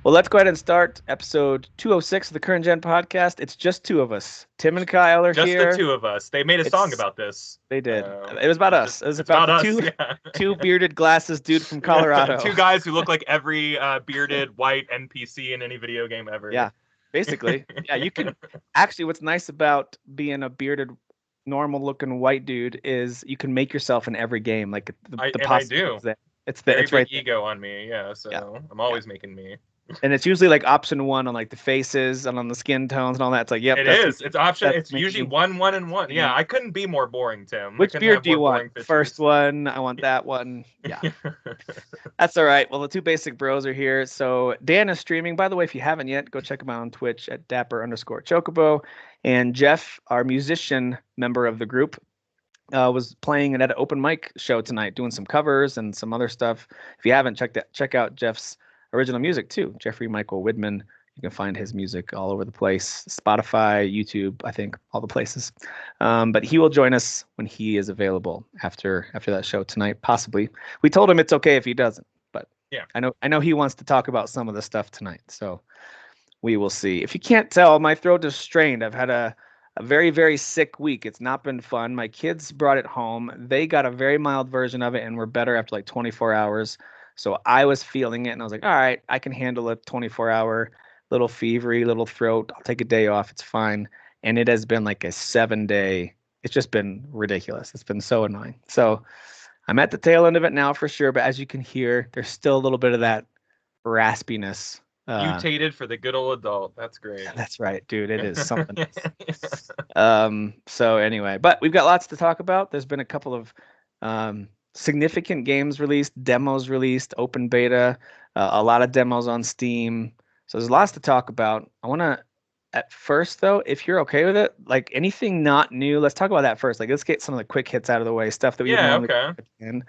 Well, let's go ahead and start episode 206 of the Current Gen podcast. It's just two of us. Tim and Kyle are Just the here. two of us. They made a song It's about this. they did. So It was about it's us. just It was it's about about the us. two Yeah. two bearded glasses dude from Yeah. Colorado. Two guys who look like every bearded white NPC in any video game ever. Yeah, basically. Yeah, you can actually. What's nice about being a bearded, normal-looking white dude is you can make yourself in every game. Like the I do. possibilities there. Very It's right big there. ego on me. Yeah. Yeah, So I'm yeah. always making me. And it's usually like option one on like the faces and on the skin tones and all that. It's like, yep, It is. It's option. that's It's usually me. one, one, and one. Yeah. Me. I couldn't be more boring, Tim. I Which couldn't beard have do you more want? boring First pictures. one. I want that one. Yeah, that's all right. Well, the two basic bros are here. So Dan is streaming. By the way, if you haven't yet, go check him out on Twitch at dapper_chocobo. And Jeff, our musician member of the group, was playing at an open mic show tonight, doing some covers and some other stuff. If you haven't checked it, check out Jeff's original music too. Jeffrey Michael Widman. You can find his music all over the place, Spotify, YouTube, I think, all the places. But he will join us when he is available after that show tonight, possibly. We told him it's okay if he doesn't, but Yeah. I know he wants to talk about some of the stuff tonight. So we will see. If you can't tell, my throat is strained. I've had a very, very sick week. It's not been fun. My kids brought it home. They got a very mild version of it and were better after like 24 hours. So I was feeling it and I was like, all right, I can handle a 24-hour little fevery, little throat. I'll take a day off. It's fine. And it has been like a 7-day. It's just been ridiculous. It's been so annoying. So I'm at the tail end of it now for sure. But as you can hear, there's still a little bit of that raspiness. Mutated for the good old adult. That's great. That's right, dude. It is something else. So anyway, but we've got lots to talk about. There's been a couple of significant games released, demos released, open beta, a lot of demos on Steam. So there's lots to talk about. I want to, at first though, if you're okay with it, like anything not new, let's talk about that first. Like let's get some of the quick hits out of the way, stuff that we would Yeah. normally Okay. in.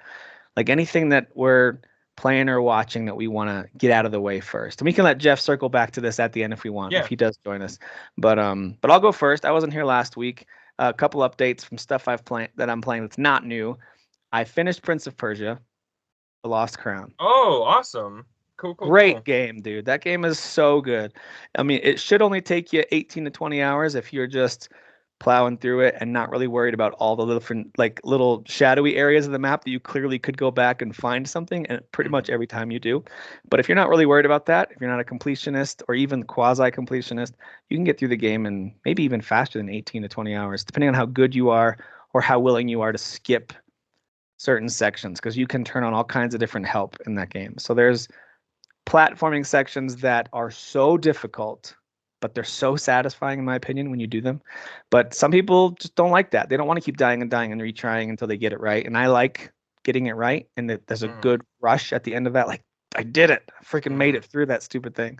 Like anything that we're playing or watching that we want to get out of the way first. And we can let Jeff circle back to this at the end if we want, if Yeah. he does join us. But I'll go first. I wasn't here last week. A couple updates from stuff I'm playing that's not new. I finished Prince of Persia, The Lost Crown. Oh, awesome. Cool. Cool. Great Cool. game, dude. That game is so good. I mean, it should only take you 18 to 20 hours if you're just plowing through it and not really worried about all the different like little shadowy areas of the map that you clearly could go back and find something, and pretty much every time you do. But if you're not really worried about that, if you're not a completionist or even quasi completionist, you can get through the game in maybe even faster than 18 to 20 hours, depending on how good you are or how willing you are to skip certain sections, because you can turn on all kinds of different help in that game. So there's platforming sections that are so difficult, but they're so satisfying in my opinion when you do them. But some people just don't like that. They don't want to keep dying and dying and retrying until they get it right. And I like getting it right, and that there's a good rush at the end of that. Like, I did it. I freaking made it through that stupid thing.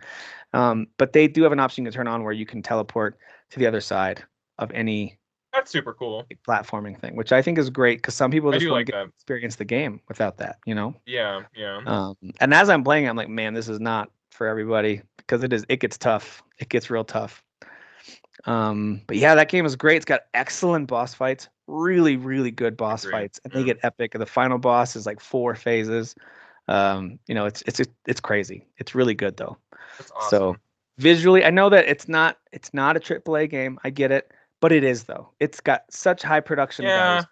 But they do have an option you can turn on where you can teleport to the other side of any That's super cool. platforming thing, which I think is great because some people I just do want like to that. experience the game without that, you know? Yeah. Yeah. And as I'm playing, I'm like, man, this is not for everybody because it gets tough. It gets real tough. But yeah, that game is great. It's got excellent boss fights, really, really good boss Agreed. fights, and they get epic. And the final boss is like 4 phases. It's crazy. It's really good though. That's awesome. So visually, I know that it's not a AAA game. I get it, but it is though. It's got such high production Yeah. values.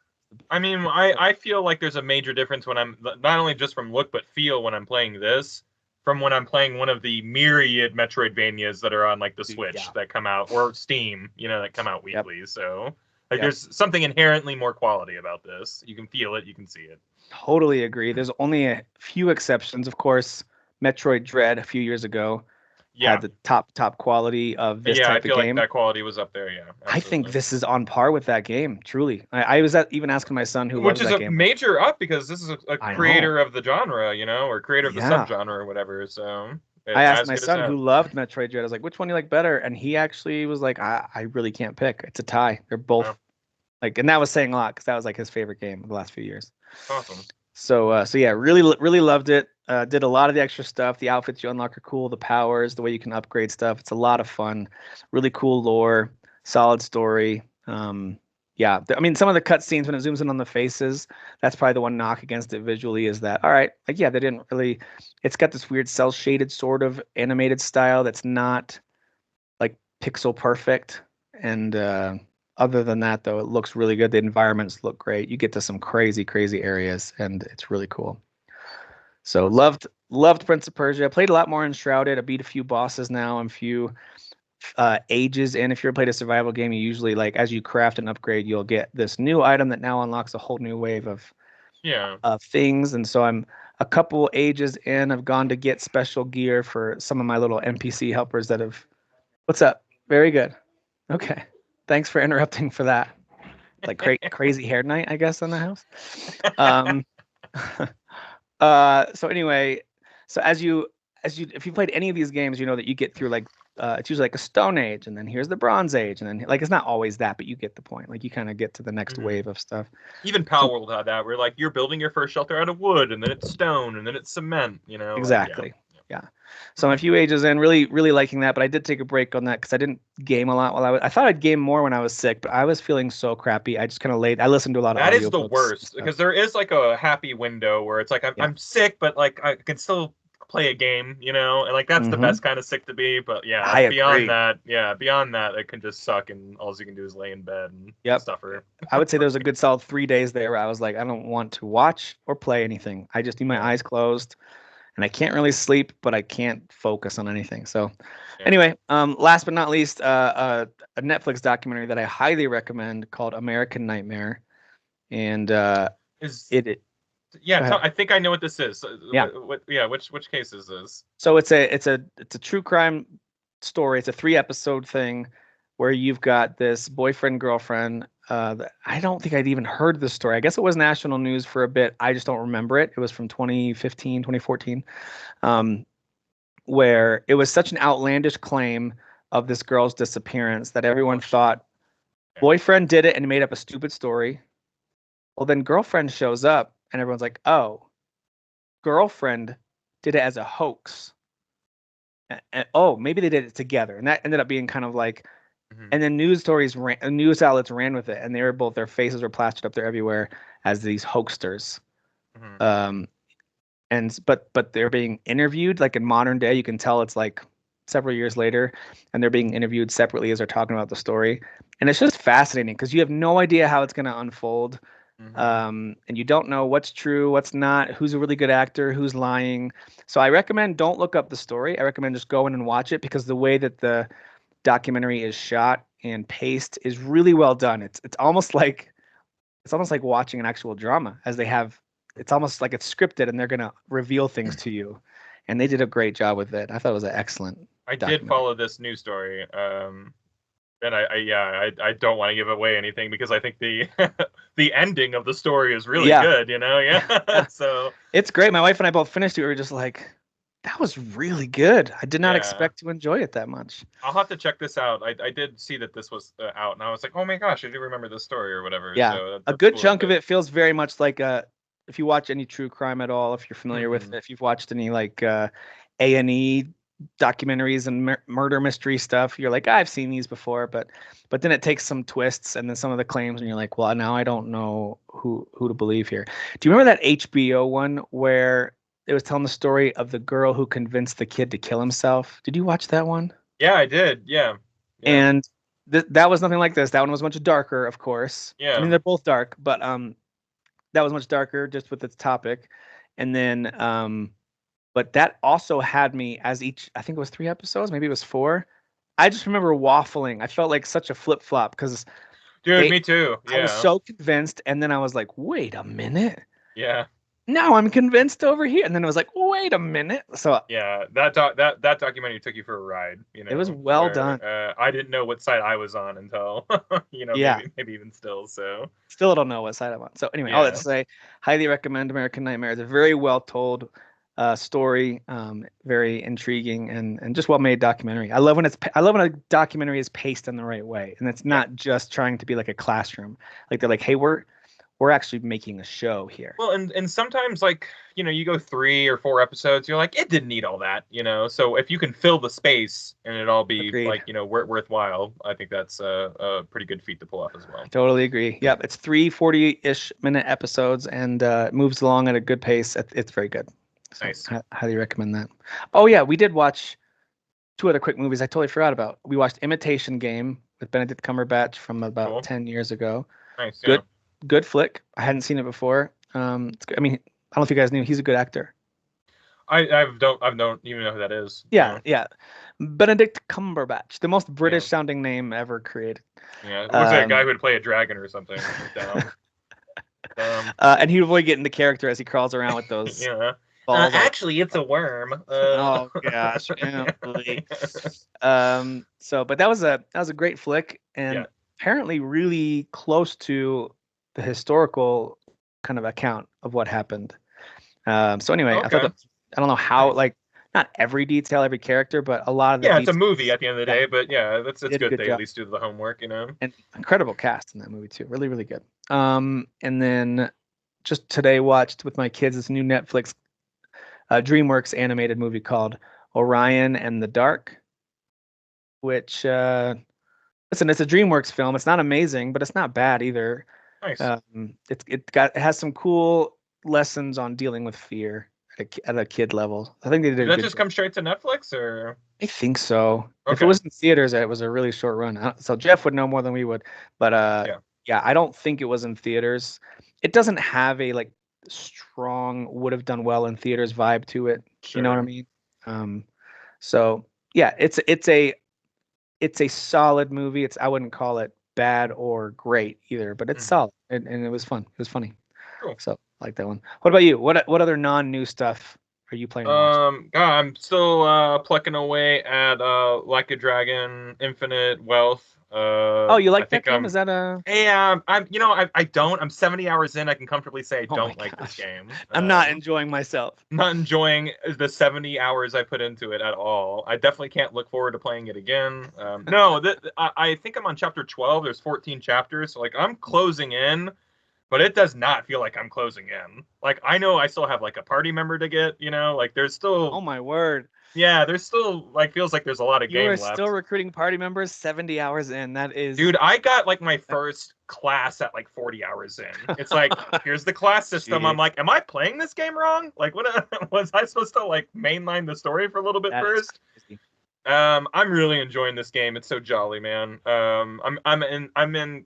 I mean, I feel like there's a major difference when I'm not only just from look but feel when I'm playing this from when I'm playing one of the myriad Metroidvanias that are on like the Switch that come out, or Steam, that come out weekly. So like there's something inherently more quality about this. You can feel it, you can see it. Totally agree. There's only a few exceptions, of course. Metroid Dread a few years ago had the top quality of this type I feel of game. like that quality was up there. Yeah, absolutely. I think this is on par with that game. Truly, I was even asking my son who loves that game. Which is a major up because this is a creator of the genre, or creator of the subgenre or whatever. So I asked my son who loved Metroid Dread. I was like, "Which one do you like better?" And he actually was like, "I really can't pick. It's a tie. They're both like," and that was saying a lot because that was like his favorite game of the last few years. Awesome. So yeah, really loved it. Did a lot of the extra stuff. The outfits you unlock are cool. The powers, the way you can upgrade stuff. It's a lot of fun. Really cool lore. Solid story. Yeah, I mean, some of the cut scenes when it zooms in on the faces, that's probably the one knock against it visually is that, all right, like, yeah, they didn't really, it's got this weird cell shaded sort of animated style that's not like pixel perfect. And other than that, though, it looks really good. The environments look great. You get to some crazy, crazy areas, and it's really cool. So Awesome. loved Prince of Persia. Played a lot more in Shrouded. I beat a few bosses now and a few ages in. If you're played a survival game, you usually like as you craft and upgrade, you'll get this new item that now unlocks a whole new wave Yeah. of things. And so I'm a couple ages in. I've gone to get special gear for some of my little NPC helpers that have. What's up? Very good. Okay. Thanks for interrupting for that. Like crazy hair night, I guess, in the house. Um, so anyway, so as you if you played any of these games, you know that you get through like it's usually like a Stone Age, and then here's the Bronze Age, and then like it's not always that, but you get the point. Like you kind of get to the next Hmm. wave of stuff. Even So Palworld had that, where like you're building your first shelter out of wood, and then it's stone, and then it's cement. You know, like yeah. exactly, yeah. So I'm a few ages in, really liking that, but I did take a break on that because I didn't game a lot while I thought I'd game more when I was sick, but I was feeling so crappy. I just kind of laid. I listened to a lot of That is the audiobooks and worst stuff. because there is like a happy window where it's like I'm, Yeah. I'm sick, but like I can still play a game, you know, and like that's the Hmm. best kind of sick to be. But yeah, I beyond agree. that, it can just suck, and all you can do is lay in bed and Yep. suffer. I would say there was a good solid 3 days there where I was like, I don't want to watch or play anything. I just need my Yeah, eyes closed and I can't really sleep, but I can't focus on anything. So yeah. anyway, last but not least, a Netflix documentary that I highly recommend called American Nightmare. And Is it yeah. go ahead. I think I know what this is. Yeah. Yeah. Which case is this? So it's a true crime story. It's a 3 episode thing where you've got this boyfriend girlfriend. I don't think I'd even heard this story. I guess it was national news for a bit. I just don't remember it. It was from 2015, 2014, um, where it was such an outlandish claim of this girl's disappearance that Oh everyone shit. thought Yeah. boyfriend did it and made up a stupid story. Well, then girlfriend shows up and everyone's like, oh, girlfriend did it as a hoax. And, oh, maybe they did it together, and that ended up being kind of like. Hmm. And then news outlets ran with it, and they were both their faces were plastered up there everywhere as these hoaxsters. Hmm. Um, and but they're being interviewed like in modern day. You can tell it's like several years later, and they're being interviewed separately as they're talking about the story, and it's just fascinating because you have no idea how it's going to unfold. Hmm. And you don't know what's true, what's not, who's a really good actor, who's lying. So I recommend don't look up the story. I recommend just go in and watch it because the way that the documentary is shot and paced is really well done. It's almost like watching an actual drama as they have. It's almost like it's scripted and they're gonna reveal things to you, and they did a great job with it. I thought it was an excellent I did documentary. follow this news story. And I don't want to give away anything because I think the the ending of the story is really Yeah, good, you know? Yeah. yeah, So it's great. My wife and I both finished it. We were just like, that was really good. I did not yeah. expect to enjoy it that much. I'll have to check this out. I did see that this was out, and I was like, oh my gosh, I do remember this story or whatever. Yeah, So a that's good cool chunk of that. it feels very much like if you watch any true crime at all, if you're familiar with Hmm. it, if you've watched any like A&E documentaries and murder mystery stuff, you're like, I've seen these before, but then it takes some twists and then some of the claims, and you're like, well, now I don't know who to believe here. Do you remember that HBO one where it was telling the story of the girl who convinced the kid to kill himself? Did you watch that one? Yeah, I did. Yeah, yeah, And that was nothing like this. That one was much darker, of course. I yeah. mean, they're both dark, but that was much darker just with its topic. And then but that also had me as each, I think it was 3 episodes, maybe it was four. I just remember waffling. I felt like such a flip-flop because Dude, they me too. I was Yeah, so convinced, and then I was like, wait a minute. yeah. Now I'm convinced over here. And then it was like, wait a minute. So Yeah, that documentary took you for a ride, you it was know, well where done. I didn't know what side I was on until Yeah. maybe even still. So Still don't know what side I'm on. So anyway, all that to yeah, say, highly recommend American Nightmare. It's a very well told story, very intriguing and just well made documentary. I love when a documentary is paced in the right way, and it's yeah, not just trying to be like a classroom. Like they're like, hey, we're we're actually making a show here. Well, and sometimes, like, you go 3 or 4 episodes, you're like, it didn't need all that, So if you can fill the space and it all be Agreed. like, worthwhile, I think that's a pretty good feat to pull off as well. I totally agree. Yep, it's 3 40-ish minute episodes, and it moves along at a good pace. It's very good. So Nice. highly recommend that. Oh yeah, we did watch 2 other quick movies I totally forgot about. We watched Imitation Game with Benedict Cumberbatch from about Cool. 10 years ago. Nice. Yeah. Good flick. I hadn't seen it before. It's good. I mean, I don't know if you guys knew, he's a good actor. I don't even know who that is. Yeah, yeah. Benedict Cumberbatch, the most British Yeah. sounding name ever created. Yeah, it looks like a guy who would play a dragon or something. And he would really get into character as he crawls around with those yeah. balls. Actually, it's a worm. Oh gosh. Emily. But that was a great flick, and apparently really close to the historical kind of account of what happened. So anyway, I thought I don't know how, like, not every detail, every character, but a lot of the it's a movie at the end of the day, but it's good they at least do the homework, And incredible cast in that movie too. Really, really good. And then just today watched with my kids this new Netflix DreamWorks animated movie called Orion and the Dark, which listen, it's a DreamWorks film. It's not amazing, but it's not bad either. Nice. It has some cool lessons on dealing with fear at a kid level. I think they did. Did that just come straight to Netflix, or? I think so. Okay. If it was in theaters, it was a really short run. So Jeff would know more than we would. But I don't think it was in theaters. It doesn't have a like strong would have done well in theaters vibe to it. Sure. You know what I mean? So yeah, it's a solid movie. I wouldn't call it bad or great either, but it's solid and it was fun. It was funny. Cool. So I like that one. What about you? What other non-new stuff are you playing? I'm still plucking away at Like a Dragon Infinite Wealth. Oh, you like that game? Is that a? Hey, I don't. I'm 70 hours in. I can comfortably say I don't like this game. I'm not enjoying myself. Not enjoying the 70 hours I put into it at all. I definitely can't look forward to playing it again. No, I think I'm on chapter 12. There's 14 chapters, so like I'm closing in, but it does not feel like I'm closing in. Like I know I still have like a party member to get. Like there's still. Oh my word. Yeah, there's still feels like there's a lot of game left. You are still recruiting party members 70 hours in. That is. Dude, I got like my first class at like 40 hours in. It's like, here's the class system. I'm like, am I playing this game wrong? Like, what was I supposed to like mainline the story for a little bit first? I'm really enjoying this game. It's so jolly, man. I'm in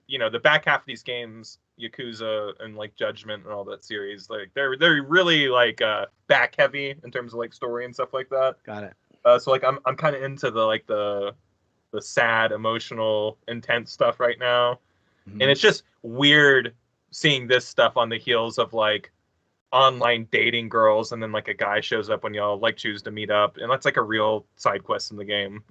the back half of these games, Yakuza and like Judgment and all that series. Like they're really like back heavy in terms of like story and stuff like that. Got it. So like I'm kind of into the sad, emotional, intense stuff right now. Mm-hmm. And it's just weird seeing this stuff on the heels of like online dating girls, and then like a guy shows up when y'all like choose to meet up, and that's like a real side quest in the game,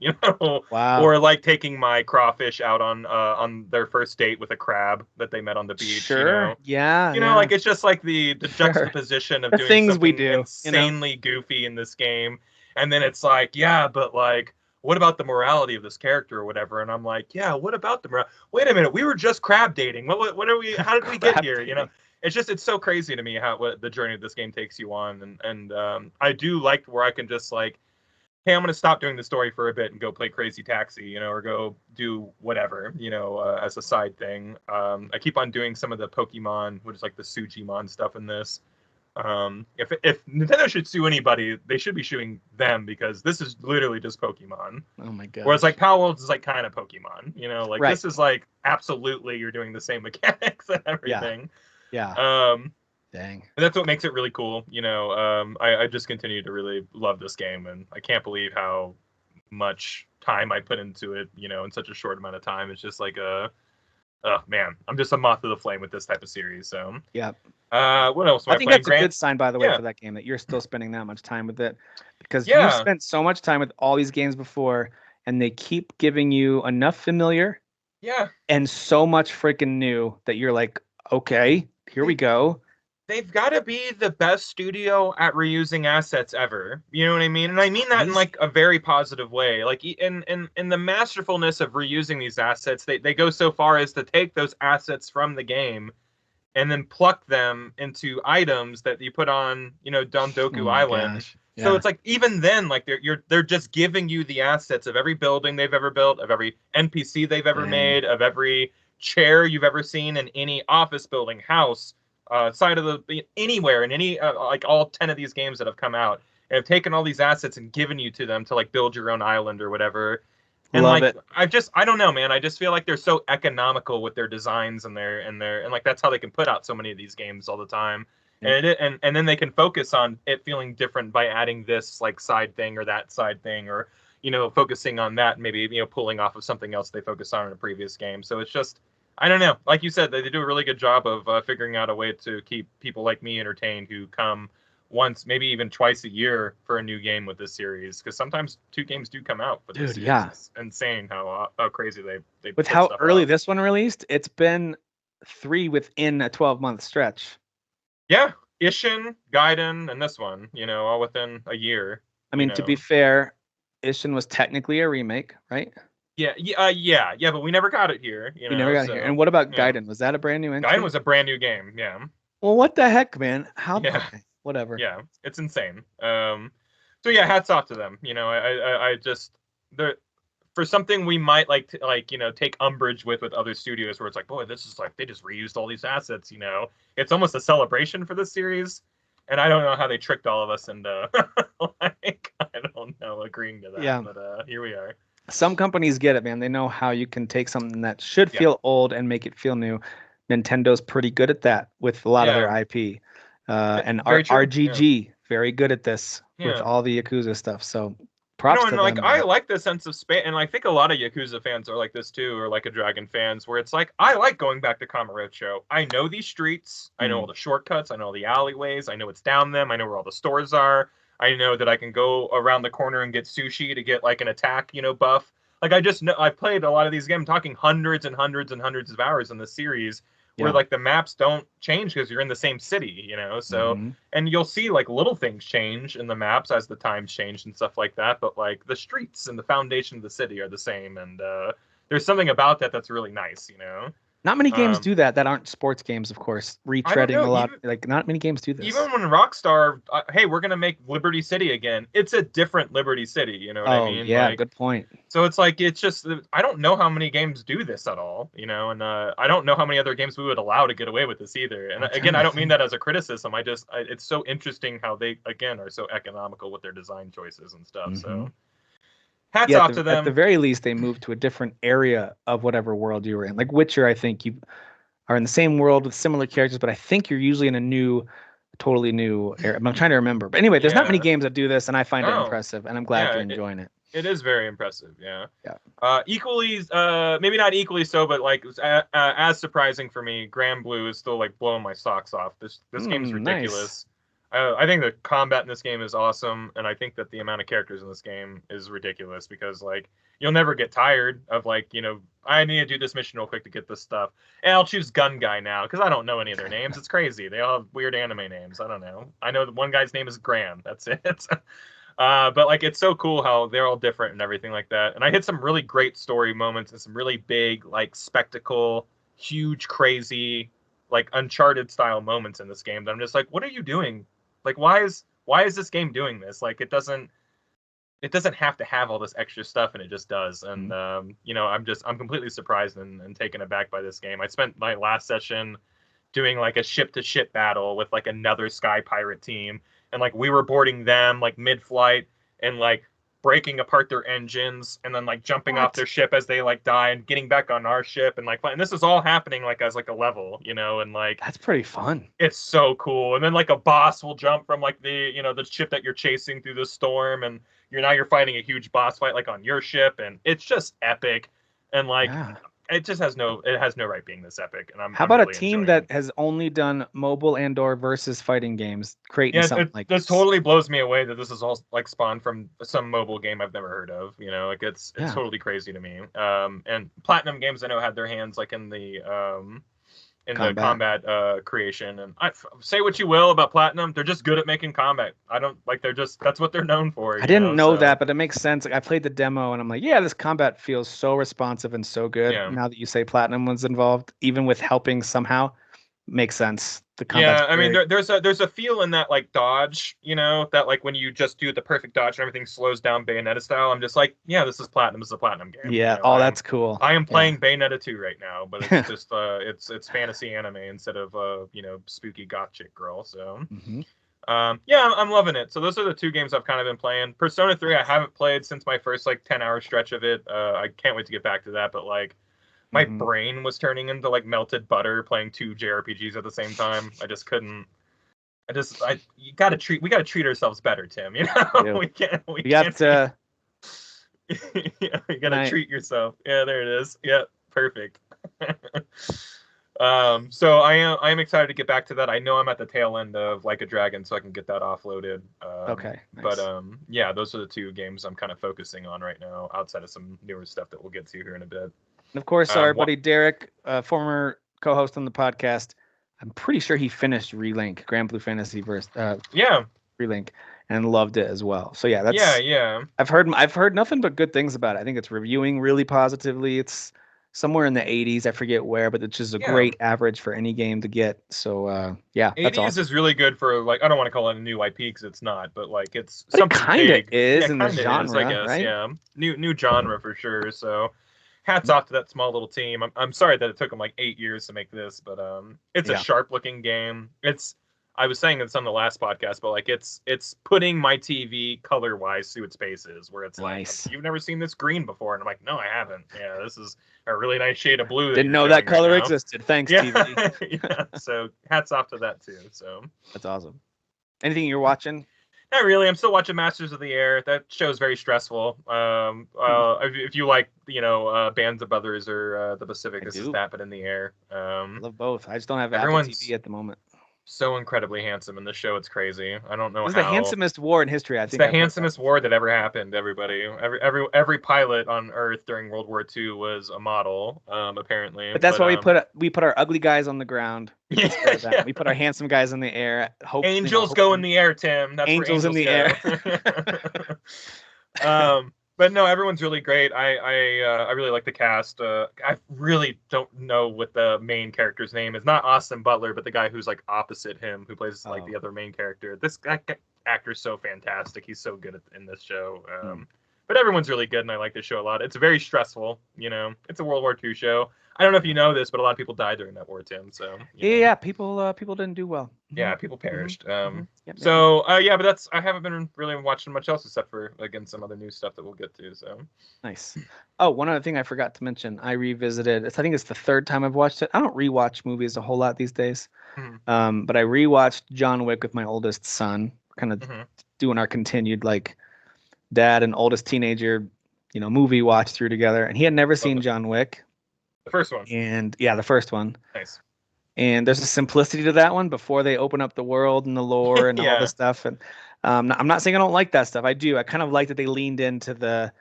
Wow. Or like taking my crawfish out on their first date with a crab that they met on the beach. Sure. Yeah. Like it's just like the juxtaposition of doing things something we do insanely goofy in this game, and then it's like, yeah, but like, what about the morality of this character or whatever? And I'm like, yeah, what about the morality? Wait a minute, we were just crab dating. What are we? How did we get here? It's so crazy to me what the journey of this game takes you on, and I do like where I can just like, hey, I'm gonna stop doing the story for a bit and go play Crazy Taxi, or go do whatever, as a side thing. I keep on doing some of the Pokemon, which is like the Sujimon stuff in this. If Nintendo should sue anybody, they should be suing them, because this is literally just Pokemon. Oh my god. Whereas like Power Worlds is like kind of Pokemon, like right. This is like absolutely you're doing the same mechanics and everything. Yeah. Dang. And that's what makes it really cool. I just continue to really love this game, and I can't believe how much time I put into it, in such a short amount of time. It's just like oh man, I'm just a moth to the flame with this type of series. So yeah. What else? I think that's a good sign, by the way, for that game, that you're still spending that much time with it, because you've spent so much time with all these games before, and they keep giving you enough familiar, and so much freaking new that you're like, okay, here we go. They've got to be the best studio at reusing assets ever. You know what I mean? And I mean that in like a very positive way. Like in the masterfulness of reusing these assets, they go so far as to take those assets from the game and then pluck them into items that you put on, Oh Dondoku my Island. gosh. So Yeah. it's like even then, like they're just giving you the assets of every building they've ever built, of every NPC they've ever Dang. made, of every chair you've ever seen in any office building, house, side of anywhere in any like all 10 of these games that have come out, and have taken all these assets and given you to them to like build your own island or whatever. And Love like it. I don't know, man. I just feel like they're so economical with their designs and like that's how they can put out so many of these games all the time. Yep. And then they can focus on it feeling different by adding this like side thing or that side thing, or focusing on that, and maybe pulling off of something else they focused on in a previous game. So it's just, I don't know. Like you said, they do a really good job of figuring out a way to keep people like me entertained, who come once, maybe even twice a year for a new game with this series. Because sometimes two games do come out with this Dude, series. yeah. It's insane how crazy they With put how stuff early out. this one released, it's been 3 within a 12-month stretch. Yeah, Ishin, Gaiden, and this one, all within a year. I You mean, to know, be fair, Ishin was technically a remake, right? yeah, but we never got it here. We never got it here. So And what about yeah, Gaiden? Was that a brand new Gaiden entry? was a brand new game. Yeah, Well, what the heck, man? How? yeah. Okay, whatever. Yeah, it's insane. So yeah, hats off to them. I just the for something we might take umbrage with other studios, where it's like, boy, this is like they just reused all these assets. It's almost a celebration for this series, and I don't know how they tricked all of us into like I don't know agreeing to that, Yeah. but here we are. Some companies get it, man. They know how you can take something that should Yeah, feel old and make it feel new. Nintendo's pretty good at that with a lot of their yeah, IP. And very true. Yeah. RGG, very good at this with Yeah. all the Yakuza stuff. So props And to like them, I man. like the sense of space, and I think a lot of Yakuza fans are like this too, or like a Dragon fans, where it's like I like going back to Kamurocho. I know these streets, I know all Mm. the shortcuts, I know all the alleyways, I know what's down them, I know where all the stores are. I know that I can go around the corner and get sushi to get like an attack, buff. Like I just know I've played a lot of these games. I'm talking hundreds and hundreds and hundreds of hours in the series, where Yeah. like the maps don't change because you're in the same city. So Hmm. and you'll see like little things change in the maps as the times change and stuff like that, but like the streets and the foundation of the city are the same, and there's something about that that's really nice. Not many games um do that that aren't sports games, of course. I don't Retreading know, a lot. even Like not many games do this. even when Rockstar, hey, we're gonna make Liberty City again, it's a different Liberty City, you know what I Oh, mean? yeah, Like, good point. so it's like it's just I don't know how many games do this at all, and I don't know how many other games we would allow to get away with this either. And I'm trying again, to I don't mean that think. as a criticism. It's so interesting how they again are so economical with their design choices and stuff. Hmm. So hats Yeah, off to at the them. very least, they moved to a different area of whatever world you were in. Like Witcher, I think you are in the same world with similar characters, but I think you're usually in a totally new area. I'm trying to remember. But anyway, there's not many Yeah. games that do this, and I find it Oh, impressive, and I'm glad yeah. you're enjoying it. It is very impressive. Yeah. Yeah. Equally, maybe not equally so, but like as surprising for me, Grand Blue is still like blowing my socks off. This game is Nice. ridiculous. I think the combat in this game is awesome, and I think that the amount of characters in this game is ridiculous, because like you'll never get tired of like I need to do this mission real quick to get this stuff, and I'll choose Gun Guy now because I don't know any of their names. It's crazy. They all have weird anime names. I don't know. I know that one guy's name is Graham. That's it. But like it's so cool how they're all different and everything like that. And I hit some really great story moments and some really big like spectacle, huge, crazy, like Uncharted style moments in this game that I'm just like, what are you doing? Like why is this game doing this? Like it doesn't have to have all this extra stuff, and it just does. And Mhm. I'm completely surprised and taken aback by this game. I spent my last session doing like a ship to ship battle with like another sky pirate team, and like we were boarding them like mid-flight and like breaking apart their engines, and then like jumping off What? their ship as they like die and getting back on our ship, and like and this is all happening like as like a level, and like That's pretty fun. it's so cool. And then like a boss will jump from like the ship that you're chasing through the storm, and you're fighting a huge boss fight like on your ship, and it's just epic. And like Yeah. it has no right being this epic, and I'm How I'm about a really team enjoying. that has only done mobile and/or versus fighting games, creating Yeah, something like this this? totally blows me away that this is all like spawned from some mobile game I've never heard of. Like it's Yeah. totally crazy to me. And Platinum Games I know had their hands like in the Combat. combat creation. And say what you will about Platinum, they're just good at making combat. I don't like they're just that's what they're known for. I didn't know So that, but it makes sense. Like I played the demo and I'm like, yeah, this combat feels so responsive and so good. yeah, Now that you say Platinum was involved, even with helping somehow, makes sense. The combat's Yeah, I mean, very there's a feel in that like dodge, that like when you just do the perfect dodge and everything slows down Bayonetta style. I'm just like, yeah, this is platinum. This is a platinum game. yeah. Oh, that's cool. I am Yeah. playing Bayonetta 2 right now, but it's just it's fantasy anime instead of spooky goth chick girl. So hmm yeah, I'm loving it. So those are the two games I've kind of been playing. Persona 3 I haven't played since my first like 10-hour stretch of it. I can't wait to get back to that, but like my hmm brain was turning into like melted butter playing two JRPGs at the same time. I just couldn't. We gotta treat ourselves better, Tim. Yeah. We We got can't be. You can gotta I treat yourself. Yeah, there it is. Yeah, perfect. So I am excited to get back to that. I know I'm at the tail end of Like a Dragon, so I can get that offloaded. okay, But nice. yeah, those are the two games I'm kind of focusing on right now, outside of some newer stuff that we'll get to here in a bit. And of course, our What? buddy Derek, former co-host on the podcast, I'm pretty sure he finished Relink, Grand Blue Fantasy versus Yeah, Relink, and loved it as well. So yeah, yeah, that's yeah. I've heard nothing but good things about it. I think it's reviewing really positively. It's somewhere in the 80s, I forget where, but it's just a Yeah, great average for any game to get. So yeah, that's 80s awesome. is really good for like I don't want to call it a new IP because it's not, but like it's But it something kind of big. Yeah, is in the kind of is, I genre, guess. right? Yeah, new genre for sure. So hats off to that small little team. I'm sorry that it took them like 8 years to make this, but it's a Yeah. sharp looking game. I was saying this on the last podcast, but like it's putting my TV color wise to its paces, where it's like Nice. you've never seen this green before, and I'm like, no, I haven't. Yeah, this is a really nice shade of blue that Didn't you're know that showing right color now. existed. Thanks, Yeah, TV. yeah. So hats off to that too. So. That's awesome. Anything you're watching? Not really. I'm still watching Masters of the Air. That show's very stressful. Hmm, If you like, Bands of Brothers or the Pacific, I this is do. that, but in the air. I love both. I just don't have Apple TV Everyone's at the moment. so incredibly handsome in this show. It's crazy. I don't know This is the how. handsomest war in history. I It's think the I've heard that handsomest war before. that ever happened. Everybody, every pilot on Earth during World War II was a model, apparently. But that's But why we put our ugly guys on the ground. We yeah, take care of them. yeah. We put our handsome guys in the air. Angels go in Hopefully the air, Tim. That's where angels in angels the air. go. But no, everyone's really great. I really like the cast. I really don't know what the main character's name is. Not Austin Butler, but the guy who's like opposite him, who plays like Oh, the other main character. Actor's so fantastic. He's so good in this show. hmm. But everyone's really good, and I like this show a lot. It's very stressful. It's a World War II show. I don't know if you Yeah. know this, but a lot of people died during that war, Tim. So Yeah. People didn't do well. yeah, people perished. Yep, yep, yep. So yeah, but I haven't been really watching much else except for again some other new stuff that we'll get to. So Nice. Oh, one other thing I forgot to mention. I revisited. I think it's the third time I've watched it. I don't rewatch movies a whole lot these days. hmm But I rewatched John Wick with my oldest son. Kind of hmm doing our continued like dad and oldest teenager, movie watch through together. And he had never love seen it. John Wick. The first one, And yeah, the first one. nice. And there's a simplicity to that one before they open up the world and the lore and all the Yeah, stuff. And I'm not saying I don't like that stuff. I do. I kind of like that they leaned into the,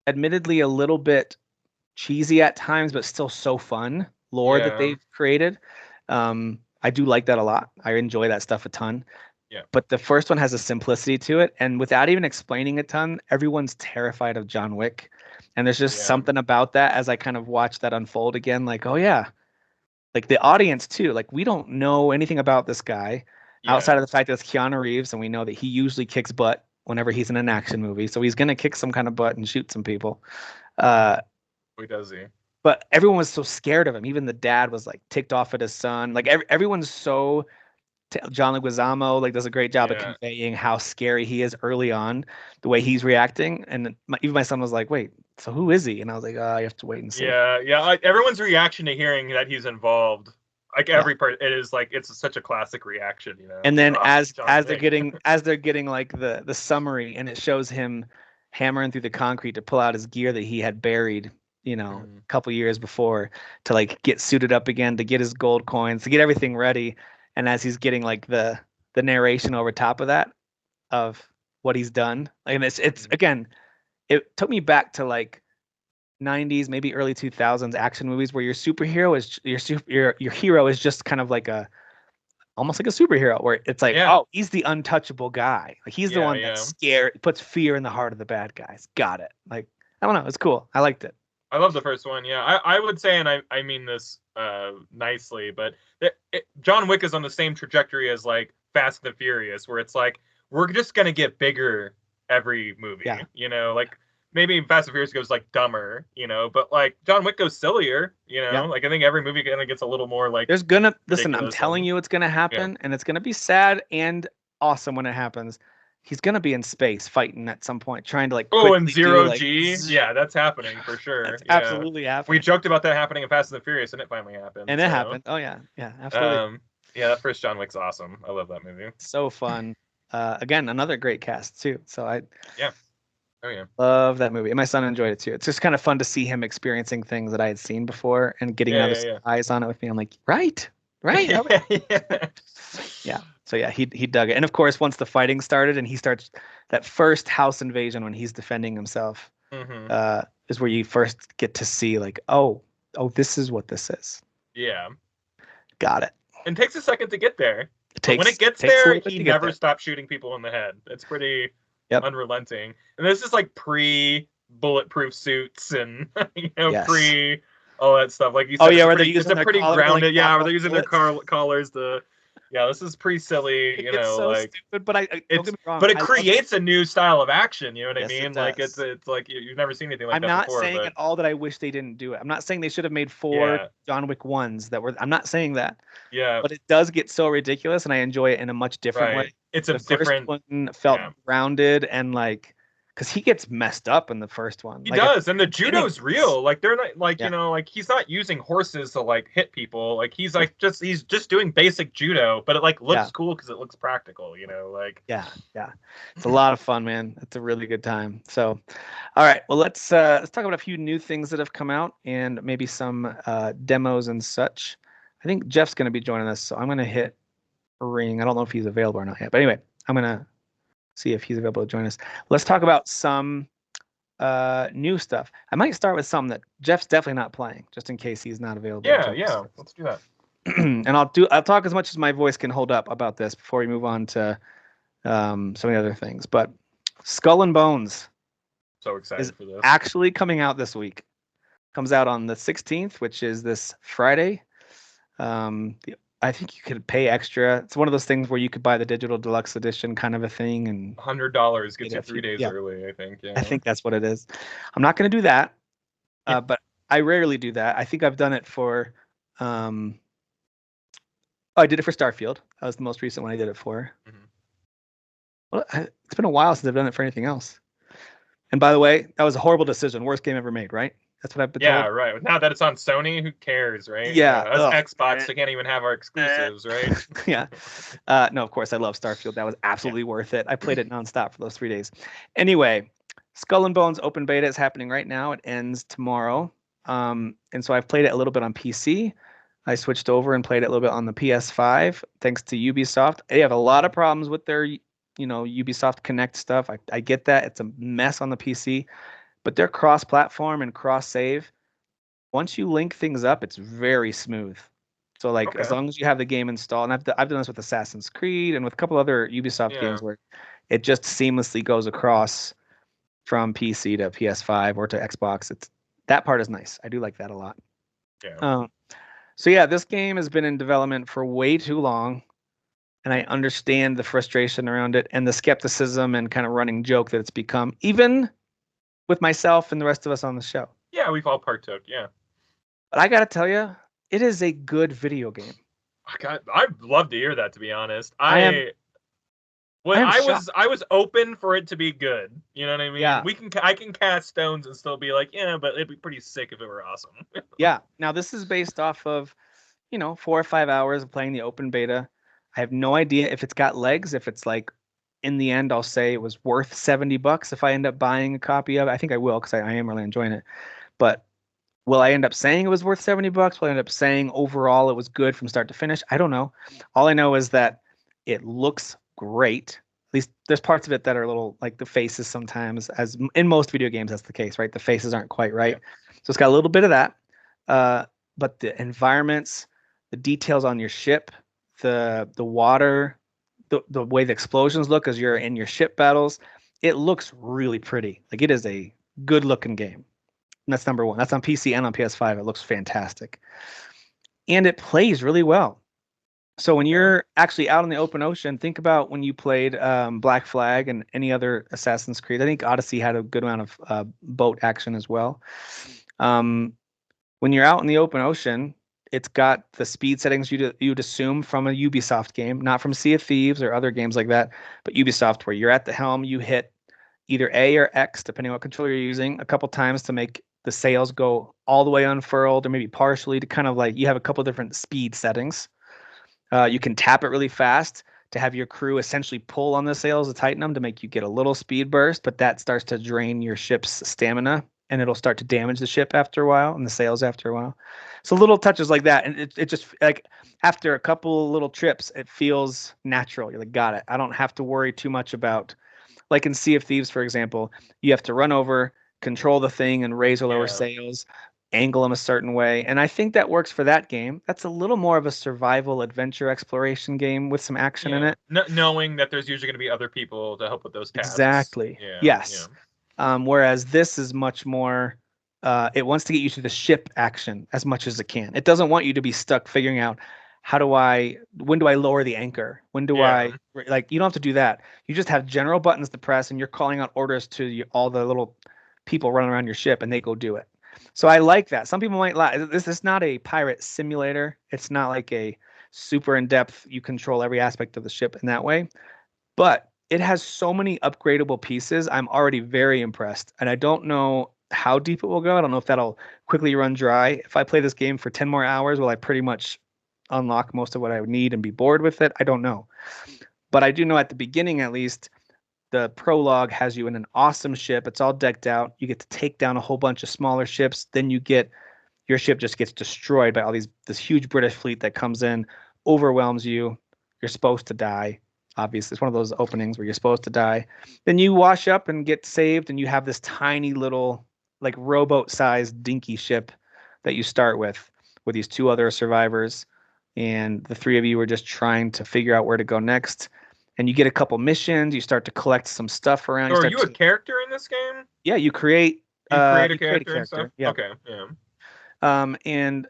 admittedly, a little bit cheesy at times, but still so fun lore that yeah, they've created. I do like that a lot. I enjoy that stuff a ton. yeah, But the first one has a simplicity to it, and without even explaining a ton, everyone's terrified of John Wick. And there's just yeah, something about that as I kind of watch that unfold again, like, oh yeah, like the audience too. Like we don't know anything about this guy outside yeah. of the fact that it's Keanu Reeves, and we know that he usually kicks butt whenever he's in an action movie. So he's gonna kick some kind of butt and shoot some people. Uh, Boy, does he? but everyone was so scared of him. Even the dad was like ticked off at his son. Like everyone's so John Leguizamo like does a great job at Yeah, conveying how scary he is early on, the way he's reacting. And even my son was like, "Wait, so who is he?" And I was like, "Oh, you have to wait and see." yeah, yeah. Everyone's reaction to hearing that he's involved, like Yeah. every part, it is like it's such a classic reaction. And It's like, then oh, as John as they're Wick. getting like the summary, and it shows him hammering through the concrete to pull out his gear that he had buried, a Mhm. couple years before, to like get suited up again, to get his gold coins, to get everything ready. And as he's getting like the narration over top of that of what he's done, and it's Mhm. again, it took me back to like 90s, maybe early 2000s action movies where your superhero is your hero is just kind of like a almost like a superhero where it's like, Yeah, oh, he's the untouchable guy. Like he's the yeah, one that's yeah. scared, puts fear in the heart of the bad guys. Got it. Like, I don't know, it's cool. I liked it. I love the first one. Yeah, I would say, and I mean this nicely, but John Wick is on the same trajectory as like Fast and the Furious, where it's like we're just gonna get bigger every movie. Yeah. You know, like maybe Fast and Furious goes like dumber, you know, but like John Wick goes sillier. You Yeah. know, like I think every movie kind of gets a little more like. There's gonna listen. I'm Ridiculous telling and you, it's gonna yeah. happen, and it's gonna be sad and awesome when it happens. He's gonna be in space fighting at some point, trying to like Oh, and quickly do zero like. G, yeah, that's happening for sure. That's Yeah, absolutely we happening, joked about that happening in Fast and the Furious, and it finally happened. and it So, happened. Oh yeah, yeah, absolutely. yeah, that first John Wick's awesome. I love that movie. So fun. Again, another great cast too. So I Yeah. Oh yeah. love that movie, and my son enjoyed it too. It's just kind of fun to see him experiencing things that I had seen before and getting Yeah, another yeah, yeah. eyes on it with me. I'm like, right, right. Yeah, yeah. Yeah. So yeah, he dug it. And of course, once the fighting started and he starts that first house invasion when he's defending himself, Hmm. is where you first get to see like, oh, this is what this is. Yeah. Got it. And it takes a second to get there. It But when it gets takes a there, little bit he to get never there. stops shooting people in the head. It's pretty Yep. unrelenting. And this is like pre bulletproof suits and Yes. pre all that stuff. Like you Oh said, yeah, it's a where they're pretty using their collar to, like, grounded. Yeah, knock where off they're using their bullets. collars to. Yeah, this is pretty silly. It You gets know, so like stupid, but I don't it's get me wrong. but it I love creates a new style of action. You know what I Yes, it mean? Like does. it's like you've never seen anything like I'm that not before. saying But at all that I wish they didn't do it. I'm not saying they should have made 4 yeah, John Wick ones that were. I'm not saying that, yeah, but it does get so ridiculous, and I enjoy it in a much different way. right. It's a The first different. one felt Yeah. grounded and like, because he gets messed up in the first one. He Like at the does, and the beginning, judo's real. Like they're not like yeah, like he's not using horses to like hit people. Like he's just doing basic judo, but it like yeah, looks cool because it looks practical. Like yeah. It's a lot of fun, man. It's a really good time. So, all right, well let's talk about a few new things that have come out and maybe some demos and such. I think Jeff's going to be joining us, so I'm going to hit ring. I don't know if he's available or not yet, but anyway, I'm going to see if he's available to join us. Let's talk about some new stuff. I might start with some that Jeff's definitely not playing, just in case he's not available to join us. let's do that. And I'll talk as much as my voice can hold up about this before we move on to some of the other things. But Skull and Bones So excited is for this. actually coming out this week. Comes out on the 16th, which is this Friday. I think you could pay extra. It's one of those things where you could buy the digital deluxe edition kind of a thing, and $100 gets get you a 3 days yeah, early. I think. Yeah. I think that's what it is. I'm not going to do that, Yeah. but I rarely do that. I think I've done it for. Oh, I did it for Starfield. That was the most recent one I did it for. Mhm. Well, it's been a while since I've done it for anything else. And by the way, that was a horrible decision. Worst game ever made, right? That's what I've been Yeah, told. right. Now that it's on Sony, who cares, right? Yeah. Us Xbox, they can't even have our exclusives, right? Yeah. No, of course, I love Starfield. That was absolutely worth it. I played it nonstop for those 3 days. Anyway, Skull and Bones open beta is happening right now. It ends tomorrow. And so I've played it a little bit on PC. I switched over and played it a little bit on the PS5, thanks to Ubisoft. They have a lot of problems with their, Ubisoft Connect stuff. I get that. It's a mess on the PC, but they're cross-platform and cross-save. Once you link things up, it's very smooth. So like as Okay. long as you have the game installed, and I've done this with Assassin's Creed and with a couple other Ubisoft Yeah. games where it just seamlessly goes across from PC to PS5 or to Xbox. That part is nice. I do like that a lot. Yeah. So yeah, this game has been in development for way too long, and I understand the frustration around it and the skepticism and kind of running joke that it's become, even with myself and the rest of us on the show. Yeah, we've all partook. Yeah. But I gotta tell you, it is a good video game. I'd love to hear that. To be honest, I was open for it to be good. You know what I mean? Yeah. I can cast stones and still be like, yeah, but it'd be pretty sick if it were awesome. Yeah. Now this is based off of, 4 or 5 hours of playing the open beta. I have no idea if it's got legs, if it's like in the end I'll say it was worth $70 if I end up buying a copy of it. I think I will because I am really enjoying it. But will I end up saying it was worth $70? Will I end up saying overall it was good from start to finish? I don't know. All I know is that it looks great. At least there's parts of it that are a little like the faces sometimes, as in most video games, that's the case, right? The faces aren't quite right. Yeah. So it's got a little bit of that. But the environments, the details on your ship, the water, the way the explosions look as you're in your ship battles, it looks really pretty. Like it is a good looking game. That's number one. That's on PC and on PS5. It looks fantastic. And it plays really well. So when Okay. you're actually out in the open ocean, think about when you played Black Flag and any other Assassin's Creed. I think Odyssey had a good amount of boat action as well. Um, when you're out in the open ocean, it's got the speed settings you'd assume from a Ubisoft game, not from Sea of Thieves or other games like that, but Ubisoft, where you're at the helm, you hit either A or X, depending on what controller you're using, a couple times to make the sails go all the way unfurled or maybe partially to kind of like you have a couple different speed settings. You can tap it really fast to have your crew essentially pull on the sails to tighten them to make you get a little speed burst, but that starts to drain your ship's stamina and it'll start to damage the ship after a while and the sails after a while. So little touches like that. And it just like after a couple little trips, it feels natural. You're like, got it. I don't have to worry too much about like in Sea of Thieves, for example, you have to run over, control the thing, and raise or lower Yeah. sails, angle them a certain way. And I think that works for that game. That's a little more of a survival adventure exploration game with some action in Yeah. it. Knowing that there's usually going to be other people to help with those tasks. Exactly. Yeah. Yeah. Yes. Whereas this is much more, it wants to get you to the ship action as much as it can. It doesn't want you to be stuck figuring out when do I lower the anchor? When do Yeah. like, you don't have to do that. You just have general buttons to press and you're calling out orders to all the little people running around your ship and they go do it. So I like that. Some people might lie. This is not a pirate simulator. It's not like a super in depth, you control every aspect of the ship in that way. But it has so many upgradable pieces. I'm already very impressed. And I don't know how deep it will go. I don't know if that'll quickly run dry. If I play this game for 10 more hours, will I pretty much unlock most of what I would need and be bored with it? I don't know. But I do know at the beginning, at least, the prologue has you in an awesome ship. It's all decked out. You get to take down a whole bunch of smaller ships. Then your ship just gets destroyed by all this huge British fleet that comes in, overwhelms you. You're supposed to die. Obviously, it's one of those openings where you're supposed to die. Then you wash up and get saved, and you have this tiny little, like rowboat-sized dinky ship that you start with these two other survivors, and the three of you are just trying to figure out where to go next. And you get a couple missions. You start to collect some stuff around. So You are start you a to character in this game? yeah, you create You create a you create a character and stuff? character. Yeah. Okay. Yeah. Um, and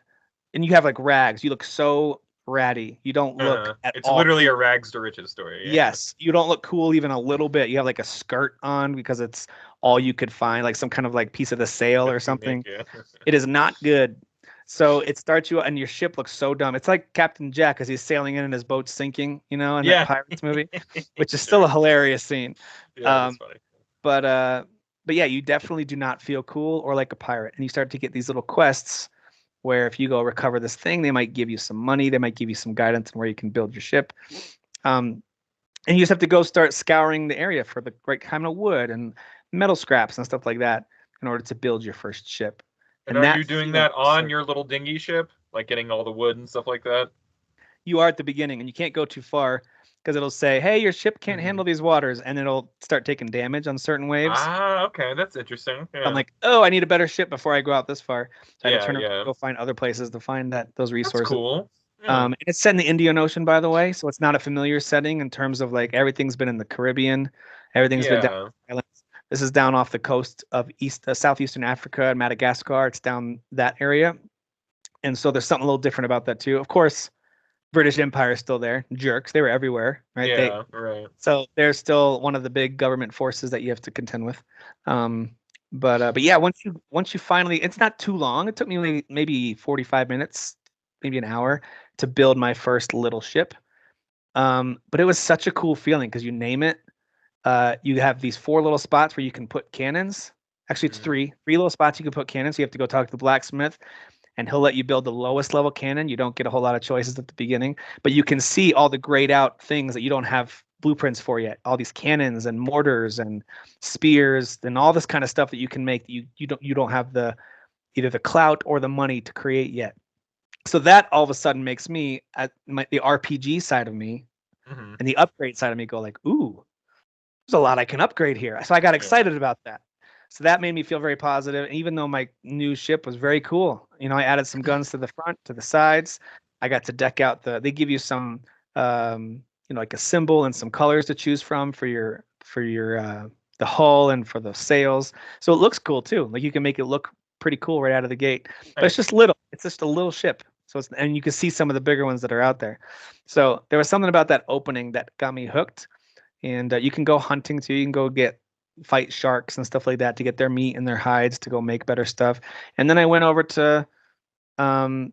and you have like rags. You look so ratty. You don't look at It's all literally a cool. rags to riches story. Yeah. Yes, you don't look cool even a little bit. You have like a skirt on because it's all you could find, like some kind of like piece of the sail A or tunic. something. Yeah. It is not good. So it starts you, and your ship looks so dumb. It's like Captain Jack as he's sailing in and his boat's sinking, in that Yeah. Pirates movie, which is still Sure. a hilarious scene. Yeah, it is Um, funny. but uh, but yeah, you definitely do not feel cool or like a pirate, and you start to get these little quests where if you go recover this thing, they might give you some money, they might give you some guidance on where you can build your ship. Um, and you just have to go start scouring the area for the right kind of wood and metal scraps and stuff like that in order to build your first ship. And And are that you doing feeling that is on so your little dinghy ship? Like getting all the wood and stuff like that? you are at the beginning and you can't go too far because it'll say, "Hey, your ship can't Hmm. handle these waters," and it'll start taking damage on certain waves. Ah, okay. That's interesting. I'm Yeah. like, "Oh, I need a better ship before I go out this far." So I had to Yeah, turn around and yeah. go find other places to find those That's resources. cool. Yeah. And it's set in the Indian Ocean, by the way, so it's not a familiar setting in terms of like everything's been in the Caribbean, everything's been down Yeah. the islands. This is down off the coast of southeastern Africa and Madagascar. It's down that area, and so there's something a little different about that too. Of course, British Empire is still there. Jerks, they were everywhere, right? Yeah, right. So they're still one of the big government forces that you have to contend with. Um, but yeah, once you finally, it's not too long. It took me maybe 45 minutes, maybe an hour to build my first little ship. But it was such a cool feeling because you name it. You have these four little spots where you can put cannons. Actually, it's Mhm. three little spots you can put cannons. You have to go talk to the blacksmith, and he'll let you build the lowest level cannon. You don't get a whole lot of choices at the beginning, but you can see all the grayed out things that you don't have blueprints for yet. All these cannons and mortars and spears and all this kind of stuff that you can make that you don't have the either the clout or the money to create yet. So that all of a sudden makes me at the RPG side of me Mhm. and the upgrade side of me go like, ooh, there's a lot I can upgrade here. So I got Yeah. excited about that. So that made me feel very positive. And even though my new ship was very cool, I added some guns to the front, to the sides. I got to deck out they give you some, like a symbol and some colors to choose from for your the hull and for the sails. So it looks cool too. Like you can make it look pretty cool right out of the gate. But it's Nice. just little. It's just a little ship. So it's, and you can see some of the bigger ones that are out there. So there was something about that opening that got me hooked. And you can go hunting too. You can go get fight sharks and stuff like that to get their meat and their hides to go make better stuff. And then I went over to um,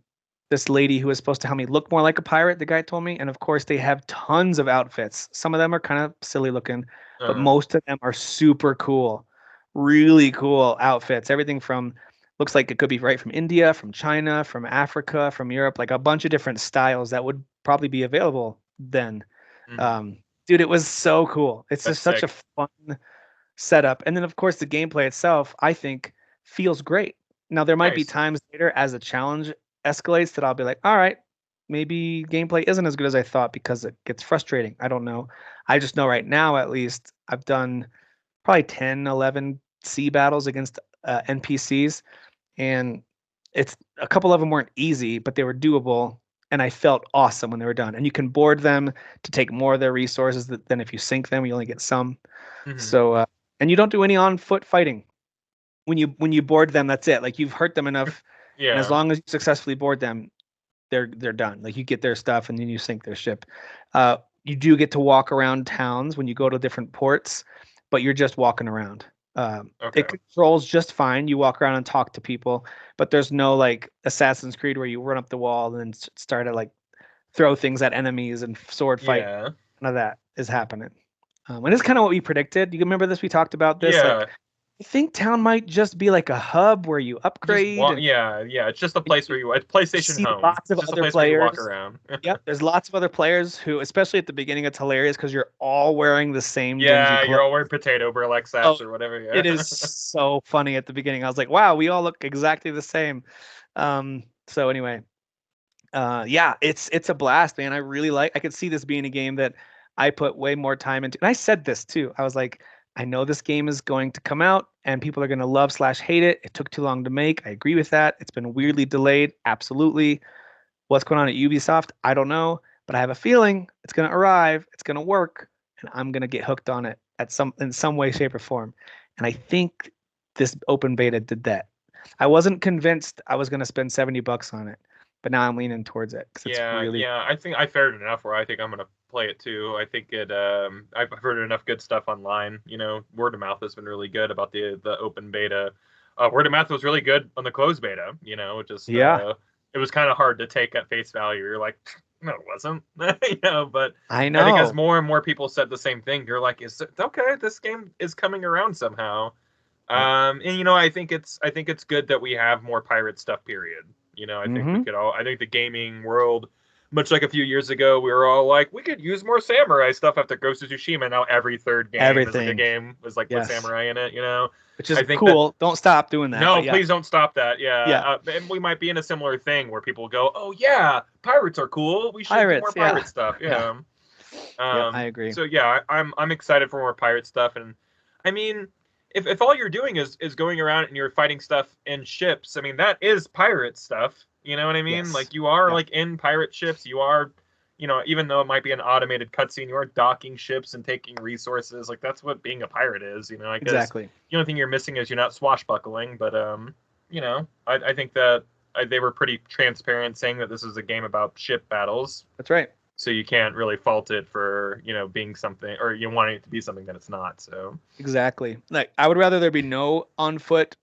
this lady who was supposed to help me look more like a pirate, the guy told me. And of course, they have tons of outfits. Some of them are kind of silly looking, but Uh, most of them are super cool, really cool outfits. Everything from looks like it could be right from India, from China, from Africa, from Europe, like a bunch of different styles that would probably be available then. mhm. Um, Dude, it was so cool. It's That's just such a sick. fun setup. And then, of course, the gameplay itself, I think, feels great. Now, there might be Nice. times later as the challenge escalates that I'll be like, all right, maybe gameplay isn't as good as I thought because it gets frustrating. I don't know. I just know right now, at least, I've done probably 10, 11 sea battles against NPCs. And it's a couple of them weren't easy, but they were doable. And I felt awesome when they were done. And you can board them to take more of their resources than if you sink them, you only get some. Hmm. So, and you don't do any on foot fighting. When you board them, that's it. Like you've hurt them enough, and as Yeah. long as you successfully board them, they're done. Like you get their stuff and then you sink their ship. You do get to walk around towns when you go to different ports, but you're just walking around. Okay. It controls just fine. You walk around and talk to people, but there's no like Assassin's Creed where you run up the wall and start to like throw things at enemies and sword fight. Yeah. None of that is happening. And it's kind of what we predicted. You remember this? We talked about this. Like, Yeah. I think town might just be like a hub where you Just upgrade walk. and Yeah. Yeah. It's just a you place where it's PlayStation see Home. lots It's of just a other place where you walk players. around. Yep, there's lots of other players who, especially at the beginning, it's hilarious because you're all wearing the same dingy Yeah. You're clothes. all wearing potato burlap Oh, sacks or whatever. it is Yeah. so funny at the beginning. I was like, wow, we all look exactly the same. So anyway, yeah, it's a blast, man. I could see this being a game that I put way more time into. And I said this too. I was like, I know this game is going to come out and people are going to love slash hate it. It took too long to make. I agree with that. It's been weirdly delayed. Absolutely. What's going on at Ubisoft? I don't know, but I have a feeling it's going to arrive. It's going to work, and I'm going to get hooked on it in some way, shape, or form. And I think this open beta did that. I wasn't convinced I was going to spend $70 on it, but now I'm leaning towards it because it's Yeah, really yeah. I think I fared enough where I think I'm gonna play it too. I think it. I've heard enough good stuff online. You know, word of mouth has been really good about the open beta. Word of mouth was really good on the closed beta. You know, just yeah. it was kind of hard to take at face value. You're like, no, it wasn't. You know, but I I think as know. more and more people said the same thing, you're like, is it okay? This game is coming around somehow. Yep. And you know, I think it's good that we have more pirate stuff. Period. You know, I think we Mm-hmm. could all. I think the gaming world, much like a few years ago, we were all like, we could use more samurai stuff after Ghost of Tsushima. Now every third game is like a Everything. game was like with Yes. samurai in it. You know, Which is I think that cool. Don't stop doing that. no, But yeah. please don't stop that. Yeah, Yeah. and we might be in a similar thing where people go, oh yeah, pirates are cool. We should do more Pirates. Yeah. pirate stuff. Yeah. Yeah. Yep. I agree. So yeah, I'm excited for more pirate stuff, and I mean, if all you're doing is going around and you're fighting stuff in ships, I mean that is pirate stuff. You know what I mean? Yes. Like you are Yep. like in pirate ships. You are, you know, even though it might be an automated cutscene, you are docking ships and taking resources. Like that's what being a pirate is. You know, I guess Exactly. the only thing you're missing is you're not swashbuckling. But you know, I think that they were pretty transparent saying that this is a game about ship battles, That's right. so you can't really fault it for being something, or you wanting it to be something that it's not. So Exactly. Like I would rather there be no on foot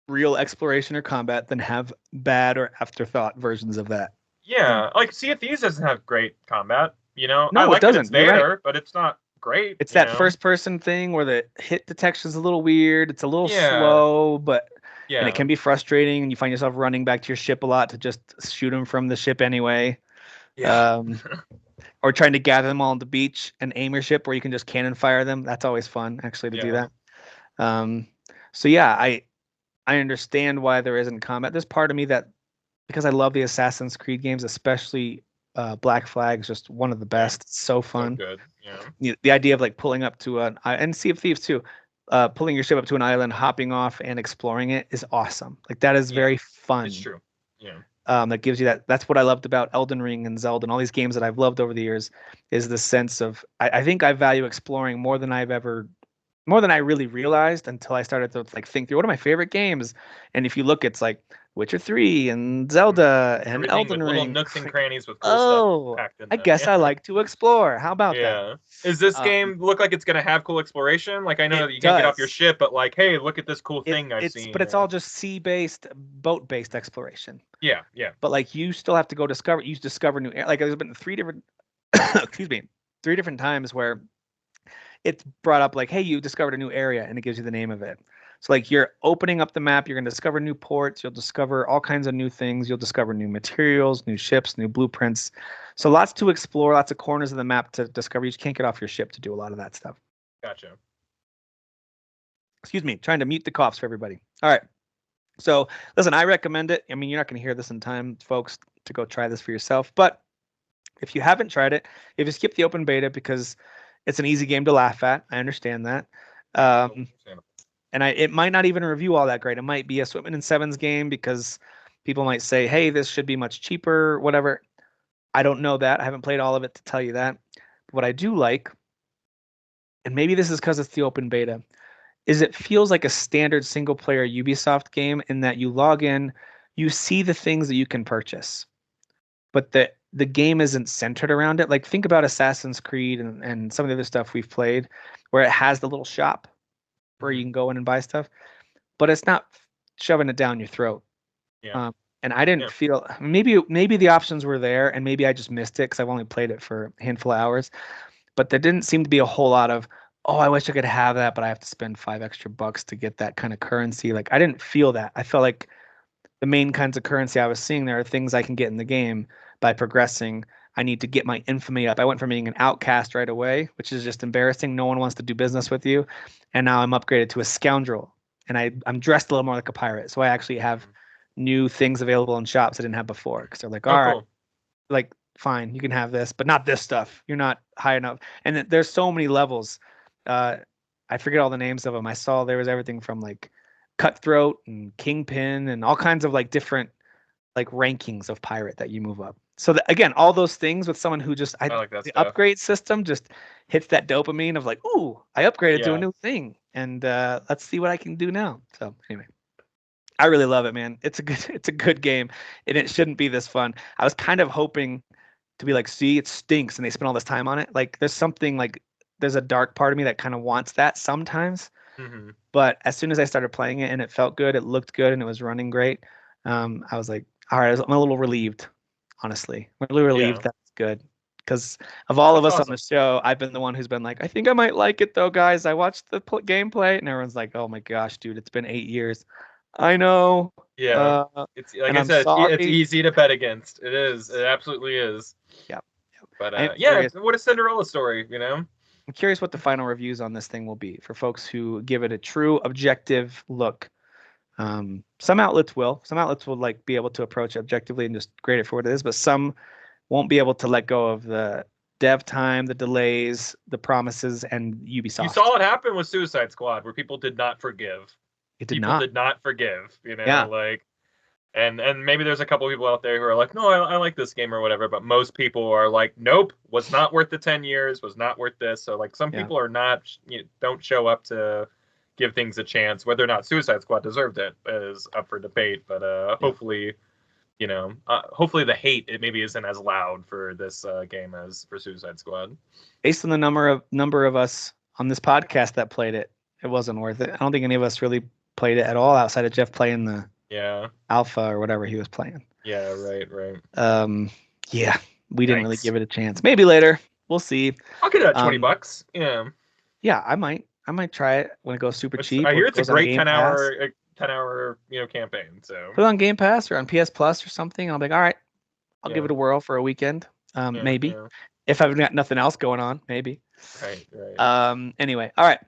real exploration or combat than have bad or afterthought versions of that. And yeah, like Sea of Thieves doesn't have great combat. I no, it like that it's doesn't. You're right. there, but it's not great. It's that first person thing where the hit detection is a little weird. It's a little Yeah, slow, and it yeah, can be frustrating. And you find yourself running back to your ship a lot to just shoot them from the ship anyway. yeah, Um, or trying to gather them all on the beach and aim your ship where you can just cannon fire them. That's always fun, actually, to do yeah, that. Um, so yeah, I understand why there isn't combat. There's part of me that because I love the Assassin's Creed games, especially Black Flag is just one of the yeah. best. It's so So fun. good. Yeah, The idea of like pulling up to and Sea of Thieves too, pulling your ship up to an island, hopping off and exploring it is awesome. Like that is yeah, very it's fun. true. Yeah, That gives you that. That's what I loved about Elden Ring and Zelda and all these games that I've loved over the years is the sense of I think I value exploring more than I've ever more than I really realized until I started to like think through what are my favorite games. And if you look, it's like Witcher 3 and Zelda and Everything with Elden little Ring. nooks and Like, crannies with cool stuff oh, packed in I them. guess I Yeah. like to explore. How about that? Yeah. Is this Um, game look like it's gonna have cool exploration? Like I know it that you can't get off your does. ship, but like, hey, look at this cool thing I've But seen. it's all just sea-based, boat-based exploration. Yeah, yeah. But like you still have to go discover. You discover new. Like there's been three different, excuse me, three different times where it's brought up like, hey, you discovered a new area, and it gives you the name of it. So like you're opening up the map, you're gonna discover new ports, you'll discover all kinds of new things, you'll discover new materials, new ships, new blueprints. So lots to explore, lots of corners of the map to discover. You just can't get off your ship to do a lot of that stuff. Gotcha. Excuse me, trying to mute the coughs for everybody. All right. So listen, I recommend it. I mean, you're not gonna hear this in time, folks, to go try this for yourself. But if you haven't tried it, if you skip the open beta because it's an easy game to laugh at, I understand that. Yeah, totally Um, understandable. and it might not even review all that great. It might be a Switman and Sevens game because people might say, "Hey, this should be much cheaper," whatever. I don't know that. I haven't played all of it to tell you that. But what I do like, and maybe this is because it's the open beta, is it feels like a standard single player Ubisoft game in that you log in, you see the things that you can purchase, but the game isn't centered around it. Like think about Assassin's Creed and some of the other stuff we've played, where it has the little shop where you Hmm. can go in and buy stuff, but it's not shoving it down your throat. Yeah, Um, and I didn't yeah. feel maybe the options were there, and maybe I just missed it because I've only played it for a handful of hours. But there didn't seem to be a whole lot of, oh, I wish I could have that, but I have to spend $5 extra to get that kind of currency. Like I didn't feel that. I felt like the main kinds of currency I was seeing there are things I can get in the game by progressing. I need to get my infamy up. I went from being an outcast right away, which is just embarrassing. No one wants to do business with you. And now I'm upgraded to a scoundrel. And I'm dressed a little more like a pirate. So I actually have Mhm. new things available in shops I didn't have before. Because they're like, Oh, all right, cool. like, fine, you can have this, but not this stuff. You're not high enough. And there's so many levels. Uh, I forget all the names of them. I saw there was everything from like cutthroat and kingpin and all kinds of like different like rankings of pirate that you move up. So that, again, all those things with someone who just I like that the stuff. upgrade system just hits that dopamine of like, ooh, I upgraded to a Yeah. new thing, and let's see what I can do now. So anyway, I really love it, man. It's a good it's a good game, and it shouldn't be this fun. I was kind of hoping to be like, see, it stinks, and they spent all this time on it. Like there's something like there's a dark part of me that kind of wants that sometimes. Hmm. But as soon as I started playing it and it felt good, it looked good, and it was running great, I was like, all right, I'm a little relieved, honestly. I'm really relieved Yeah. that's good. Because of all of That's us on the awesome. show, I've been the one who's been like, I think I might like it though, guys. I watched the gameplay, and everyone's like, oh my gosh, dude, it's been 8 years. I know, Yeah. uh, It's like and I I'm said, it's sorry. easy to bet against. It is. It absolutely is. Yeah, But I am yeah, curious. what a Cinderella story, you know? I'm curious what the final reviews on this thing will be for folks who give it a true objective look. Some outlets will. Some outlets will like be able to approach it objectively and just grade it for what it is, but some won't be able to let go of the dev time, the delays, the promises, and You Ubisoft. saw it happen with Suicide Squad, where people did not forgive. It did People not. did not forgive, you know, Yeah, like and maybe there's a couple people out there who are like, no, I like this game or whatever, but most people are like, nope, was not worth the 10 years, was not worth this. So like some yeah, people are not, don't show up to give things a chance. Whether or not Suicide Squad deserved it is up for debate, but yeah. hopefully, hopefully the hate it maybe isn't as loud for this game as for Suicide Squad. Based on the number of us on this podcast that played it, it wasn't worth it. I don't think any of us really played it at all outside of Jeff playing the Yeah, alpha or whatever he was playing. yeah, right, right. Um, yeah, we didn't really Yikes. give it a chance. Maybe later. We'll see. I'll get it at 20 Um, bucks. Yeah. yeah, I might try it when it goes super cheap I or hear if it it's a goes on great Game Pass. 10 hour campaign. So Put it on Game Pass or on PS Plus or something. I'll be like, all right, I'll give yeah, it a whirl for a weekend. yeah, Maybe yeah. if I've got nothing else going on, maybe. Right, right. Anyway, all right.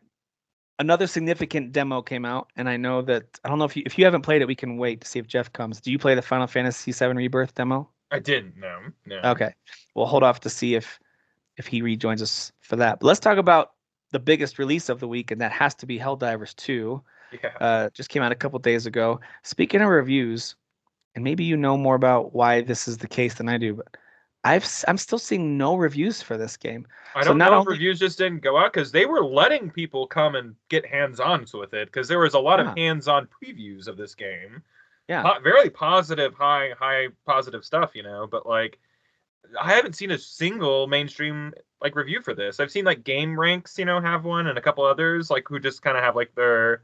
Another significant demo came out, and I know that I don't know if you haven't played it, we can wait to see if Jeff comes. Do you play the Final Fantasy VII Rebirth demo? I didn't. No, no. Okay, we'll hold off to see if he rejoins us for that. But let's talk about the biggest release of the week, and that has to be Helldivers 2. Yeah. Just came out a couple days ago. Speaking of reviews, and maybe you know more about why this is the case than I do, but I'm still seeing no reviews for this game. I So don't not know if only, reviews just didn't go out because they were letting people come and get hands-on with it because there was a lot of yeah, hands-on previews of this game. yeah, Very positive, high positive stuff, but like I haven't seen a single mainstream like review for this. I've seen like Game Ranks, have one, and a couple others like who just kind of have like their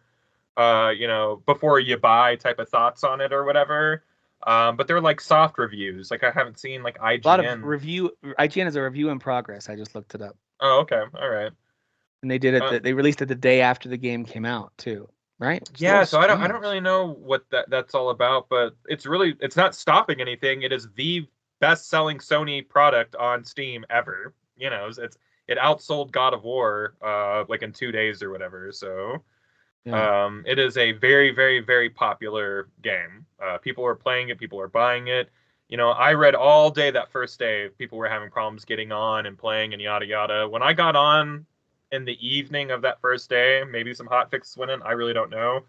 before you buy type of thoughts on it or whatever. But they're like soft reviews. Like I haven't seen like a lot of IGN. review. IGN is a review in progress. I just looked it up, Oh, okay, all right. and they did it. Uh, They released it the day after the game came out too, right? It's a little yeah, so I don't strange. really know what that's all about, but it's not stopping anything. It is the best-selling Sony product on Steam ever. It outsold God of War like in 2 days or whatever. So Yeah, it is a very, very, very popular game. People are playing it. People are buying it. I read all day that first day. People were having problems getting on and playing and yada yada. When I got on in the evening of that first day, maybe some hot fixes went in. I really don't know.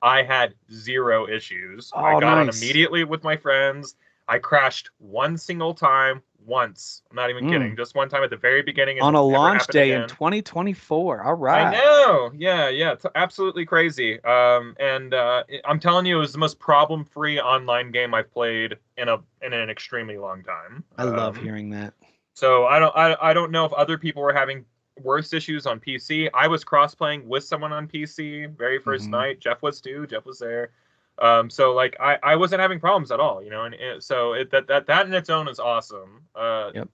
I had zero issues. I oh, got on nice. immediately with my friends. I crashed one single time, once. I'm not even kidding. Mm. Just one time at the very beginning, and On it a never launch happened day in again. 2024. All I right. know. Yeah, yeah. It's absolutely crazy. And I'm telling you, it was the most problem-free online game I've played in an extremely long time. I love hearing that. So I don't know if other people were having worse issues on PC. I was cross-playing with someone on PC very first Hmm. night. Jeff was too. Jeff was there. So like I wasn't having problems at all, and so that in its own is awesome. Yep.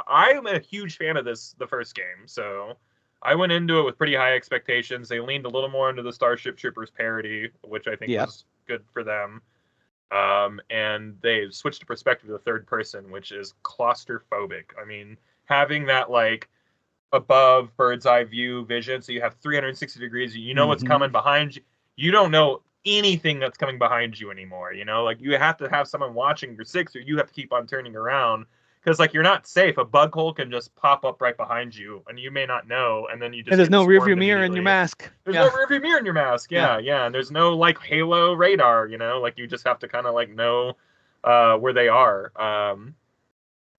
I'm a huge fan of the first game, so I went into it with pretty high expectations. They leaned a little more into the Starship Troopers parody, which I think Yep. was good for them. And they switched to perspective to the third person, which is claustrophobic. I mean, having that like above bird's eye view vision, so you have 360 degrees, you know what's Hmm. coming behind you. You don't know anything that's coming behind you anymore. Like you have to have someone watching your six, or you have to keep on turning around because like you're not safe. A bug hole can just pop up right behind you, and you may not know, and then you And just there's get no rearview swarmed mirror in your immediately. mask. There's no Yeah. rearview mirror in your mask. Yeah. Yeah, yeah, and there's no like Halo radar. Like you just have to kind of like know where they are.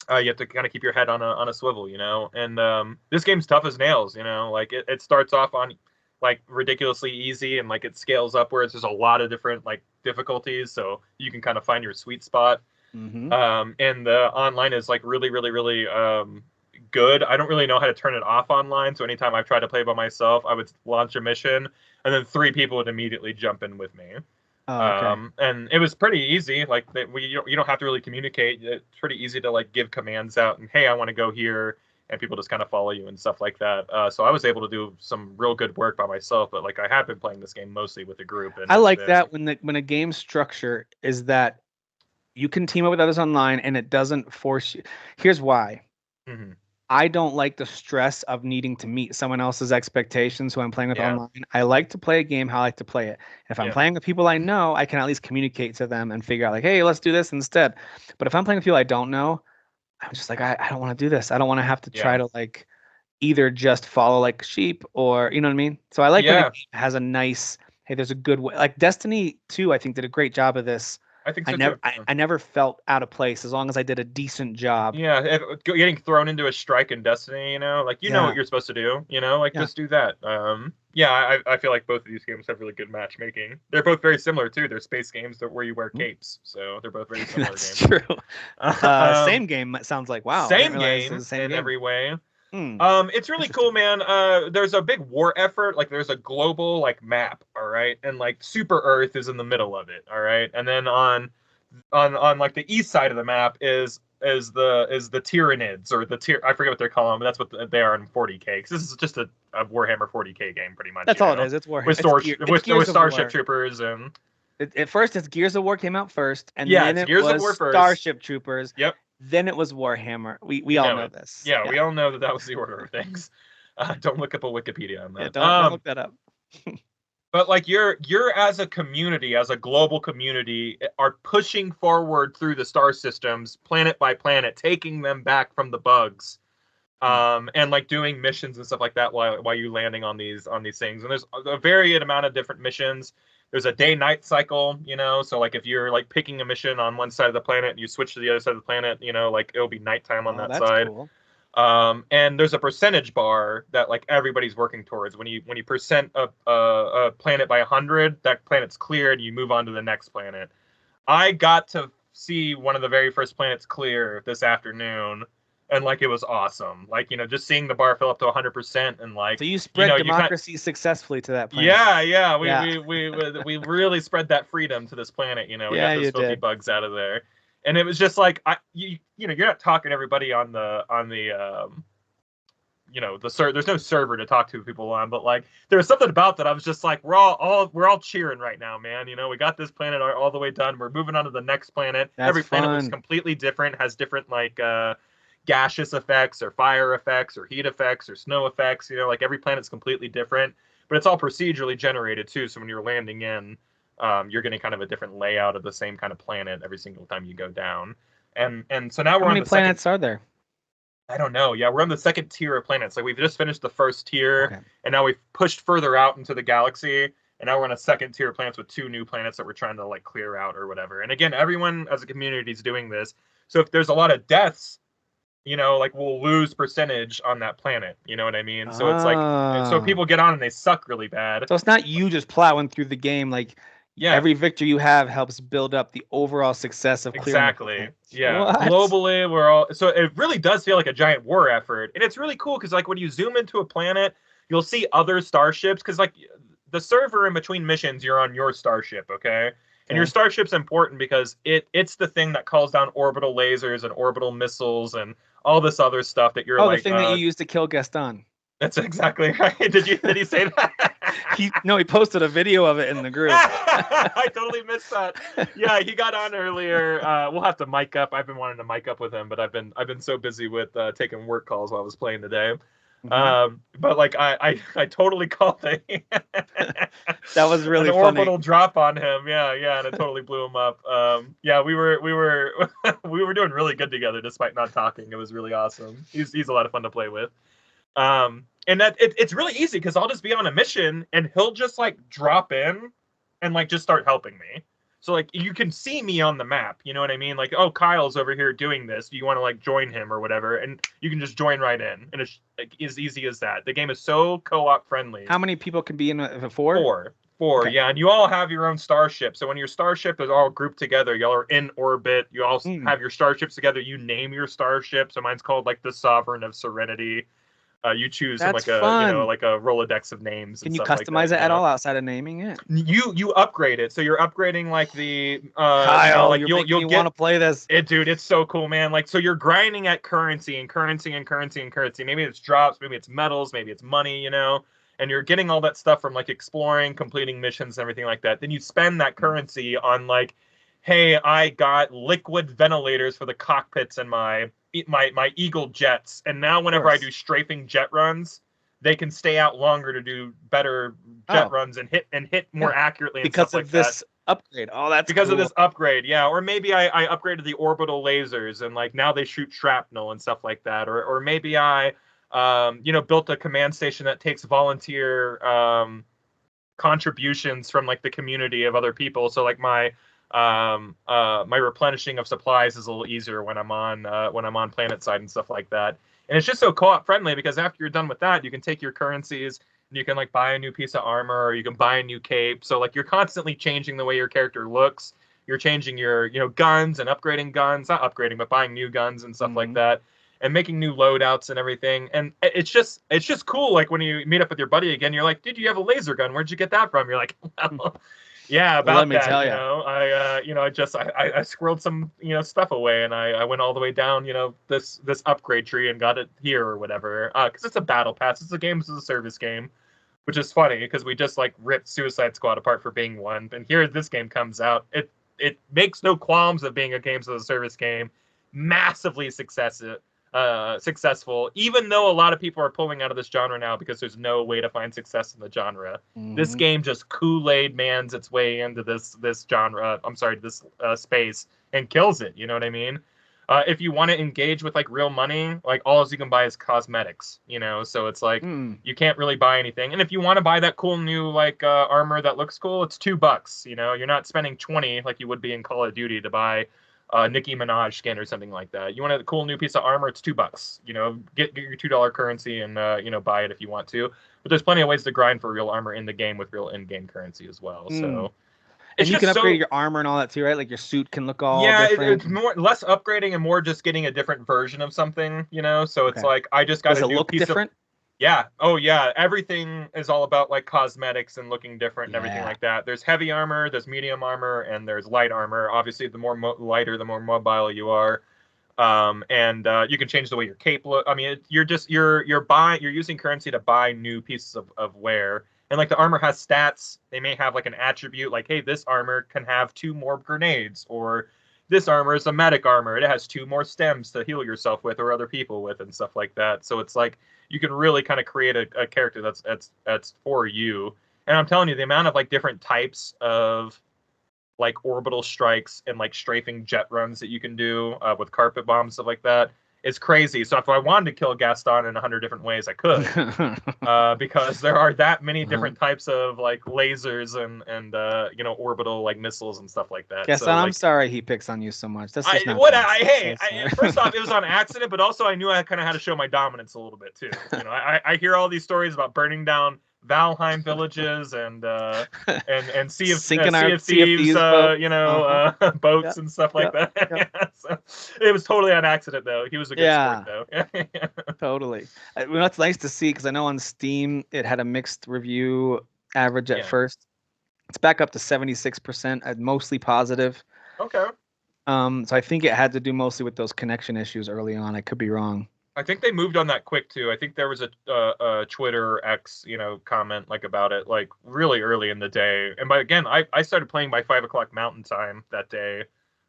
You have to kind of keep your head on a swivel, And this game's tough as nails, Like it starts off on like ridiculously easy, and like it scales upwards. There's a lot of different like difficulties, so you can kind of find your sweet spot. Hmm. And the online is like really, really, really good. I don't really know how to turn it off online, so anytime I've tried to play by myself, I would launch a mission, and then three people would immediately jump in with me. Oh, okay. And it was pretty easy. Like you don't have to really communicate. It's pretty easy to like give commands out and hey, I want to go here, and people just kind of follow you and stuff like that. So I was able to do some real good work by myself, but like I have been playing this game mostly with a group, and I it's like been that when a game structure is that you can team up with others online and it doesn't force you. Here's why. mhm. I don't like the stress of needing to meet someone else's expectations who I'm playing with Yeah, online. I like to play a game how I like to play it. If I'm yeah, playing with people I know, I can at least communicate to them and figure out like, hey, let's do this instead. But if I'm playing with people I don't know, I'm just like, I don't want to do this. I don't want to have to try yeah, to like either just follow like sheep or you know what I mean? So I like when a yeah. game has a nice, hey, there's a good way. Like Destiny 2, I think did a great job of this. I think I so never too. I, I never felt out of place as long as I did a decent job. Yeah, getting thrown into a strike in Destiny, like you know what Yeah. you're supposed to do, like Yeah. just do that. Yeah, I feel like both of these games have really good matchmaking. They're both very similar too. They're space games where you wear Hmm. capes, so they're both very similar That's games. true. Um, Same game sounds like wow. I didn't Same realize it was game the same in game. every way. Hmm. It's really cool, Interesting. man. There's a big war effort. Like, there's a global like map, all right, and like Super Earth is in the middle of it, all right, and then on like the east side of the map is the Tyranids or the tier I forget what they're calling, but that's what they are in 40K. Because this is just a Warhammer 40K game, pretty much, That's all it is. It's War. with It's storage gear. It's with Gears of Starship War. Troopers and At first, it's Gears of War came out first, and yeah, then it's it Gears of was War first. Starship Troopers. Yep, Then it was Warhammer. We you all know know it. this. Yeah, Yeah. we all know that was the order of things. Don't look up a Wikipedia on Yeah. that. Don't look that up. But like you're as a community, as a global community, are pushing forward through the star systems, planet by planet, taking them back from the bugs, Hmm. and like doing missions and stuff like that while you landing on these things. And there's a varied amount of different missions. There's a day-night cycle, you know, so like if you're like picking a mission on one side of the planet and you switch to the other side of the planet, you know, like it'll be nighttime on Oh, that that's side. cool. And there's a percentage bar that like everybody's working towards. When you percent a planet by 100, that planet's cleared, you move on to the next planet. I got to see one of the very first planets clear this afternoon, and like it was awesome. Like, you know, just seeing the bar fill up to 100%, and like, So you you spread know, you kind democracy successfely to that planet. yeah, Yeah. we really spread that freedom to this planet. You know, we Yeah, got those you filthy did. bugs out of there, and it was just like you know, you're not talking to everybody on the you know, there's no server to talk to people on, but like there was something about that. I was just like, we're all cheering right now, man. You know, we got this planet all the way done. We're moving on to the next planet. That's Every planet looks fun. completely different, has different like gaseous effects or fire effects or heat effects or snow effects. You know, like every planet's completely different, but it's all procedurally generated too. So when you're landing in, you're getting kind of a different layout of the same kind of planet every single time you go down. And so now How we're on many the second. planets are there? I don't know. Yeah, we're on the second tier of planets. Like we've just finished the first tier, Okay. and now we've pushed further out into the galaxy, and now we're on a second tier of planets with 2 new planets that we're trying to like clear out or whatever. And again, everyone as a community is doing this. So if there's a lot of deaths, you know, like we'll lose percentage on that planet. You know what I mean? So it's like, so Ah. people get on and they suck really bad. So it's not you just plowing through the game. Like Yeah, every victory you have helps build up the overall success of clearing the exactly. planet. Yeah. What? Globally, we're all so it really does feel like a giant war effort. And it's really cool because like when you zoom into a planet, you'll see other starships because like the server in between missions, you're on your starship, okay? And your Okay. starship's important because it's the thing that calls down orbital lasers and orbital missiles and all this other stuff that you're Oh, the like thing that you used to kill Gaston. that's exactly right. Did he say that? He posted a video of it in the group. I totally missed that. Yeah, he got on earlier. We'll have to mic up. I've been wanting to mic up with him, but I've been so busy with taking work calls while I was playing today. Mhm. But like I totally called That was an really funny. orbital drop on him. Yeah, and it totally blew him up. Yeah, we were we were doing really good together despite not talking. It was really awesome. He's a lot of fun to play with. And that it's really easy because I'll just be on a mission and he'll just like drop in and like just start helping me. So like you can see me on the map, you know what I mean? Like, oh, Kyle's over here doing this. Do you want to like join him or whatever? And you can just join right in, and it's like as easy as that. The game is so co-op friendly. How many people can be in a four? Four, Okay. yeah, and you all have your own starship. So when your starship is all grouped together, y'all are in orbit. You all have your starships together. You name your starship. So mine's called like the Sovereign of Serenity. You choose from That's like a fun. like a Rolodex of names Can and you stuff like customize that. it You at know, all outside of naming it? you upgrade it, so you're upgrading like the you know Kyle, like you're you'll making you'll me want get to play this. it, dude. It's so cool, man. Like so you're grinding at currency and currency and currency and currency. Maybe it's drops, maybe it's metals, maybe it's money. You know. And you're getting all that stuff from like exploring, completing missions, and everything like that. Then you spend that currency on like, hey, I got liquid ventilators for the cockpits and my Eagle jets, and now Of whenever I course. do strafing jet runs, they can stay out longer to do better jet Oh, runs and hit more yeah. accurately and Because stuff of like that. this upgrade. Oh, that's Because of cool. this upgrade, yeah. Or maybe I upgraded the orbital lasers and like now they shoot shrapnel and stuff like that. Or maybe I you know built a command station that takes volunteer contributions from like the community of other people. So like my replenishing of supplies is a little easier when I'm on planet side and stuff like that. And it's just so co-op friendly because after you're done with that, you can take your currencies and you can like buy a new piece of armor or you can buy a new cape. So like you're constantly changing the way your character looks. You're changing your, you know, guns and upgrading guns, not upgrading, but buying new guns and stuff like Mhm. that and making new loadouts and everything. And it's just cool. Like when you meet up with your buddy again, you're like, dude, you have a laser gun. Where'd you get that from? You're like, well, yeah, Well, let about me that. tell You you. know, I squirreled some stuff away, and I went all the way down this upgrade tree and got it here or whatever. Because it's a battle pass. It's a games as a service game, which is funny because we just like ripped Suicide Squad apart for being one, and here this game comes out. It makes no qualms of being a games as a service game, massively successful, even though a lot of people are pulling out of this genre now because there's no way to find success in the genre. This Mhm. game just Kool-Aid mans its way into this genre. I'm sorry, this space and kills it. You know what I mean? If you want to engage with like real money, like all you can buy is cosmetics, you know. So it's like you can't really buy anything. And if you want to buy that cool new like armor that looks cool, it's $2. You know, you're not spending 20 like you would be in Call of Duty to buy Nicki Minaj skin or something like that. You want a cool new piece of armor, it's $2. You know, get your $2 currency and you know, buy it if you want to. But there's plenty of ways to grind for real armor in the game with real in-game currency as well. So and it's you just can upgrade so your armor and all that too, right? Like your suit can look all yeah, different. it's more less upgrading and more just getting a different version of something, you know. So it's Okay. like I just got Does a it new look piece of different? yeah. Oh yeah, everything is all about like cosmetics and looking different and everything Yeah. like that. There's heavy armor, there's medium armor, and there's light armor. Obviously, the more lighter, the more mobile you are. And you can change the way your cape look. I mean, you're using currency to buy new pieces of wear. And like the armor has stats, they may have like an attribute like, hey, this armor can have 2 more grenades, or this armor is a medic armor. It has 2 more stems to heal yourself with or other people with and stuff like that. So it's like you can really kind of create a character that's for you. And I'm telling you, the amount of like different types of like orbital strikes and like strafing jet runs that you can do with carpet bombs, stuff like that. It's crazy. So if I wanted to kill Gaston in 100 different ways, I could, because there are that many different types of like lasers and you know, orbital like missiles and stuff like that. Gaston, So I'm like sorry he picks on you so much. That's just not what nice. hey, So first off, it was on accident, but also I knew I kind of had to show my dominance a little bit too. You know, I hear all these stories about burning down Valheim villages and sinking sea our of Sea of Thieves, Thieves boat. you know, boats Yep. and stuff like Yep. that. Yep. Yeah, so it was totally on accident though. He was a good sport Yeah. though. Totally. Well, that's nice to see because I know on Steam it had a mixed review average at Yeah. first. It's back up to 76%, mostly positive. Okay. So I think it had to do mostly with those connection issues early on. I could be wrong. I think they moved on that quick too. I think there was a Twitter X, you know, comment like about it like really early in the day. And by again, I started playing by 5 o'clock Mountain Time that day,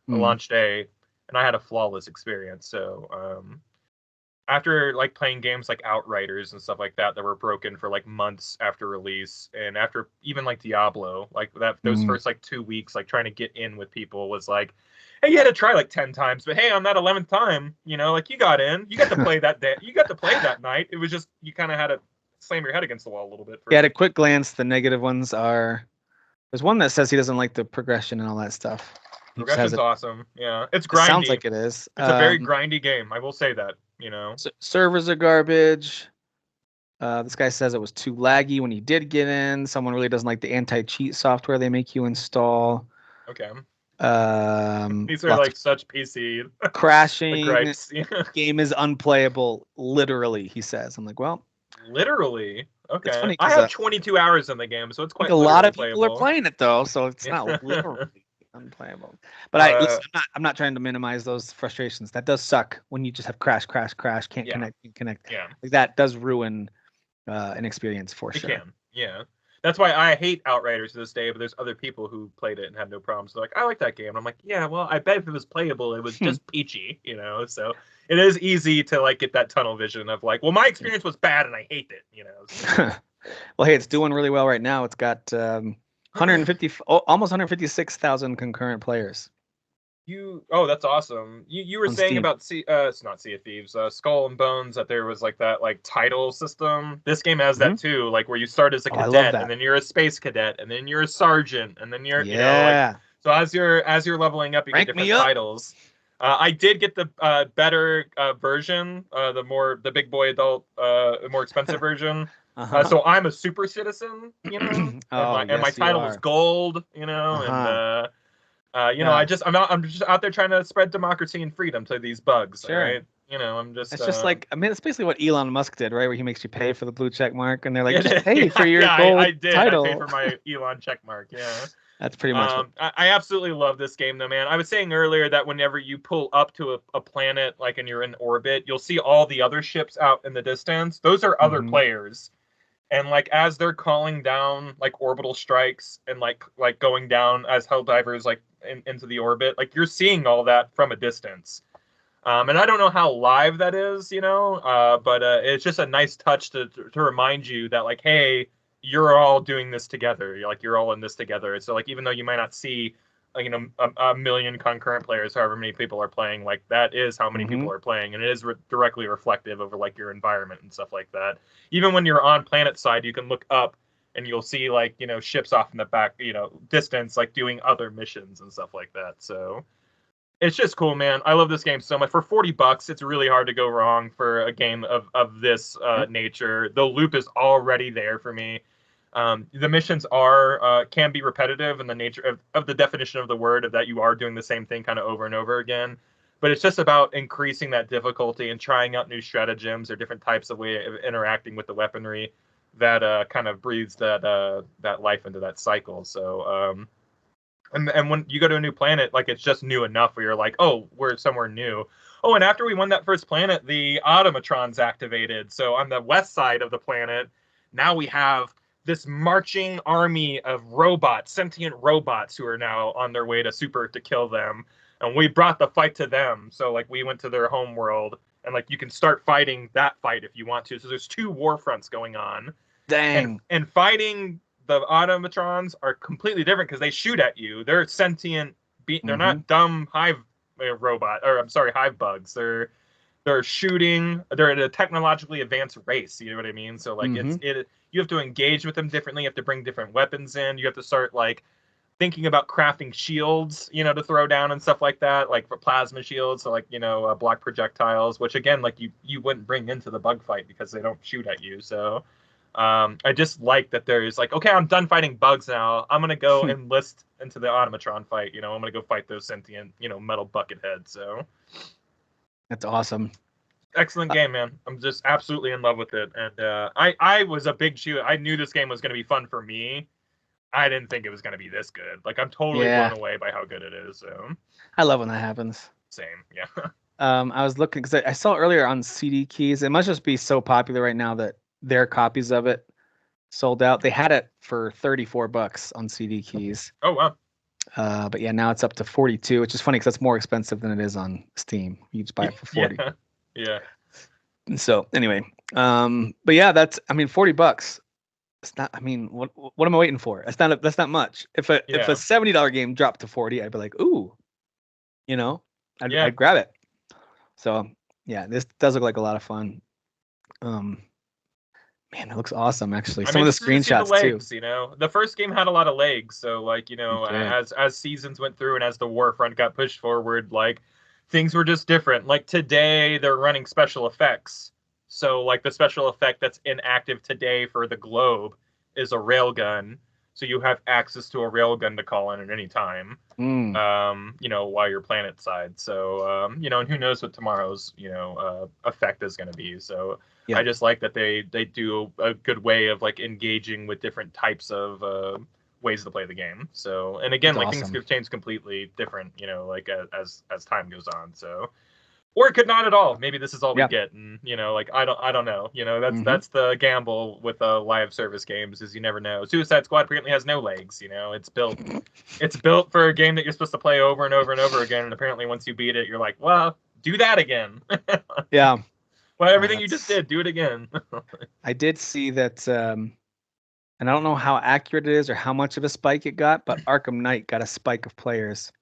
a Mm. launch day, and I had a flawless experience. So after like playing games like Outriders and stuff like that were broken for like months after release, and after even like Diablo, like that those Mm. first like 2 weeks, like trying to get in with people was like, hey, you had to try like 10 times, but hey, on that 11th time, you know, like you got in, you got to play that day, you got to play that night. It was just you kind of had to slam your head against the wall a little bit. Yeah, at a quick glance, the negative ones are. There's one that says he doesn't like the progression and all that stuff. Progression's awesome. Yeah, it's It sounds grindy. like it is. It's a very grindy game. I will say that. You know, servers are garbage. This guy says it was too laggy when he did get in. Someone really doesn't like the anti-cheat software they make you install. okay. These are Lots like such PC crashing. gripes. Game is unplayable, literally. He says. I'm like, well, literally. Okay. it's funny I 'cause, have 22 hours in the game, so it's quite a lot of literally people are playable. playing it though, so it's not literally unplayable. But listen, I'm not trying to minimize those frustrations. That does suck when you just have crash, can't connect. Yeah. Like that does ruin an experience for sure. It can. Yeah. That's why I hate Outriders to this day, but there's other people who played it and had no problems. They're like, I like that game. And I'm like, yeah, well, I bet if it was playable, it was just peachy, you know? So it is easy to like get that tunnel vision of like, well, my experience was bad and I hate it, you know? So. Well, hey, it's doing really well right now. It's got 150, almost 156,000 concurrent players. That's awesome. You were saying Steam. About it's not Sea of Thieves, Skull and Bones, that there was like that like title system. This game has that too, like where you start as a cadet and then you're a space cadet and then you're a sergeant and then you're you know like, so as you're leveling up you get different titles. I did get the better version, the big boy adult, more expensive version. So I'm a super citizen, you know, and my title was gold, you know, and. You know, I'm just out there trying to spread democracy and freedom to these bugs, right? You know, I'm just. It's just like it's basically what Elon Musk did, right? Where he makes you pay for the blue check mark, and they're like, just pay for your gold I did. title. I paid for my Elon check mark. Yeah. That's pretty much. I absolutely love this game, though, man. I was saying earlier that whenever you pull up to a planet, like, and you're in orbit, you'll see all the other ships out in the distance. Those are other players. And like as they're calling down like orbital strikes and like going down as Helldivers like into the orbit, like you're seeing all that from a distance. And I don't know how live that is, you know, but it's just a nice touch to remind you that like, hey, you're all doing this together. You're all in this together. So like even though you might not see a million concurrent players, however many people are playing, like that is how many people are playing, and it is directly reflective of like your environment and stuff like that. Even when you're on planet side, you can look up and you'll see like ships off in the back, distance, like doing other missions and stuff like that. So it's just cool, man. I love this game so much. For $40, it's really hard to go wrong for a game of this nature. The loop is already there for me. The missions can be repetitive in the nature of the definition of the word, of that you are doing the same thing kind of over and over again. But it's just about increasing that difficulty and trying out new stratagems or different types of way of interacting with the weaponry that kind of breathes that life into that cycle. So and when you go to a new planet, like it's just new enough where you're like, oh, we're somewhere new. Oh, and after we won that first planet, the automatrons activated. So on the west side of the planet, now we have this marching army of robots, sentient robots, who are now on their way to Super to kill them. And we brought the fight to them. So like we went to their home world, and like you can start fighting that fight if you want to. So there's 2 war fronts going on. Dang. And fighting the automatrons are completely different because they shoot at you. They're sentient. They're not dumb hive hive bugs. They're shooting. They're a technologically advanced race. You know what I mean? So like you have to engage with them differently. You have to bring different weapons in. You have to start like thinking about crafting shields, to throw down and stuff like that, like for plasma shields, so like block projectiles, which again, like you wouldn't bring into the bug fight because they don't shoot at you. So I just like that there's like, okay, I'm done fighting bugs now. I'm gonna go enlist into the automatron fight. I'm gonna go fight those sentient, metal bucket heads. So that's awesome. Excellent game, man. I'm just absolutely in love with it. And I was a big shoe. I knew this game was gonna be fun for me. I didn't think it was gonna be this good. Like I'm totally blown away by how good it is. So I love when that happens. Same, yeah. I was looking because I saw earlier on CD keys. It must just be so popular right now that their copies of it sold out. They had it for $34 on CD keys. Oh wow. But yeah, now it's up to 42, which is funny because that's more expensive than it is on Steam. You just buy it for 40. Yeah. So anyway, but yeah, that's $40. It's not. I mean, what am I waiting for? That's not much. If a $70 game dropped to 40, I'd be like, ooh, I'd grab it. So yeah, this does look like a lot of fun. Man, it looks awesome actually. Some of the screenshots legs, too. The first game had a lot of legs, so like as seasons went through and as the Warfront got pushed forward, like things were just different. Like today, they're running special effects. So like the special effect that's inactive today for the globe is a railgun. So you have access to a railgun to call in at any time. While you're planet side. So and who knows what tomorrow's effect is going to be. So I just like that they do a good way of like engaging with different types of ways to play the game. So and again, that's like awesome. Things could change completely different. Like as time goes on. So. Or it could not at all. Maybe this is all we get, and like I don't know. That's the gamble with live service games, is you never know. Suicide Squad apparently has no legs. It's built for a game that you're supposed to play over and over and over again, and apparently once you beat it, you're like, well, do that again. Yeah. Well, everything you just did, do it again. I did see that, and I don't know how accurate it is or how much of a spike it got, but Arkham Knight got a spike of players.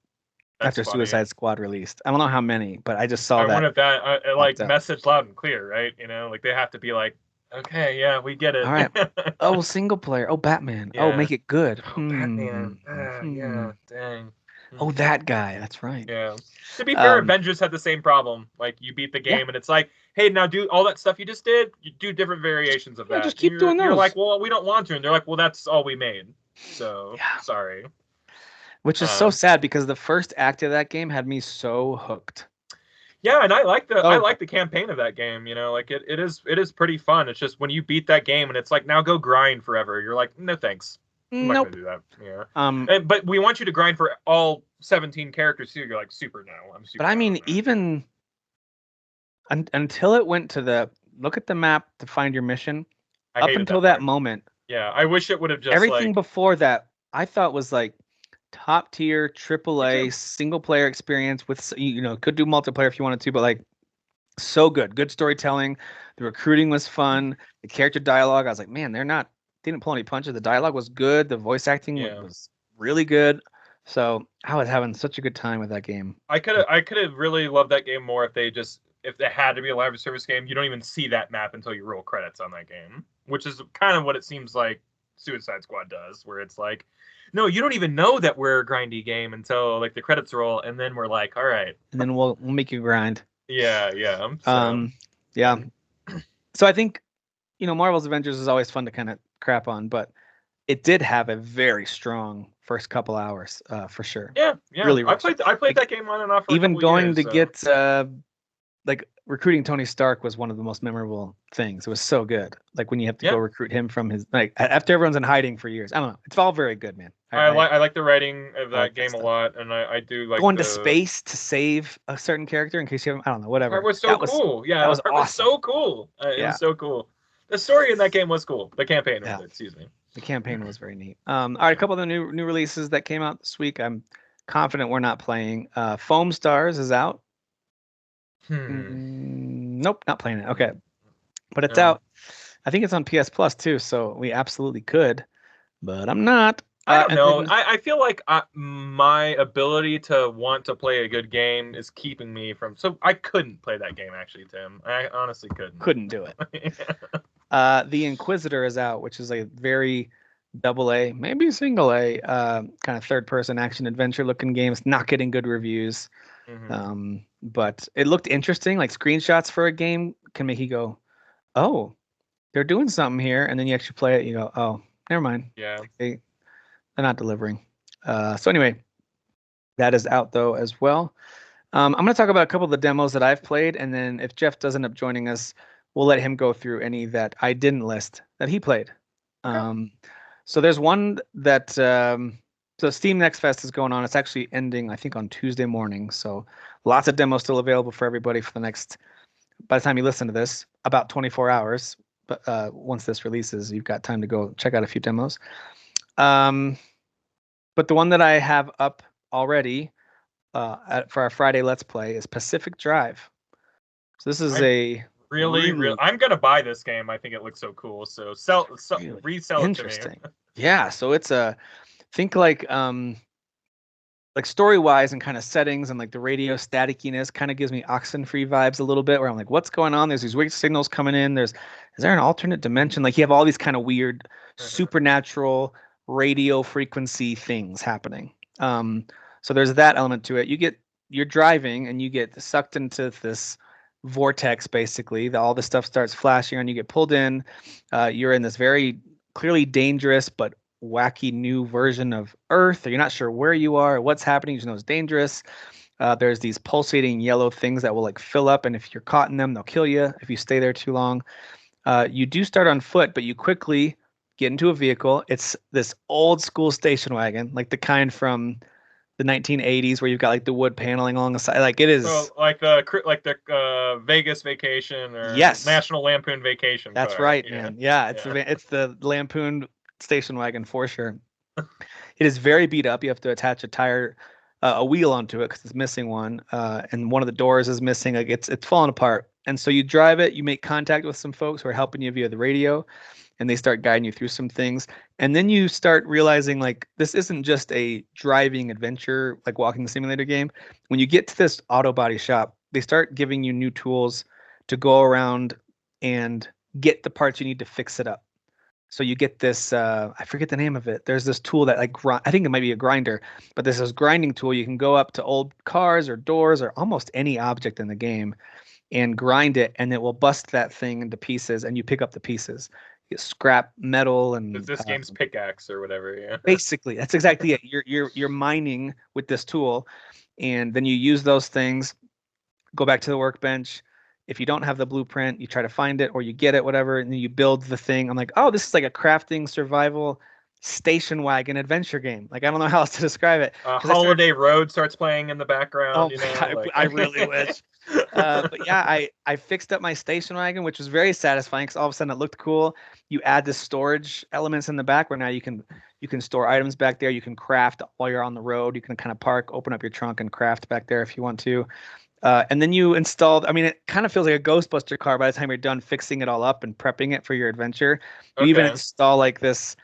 That's after funny. Suicide Squad released. I don't know how many, but I just saw that. I wanted that message loud and clear, right? Like they have to be like, okay, yeah, we get it. All right. Oh, single player. Oh, Batman. Yeah. Oh, make it good. Batman. Yeah, dang. Oh, that guy. That's right. Yeah. To be fair, Avengers had the same problem. Like you beat the game and it's like, hey, now do all that stuff you just did. You do different variations of that. Just keep doing those. You're like, well, we don't want to, and they're like, well, that's all we made. So sorry. Which is so sad because the first act of that game had me so hooked. Yeah, and I like the campaign of that game. Like it is pretty fun. It's just when you beat that game and it's like, now go grind forever. You're like, no thanks. I'm not gonna do that. Yeah. But we want you to grind for all 17 characters too. You're like, super now. I'm super. But I mean, even until it went to look at the map to find your mission. Up until that moment. Yeah, I wish it would have just everything before that. I thought was like top tier AAA single player experience with could do multiplayer if you wanted to, but like so good storytelling. The recruiting was fun. The character dialogue, I was like, man, didn't pull any punches. The dialogue was good. The voice acting was really good. So I was having such a good time with that game. I could have really loved that game more if they had to be a live service game. You don't even see that map until you roll credits on that game, which is kind of what it seems like Suicide Squad does, where it's like, no, you don't even know that we're a grindy game until like the credits roll, and then we're like, all right, And then we'll make you grind. yeah. So Um, yeah. So I think, Marvel's Avengers is always fun to kind of crap on, but it did have a very strong first couple hours, for sure. yeah. Really, I really strong. played Like that game on and off for a even couple of going years. to So get like recruiting Tony Stark was one of the most memorable things. It was so good. Like when you have to go yeah, recruit him from his like after everyone's in hiding for years. I don't know. It's all very good, man. I like the writing of I like that that game a stuff. lot, and I do like Going to the space to save a certain character in case you haven't, I don't know, part whatever. was so cool. That Yeah, was that part was awesome. so cool. It Yeah. was so cool. The story in that game was cool. The campaign, Yeah. rather, excuse me. The campaign was very neat. All right, a couple of the new releases that came out this week. I'm confident we're not playing. Foam Stars is out. Nope, not playing it. Okay, but it's No. out. I think it's on PS Plus too, so we absolutely could, but I'm not. I don't And know. then I feel like my ability to want to play a good game is keeping me from. So I couldn't play that game actually, Tim. I honestly couldn't. couldn't do it. The Inquisitor is out, which is a very double A, maybe single A, kind of third person action adventure looking game. It's not getting good reviews. But it looked interesting. Like screenshots for a game can make you go, "Oh, they're doing something here," and then you actually play it, you go, "Oh, never mind." Yeah. Like they're not delivering. So anyway, that is out though as well. I'm going to talk about a couple of the demos that I've played, and then if Jeff does end up joining us, we'll let him go through any that I didn't list that he played. Okay. So there's one that so Steam Next Fest is going on. It's actually ending, I think, on Tuesday morning. So lots of demos still available for everybody for the next. By the time you listen to this, about 24 hours. But once this releases, you've got time to go check out a few demos. But the one that I have up already for our Friday Let's Play is Pacific Drive. So this is I a really, I'm gonna buy this game. I think it looks so cool. So really resell it to me. interesting. Yeah, so it's a think like story wise and kind of settings and like the radio staticiness kind of gives me Oxenfree vibes a little bit where I'm like, what's going on? There's these weird signals coming in. Is there an alternate dimension? Like you have all these kind of weird supernatural radio frequency things happening. So there's that element to it. You're driving and you get sucked into this vortex basically. All the stuff starts flashing and you get pulled in. You're in this very clearly dangerous but wacky new version of Earth, or you're not sure where you are or what's happening. You just know it's dangerous. There's these pulsating yellow things that will like fill up, and if you're caught in them, they'll kill you if you stay there too long. You do start on foot, but you quickly get into a vehicle. It's this old school station wagon, like the kind from the 1980s where you've got like the wood paneling along the side. Like it is. So like the Vegas Vacation or Yes, National Lampoon Vacation that's car. right, man. Yeah, it's the Lampoon station wagon for sure. It is very beat up. You have to attach a wheel onto it because it's missing one, and one of the doors is missing. Like it's falling apart. And so you drive it. You make contact with some folks who are helping you via the radio, and they start guiding you through some things. And then you start realizing like this isn't just a driving adventure, like walking simulator game. When you get to this auto body shop, they start giving you new tools to go around and get the parts you need to fix it up. So you get this, I forget the name of it. There's this tool that like, I think it might be a grinder, but there's this grinding tool. You can go up to old cars or doors or almost any object in the game and grind it, and it will bust that thing into pieces, and you pick up the pieces. You scrap metal and It's this game's pickaxe or whatever. Yeah. basically that's exactly it. You're mining with this tool, and then you use those things, go back to the workbench. If you don't have the blueprint, you try to find it or you get it, whatever, and then you build the thing. I'm like, oh, this is like a crafting survival station wagon adventure game. Like I don't know how else to describe it. Holiday Road starts playing in the background. Oh, God, I really wish. But yeah, I fixed up my station wagon, which was very satisfying because all of a sudden it looked cool. You add the storage elements in the back where now you can store items back there. You can craft while you're on the road. You can kind of park, open up your trunk, and craft back there if you want to. And then you installed, I mean, it kind of feels like a Ghostbuster car by the time you're done fixing it all up and prepping it for your adventure. You even install like this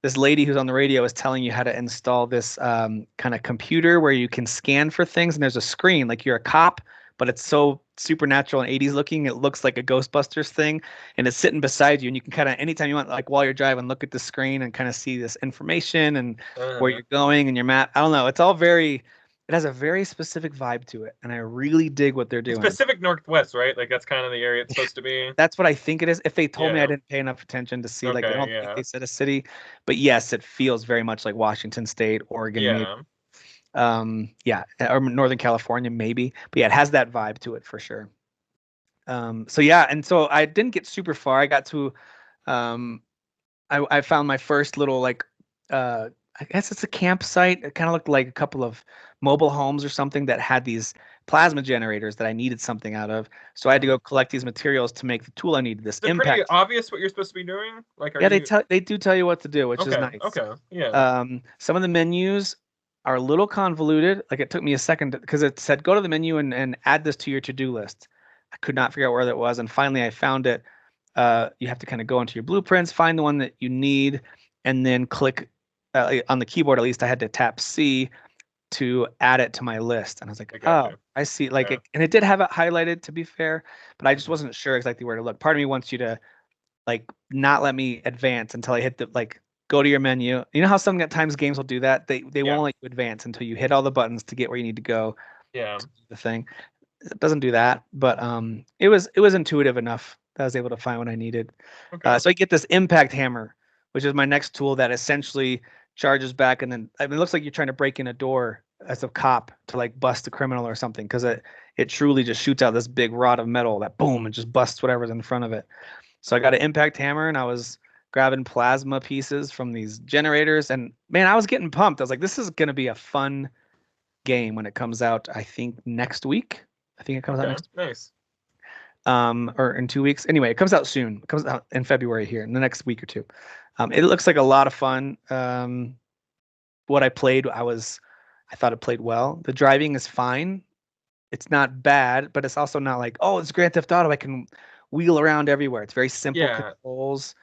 this lady who's on the radio is telling you how to install this kind of computer where you can scan for things, and there's a screen like you're a cop, but it's so supernatural and 80s looking. It looks like a Ghostbusters thing, and it's sitting beside you, and you can kind of anytime you want, like while you're driving, look at the screen and kind of see this information and where Uh, you're going and your map. I don't know. It's all very. It has a very specific vibe to it, and I really dig what they're it's doing. Pacific Northwest, right? Like that's kind of the area it's supposed to be. That's what I think it is. If they told me, I Yeah. didn't pay enough attention to see, like, I Okay. don't think Yeah. they said a city, but yes, it feels very much like Washington State, Oregon, maybe. Yeah. Yeah, or Northern California, maybe. But yeah, it has that vibe to it for sure. So yeah, and so I didn't get super far. I got to, um, I found my first little like, uh, I guess it's a campsite. It kind of looked like a couple of mobile homes or something that had these plasma generators that I needed something out of. So I had to Mhm. go collect these materials to make the tool I needed, this Is it pretty impact. obvious what you're supposed to be doing? Like, are Yeah, you they do tell you what to do, which is okay? nice. Okay. Yeah. Some of the menus are a little convoluted. Like it took me a second because it said go to the menu and add this to your to-do list. I could not figure out where that was, and finally I found it. You have to kind of go into your blueprints, find the one that you need, and then click on the keyboard. At least I had to tap C to add it to my list, and I was like, I got oh, you. I see. Like, Yeah. it, and it did have it highlighted, to be fair, but I just Mhm. wasn't sure exactly where to look. Part of me wants you to like not let me advance until I hit the like go to your menu. You know how sometimes games will do that? They Yeah. won't let you advance until you hit all the buttons to get where you need to go Yeah. to do the thing. It doesn't do that, but it was intuitive enough that I was able to find what I needed. Okay. So I get this impact hammer, which is my next tool that essentially charges back, and then I mean, it looks like you're trying to break in a door as a cop to like bust a criminal or something, because it truly just shoots out this big rod of metal that boom and just busts whatever's in front of it. So I got an impact hammer, and I was grabbing plasma pieces from these generators, and man, I was getting pumped. I was like, this is gonna be a fun game when it comes out. I think next week. I think it comes out Okay. next Nice. or in 2 weeks. Anyway, it comes out soon. It comes out in February here in the next week or two. It looks like a lot of fun. What I played, I thought it played well. The driving is fine. It's not bad, but it's also not like, oh, it's Grand Theft Auto. I can wheel around everywhere. It's very simple Yeah. controls,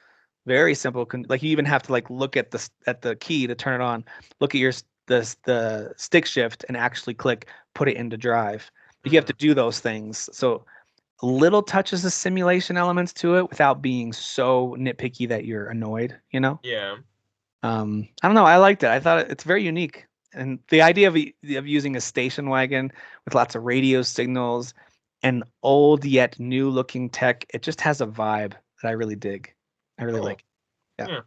very simple. Like you even have to like look at the key to turn it on. Look at the stick shift and actually click put it into drive. But you have to Mhm. do those things. So little touches of simulation elements to it without being so nitpicky that you're annoyed, you know? Yeah. I don't know. I liked it. I thought it's very unique. And the idea of using a station wagon with lots of radio signals and old yet new looking tech, it just has a vibe that I really dig. I really like Cool. it. Yeah. Yeah.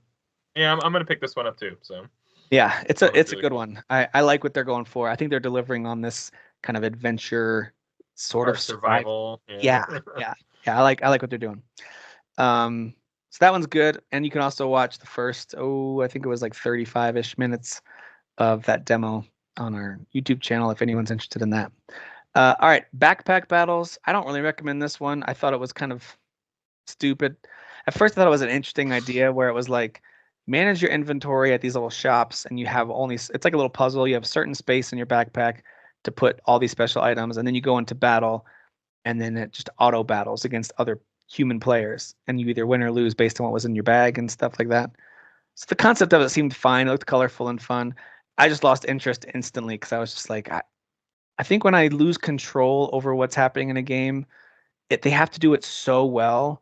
Yeah. I'm gonna pick this one up too. So Yeah, that looks it's a really good cool. one. I like what they're going for. I think they're delivering on this kind of adventure sort of Art survival. survival. Yeah. Yeah, yeah, yeah. I like what they're doing. Um, so that one's good. And you can also watch the first, I think it was like 35-ish minutes of that demo on our YouTube channel if anyone's interested in that. All right, backpack battles. I don't really recommend this one. I thought it was kind of stupid. At first, I thought it was an interesting idea where it was like manage your inventory at these little shops, and you have only, it's like a little puzzle. You have a certain space in your backpack to put all these special items, and then you go into battle, and then it just auto battles against other human players, and you either win or lose based on what was in your bag and stuff like that. So the concept of it seemed fine. It looked colorful and fun. I just lost interest instantly because I was just like, I think when I lose control over what's happening in a game, they have to do it so well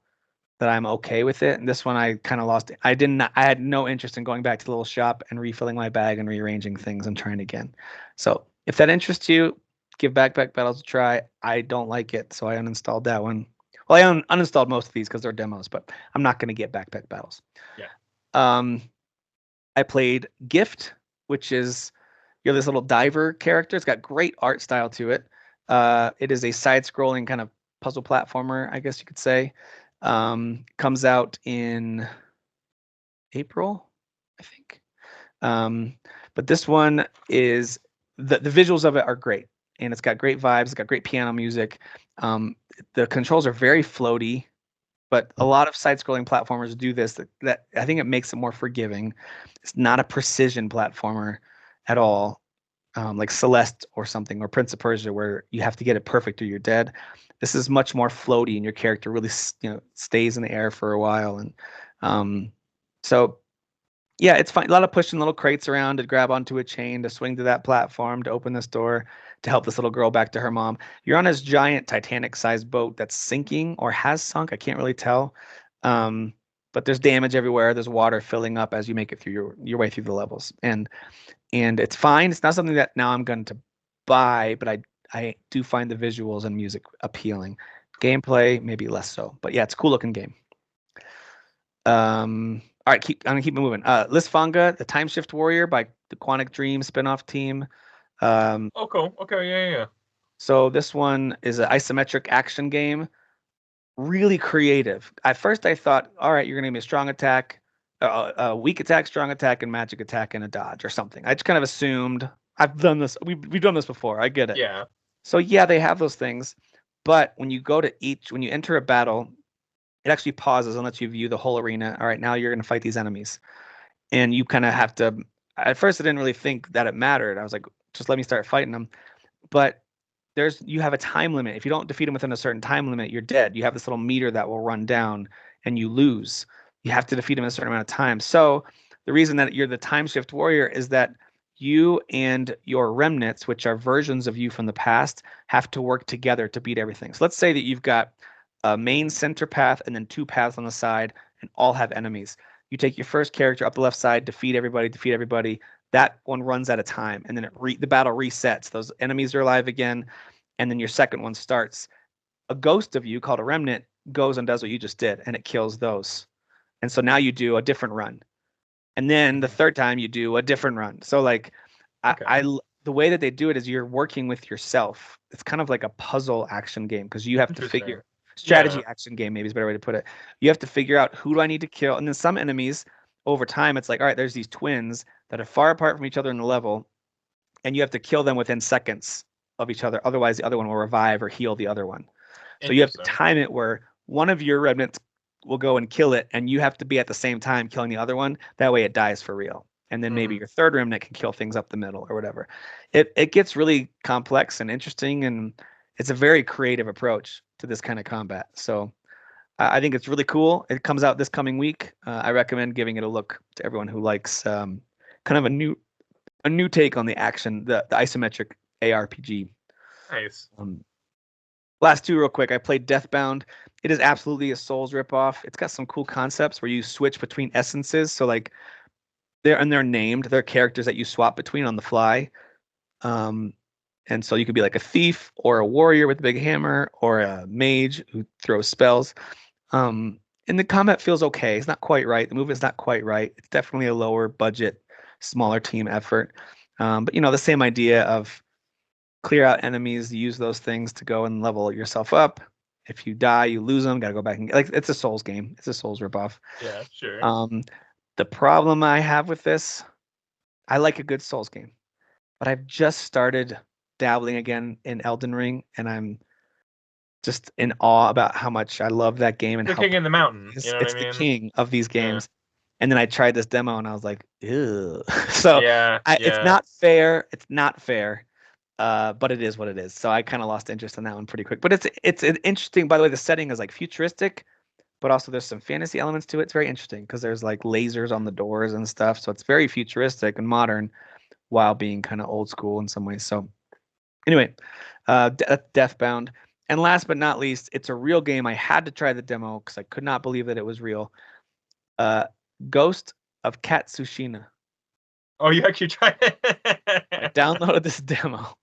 that I'm okay with it. And this one I kind of lost. I had no interest in going back to the little shop and refilling my bag and rearranging things and trying again. So if that interests you, give Backpack Battles a try. I don't like it, so I uninstalled that one. Well, I uninstalled most of these because they're demos, but I'm not going to get Backpack Battles. Yeah. Um, I played Gift, which is you're this little diver character. It's got great art style to it. It is a side-scrolling kind of puzzle platformer, I guess you could say. Comes out in April, I think. Um, but this one is the visuals of it are great, and it's got great vibes. It's got great piano music. The controls are very floaty, but a lot of side-scrolling platformers do this. That I think it makes it more forgiving. It's not a precision platformer at all, like Celeste or something, or Prince of Persia, where you have to get it perfect or you're dead. This is much more floaty, and your character really, stays in the air for a while. And so, Yeah, it's fine. A lot of pushing little crates around to grab onto a chain, to swing to that platform, to open this door, to help this little girl back to her mom. You're on this giant Titanic-sized boat that's sinking or has sunk. I can't really tell. Um, but there's damage everywhere. There's water filling up as you make it through your way through the levels. And it's fine. It's not something that now I'm going to buy, but I do find the visuals and music appealing. Gameplay, maybe less so. But yeah, it's a cool looking game. All right, I'm gonna keep moving. Listfanga, the Time Shift Warrior by the Quantic Dream spinoff team. Oh, cool. Okay, yeah. So this one is an isometric action game, really creative. At first, I thought, all right, you're gonna give me a strong attack, a weak attack, strong attack, and magic attack, and a dodge or something. I just kind of assumed I've done this. We've done this before. I get it. Yeah. So yeah, they have those things, but when you enter a battle, it actually pauses and lets you view the whole arena. All right, now you're gonna fight these enemies. And you kind of have to. At first, I didn't really think that it mattered. I was like, just let me start fighting them. But you have a time limit. If you don't defeat them within a certain time limit, you're dead. You have this little meter that will run down, and you lose. You have to defeat them in a certain amount of time. So the reason that you're the time shift warrior is that you and your remnants, which are versions of you from the past, have to work together to beat everything. So let's say that you've got a main center path and then two paths on the side, and all have enemies. You take your first character up the left side, defeat everybody. That one runs out of time, and then the battle resets. Those enemies are alive again, and then your second one starts. A ghost of you called a remnant goes and does what you just did, and it kills those. And so now you do a different run, and then the third time you do a different run. So like, Okay. the way that they do it is you're working with yourself. It's kind of like a puzzle action game because you have to Interesting. figure Yeah. strategy action game maybe is a better way to put it. You have to figure out who do I need to kill, and then some enemies over time it's like, all right, there's these twins that are far apart from each other in the level, and you have to kill them within seconds of each other. Otherwise, the other one will revive or heal the other one. So you have to Interesting. time it where one of your remnants will go and kill it, and you have to be at the same time killing the other one. That way, it dies for real. And then maybe your third remnant can kill things up the middle or whatever. It gets really complex and interesting, and it's a very creative approach to this kind of combat. So I think it's really cool. It comes out this coming week. I recommend giving it a look to everyone who likes kind of a new take on the action, the isometric ARPG. Nice. Last two real quick. I played Deathbound. It is absolutely a Souls ripoff. It's got some cool concepts where you switch between essences. So like they're named. They're characters that you swap between on the fly. And so you could be like a thief or a warrior with a big hammer or a mage who throws spells. And the combat feels okay. It's not quite right. The movement's not quite right. It's definitely a lower budget, smaller team effort. But the same idea of clear out enemies, use those things to go and level yourself up. If you die, you lose them. Got to go back and like it's a Souls game. It's a Souls ripoff. Yeah, sure. The problem I have with this, I like a good Souls game, but I've just started dabbling again in Elden Ring, and I'm just in awe about how much I love that game and The how King in the Mountain. You know what I it's the mean? king of these Yeah. games. And then I tried this demo and I was like, ew. So Yeah. it's Yeah. not fair. It's not fair. But it is what it is. So I kind of lost interest in that one pretty quick. But it's an interesting. By the way, the setting is like futuristic, but also there's some fantasy elements to it. It's very interesting because there's like lasers on the doors and stuff. So it's very futuristic and modern while being kind of old school in some ways. So anyway, Deathbound. And last but not least, it's a real game. I had to try the demo because I could not believe that it was real. Uh, Ghost of Katsushina. Oh, you actually tried I it? downloaded this demo.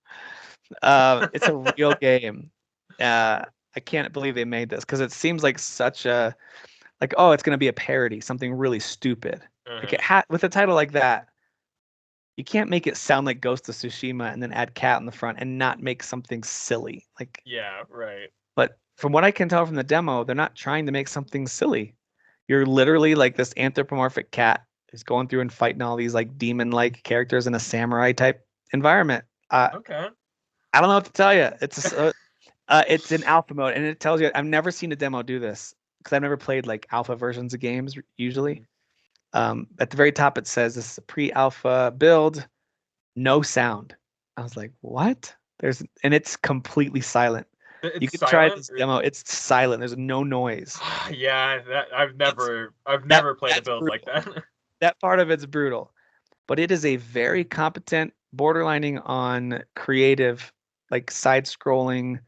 It's a real game. I can't believe they made this because it seems like such a oh, it's gonna be a parody, something really stupid. Like with a title like that, you can't make it sound like Ghost of Tsushima and then add cat in the front and not make something silly. Like, Yeah, right. but from what I can tell from the demo, they're not trying to make something silly. You're literally like this anthropomorphic cat who's going through and fighting all these like demon-like characters in a samurai type environment. Okay. I don't know what to tell you. It's in alpha mode, and it tells you. I've never seen a demo do this because I've never played like alpha versions of games usually. At the very top, it says this is a pre-alpha build, no sound. I was like, what? And it's completely silent. You It's could try silent. this demo. It's silent. There's no noise. Yeah, that I've It's never that played a that's build like brutal. that. that part of it's brutal, but it is a very competent, borderlining on creative, like side-scrolling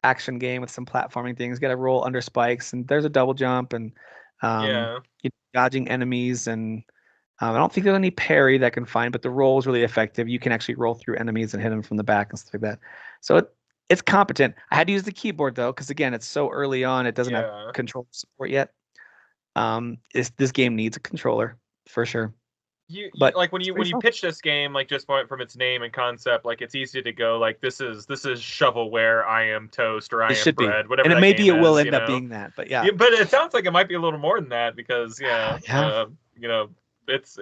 action game with some platforming things. Got to roll under spikes, and there's a double jump, and um, Yeah. dodging enemies, and I don't think there's any parry that can find, but the roll is really effective. You can actually roll through enemies and hit them from the back and stuff like that. So it's competent. I had to use the keyboard though, because again, it's so early on, it doesn't have Yeah. controller support yet. This game needs a controller for sure, You but like it's when pretty you fun. pitch this game, like just from its name and concept, like it's easy to go like this is shovelware, I am toast, or I It am should be, bread, whatever and it that maybe game it will is, end up being that. But yeah, Yeah, but it sounds like it might be a little more than that because yeah, it's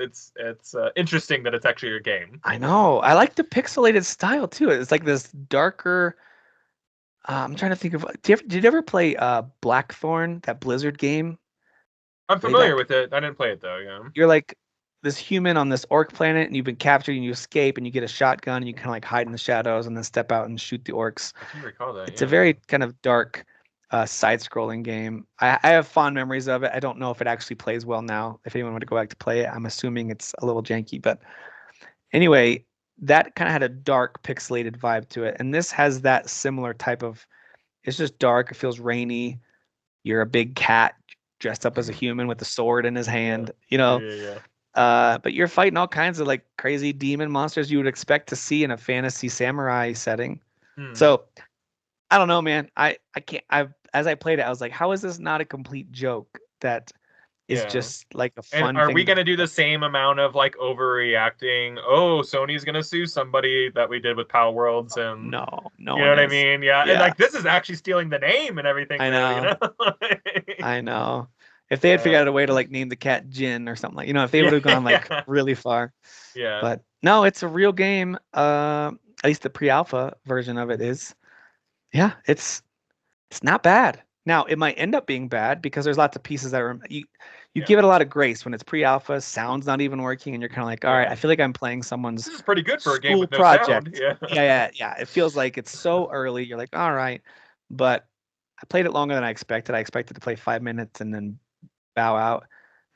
interesting that it's actually a game. I know. I like the pixelated style too. It's like this darker. I'm trying to think of. Did you ever play Blackthorn, that Blizzard game? I'm Played familiar that? with it. I didn't play it though. Yeah, You're like this human on this orc planet, and you've been captured, and you escape, and you get a shotgun, and you kind of like hide in the shadows, and then step out and shoot the orcs. I do recall that. It's a Yeah. very kind of dark, side-scrolling game. I have fond memories of it. I don't know if it actually plays well now. If anyone would go back to play it, I'm assuming it's a little janky, but anyway, that kind of had a dark, pixelated vibe to it, and this has that similar type of. It's just dark. It feels rainy. You're a big cat dressed up as a human with a sword in his Yeah. hand, Yeah. but you're fighting all kinds of like crazy demon monsters you would expect to see in a fantasy samurai setting. Hmm. So I don't know, man. I can't. I've as I played it, I was like, how is this not a complete joke that is Yeah. just like a And fun are we thing to gonna do the play? same amount of like overreacting? Oh, Sony's gonna sue somebody that we did with Pal Worlds, and No, no you know one what I is. mean? Yeah, and Yeah, like this is actually stealing the name and everything, I though. You know. know? I know. If they had figured uh, out a way to like name the cat Jin or something, like, if they would yeah, have gone like yeah, really far. yeah. But no, it's a real game. At least the pre-alpha version of it is. Yeah, it's not bad. Now, it might end up being bad because there's lots of pieces that are you Yeah, give it a lot of grace when it's pre-alpha, sound's not even working, and you're kind of like, all right, yeah. I feel like I'm playing someone's This is pretty good for a game school with no sound. project. Yeah. Yeah, yeah, yeah. It feels like it's so early. You're like, all right, but I played it longer than I expected. I expected to play 5 minutes and then bow out.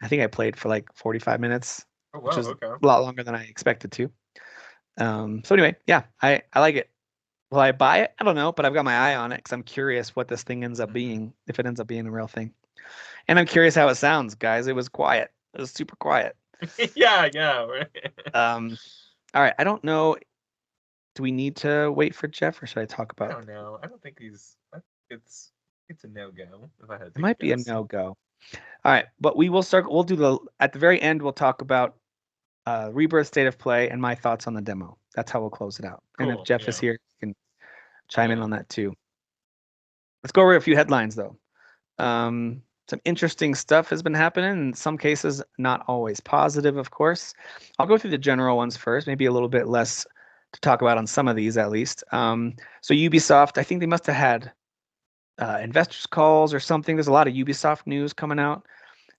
I think I played for like 45 minutes, Oh which wow. was Okay. a lot longer than I expected to. So anyway, yeah, I like it. Will I buy it? I don't know, but I've got my eye on it because I'm curious what this thing ends up Hmm. being, if it ends up being a real thing. And I'm curious how it sounds, guys. It was quiet. It was super quiet. Yeah, yeah. Right. Um, all right. I don't know. Do we need to wait for Jeff, or should I talk I about? don't know. I don't think he's. I think it's a no go. If I had It to take might a be a guess. no go. All right, but we will start. We'll do the at the very end. We'll talk about Rebirth State of Play and my thoughts on the demo. That's how we'll close it out. And if Cool. Jeff is Yeah. here, he can chime in Yeah. on that too. Let's go over a few headlines though. Some interesting stuff has been happening. In some cases, not always positive, of course. I'll go through the general ones first, maybe a little bit less to talk about on some of these at least. So Ubisoft, I think they must have had investors calls or something. There's a lot of Ubisoft news coming out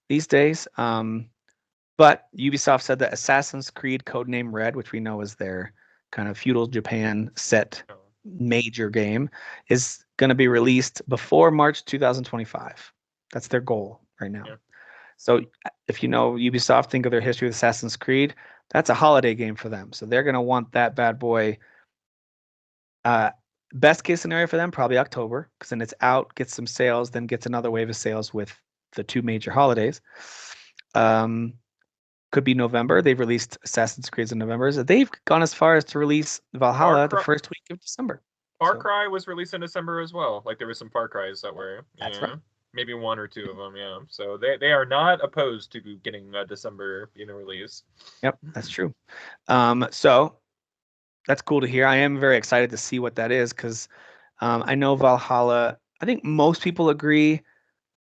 these days. But Ubisoft said that Assassin's Creed Codename Red, which we know is their kind of feudal Japan set Oh, major game, is going to be released before March 2025. That's their goal right now. yeah. So if you know Ubisoft, think of their history with Assassin's Creed. That's a holiday game for them. So they're going to want that bad boy. Uh, Best case scenario for them, probably October, because then it's out, gets some sales, then gets another wave of sales with the two major holidays. Um, could be November. They've released Assassin's Creed in November. So they've gone as far as to release Far Valhalla the Cry. first week of December. Far So Cry was released in December as well. Like there were some Far Cries that were, that's right. yeah, maybe one or two of them. Yeah. So they are not opposed to getting a December release. Yep, that's true. So that's cool to hear. I am very excited to see what that is because I know Valhalla. I think most people agree,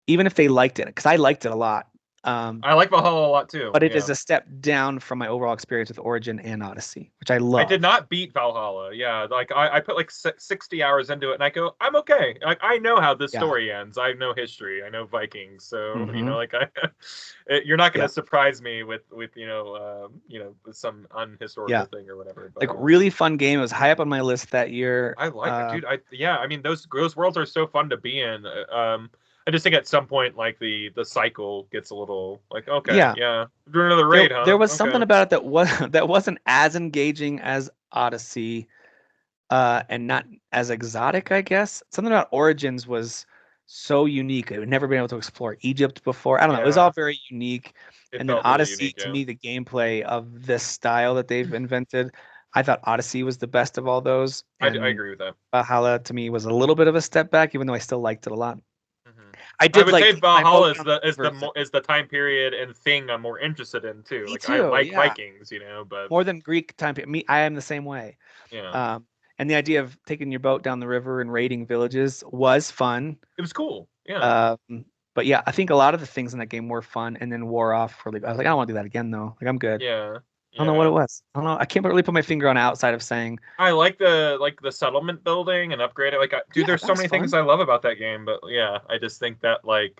even if they liked it, because I liked it a lot. Um, I like Valhalla a lot too. but it is Yeah. a step down from my overall experience with Origin and Odyssey, which I I did love. not beat Valhalla. Yeah, like I put like 60 hours into it, and I go, I'm okay. Like I know how this Yeah. story ends. I know history. I know Vikings. So Hmm. you're not going Yeah. to surprise me with with some Yeah. unhistorical thing or whatever. But Like really fun game. It was high up on my list that year. I like it, dude. I mean those worlds are so fun to be in. I just think at some point, like the cycle gets a little like, okay, Yeah, yeah, doing another there raid, there huh? was something Okay, about it that was that wasn't as engaging as Odyssey, and not as exotic, I guess. Something about Origins was so unique. I had never been able to explore Egypt before. I don't know. It was all yeah, very unique. it And then felt really Odyssey, unique. to Yeah, me, the gameplay of this style that they've invented, I thought Odyssey was the best of all those. I And agree with that. Valhalla to me was a little bit of a step back, even though I still liked it a lot. Hmm. I I did would like say taking my Valhalla boat is down the the is the rivers. more is the time period and thing I'm more interested in too. Me Like I too. like Yeah, Vikings, you know, but more than Greek time. Me, I am the same way. yeah, Um, and the idea of taking your boat down the river and raiding villages was fun. it was cool. Yeah, Um, but yeah, I think a lot of the things in that game were fun and then wore off really. I was like, I don't want to do that again though. Like I'm good. yeah, I don't know what it yeah. was. I don't know. I can't really put my finger on it outside of saying, I like the settlement building and upgrade it. Like, dude, yeah, there's that so was many things fun. I love about that game. But yeah, I just think that like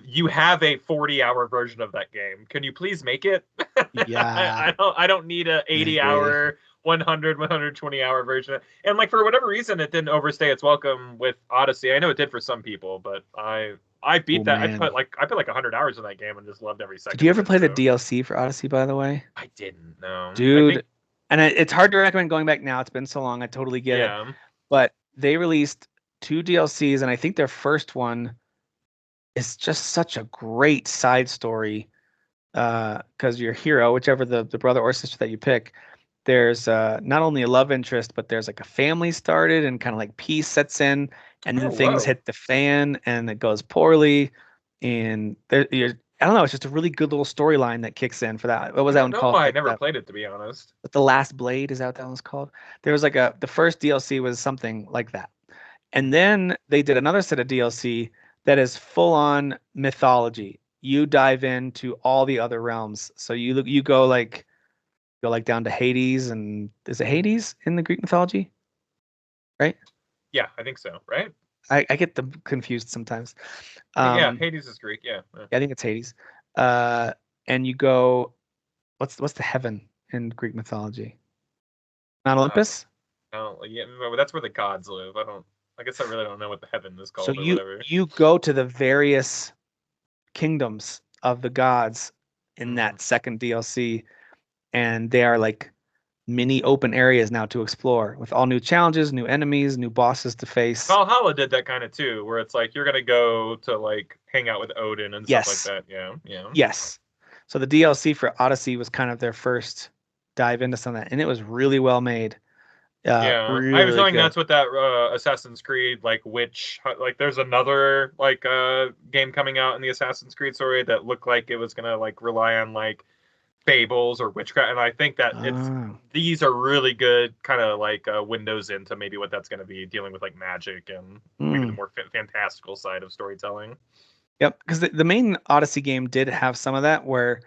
you have a 40-hour version of that game. Can you please make it? Yeah, I don't need a I 80 agree. hour 120-hour version. And like for whatever reason it didn't overstay its welcome with Odyssey. I know it did for some people, but I Oh beat that. man, I put like 100 hours in that game and just loved every did second you of ever it. play the So DLC for Odyssey, by the way? I didn't know. I Dude, think and it's hard to recommend going back now. It's been so long. I totally get it. yeah. But they released two DLCs, and I think their first one is just such a great side story. Because your hero, whichever the brother or sister that you pick, there's not only a love interest, but there's like a family started and kind of like peace sets in, and then Oh, things whoa. hit the fan and it goes poorly. And I don't know, it's just a really good little storyline that kicks in for that. What was I that don't one know called? why I Like never played it to be honest. the Last Blade, is that what that one's called? There was like the first DLC was something like that. And then they did another set of DLC that is full on mythology. You dive into all the other realms. So you go like down to Hades, and is it Hades in the Greek mythology? Right? Yeah, I think so, right? I get them confused sometimes. Yeah, Um, Hades is Greek. Yeah. Yeah. yeah, I think it's Hades. Uh, and you go, what's the heaven in Greek mythology? Mount Uh, Olympus? yeah, well, that's where the gods live. I guess I really don't know what the heaven is So called or whatever. you go to the various kingdoms of the gods in Hmm. that second DLC, and they are like mini open areas now to explore with all new challenges, new enemies, new bosses to face. Valhalla did that kind of too, where it's like you're gonna go to like hang out with Odin and stuff like Yes, that. Yeah, yeah, yes. So the DLC for Odyssey was kind of their first dive into some of that, and it was really well made. yeah. I Really, have a really feeling good. that's what that Assassin's Creed like witch like. There's another like game coming out in the Assassin's Creed story that looked like it was gonna like rely on like fables or witchcraft, and I think that it's Ah, these are really good kind of like windows into maybe what that's going to be dealing with like magic and maybe the mm. more fantastical side of storytelling. Yep, because the main Odyssey game did have some of that where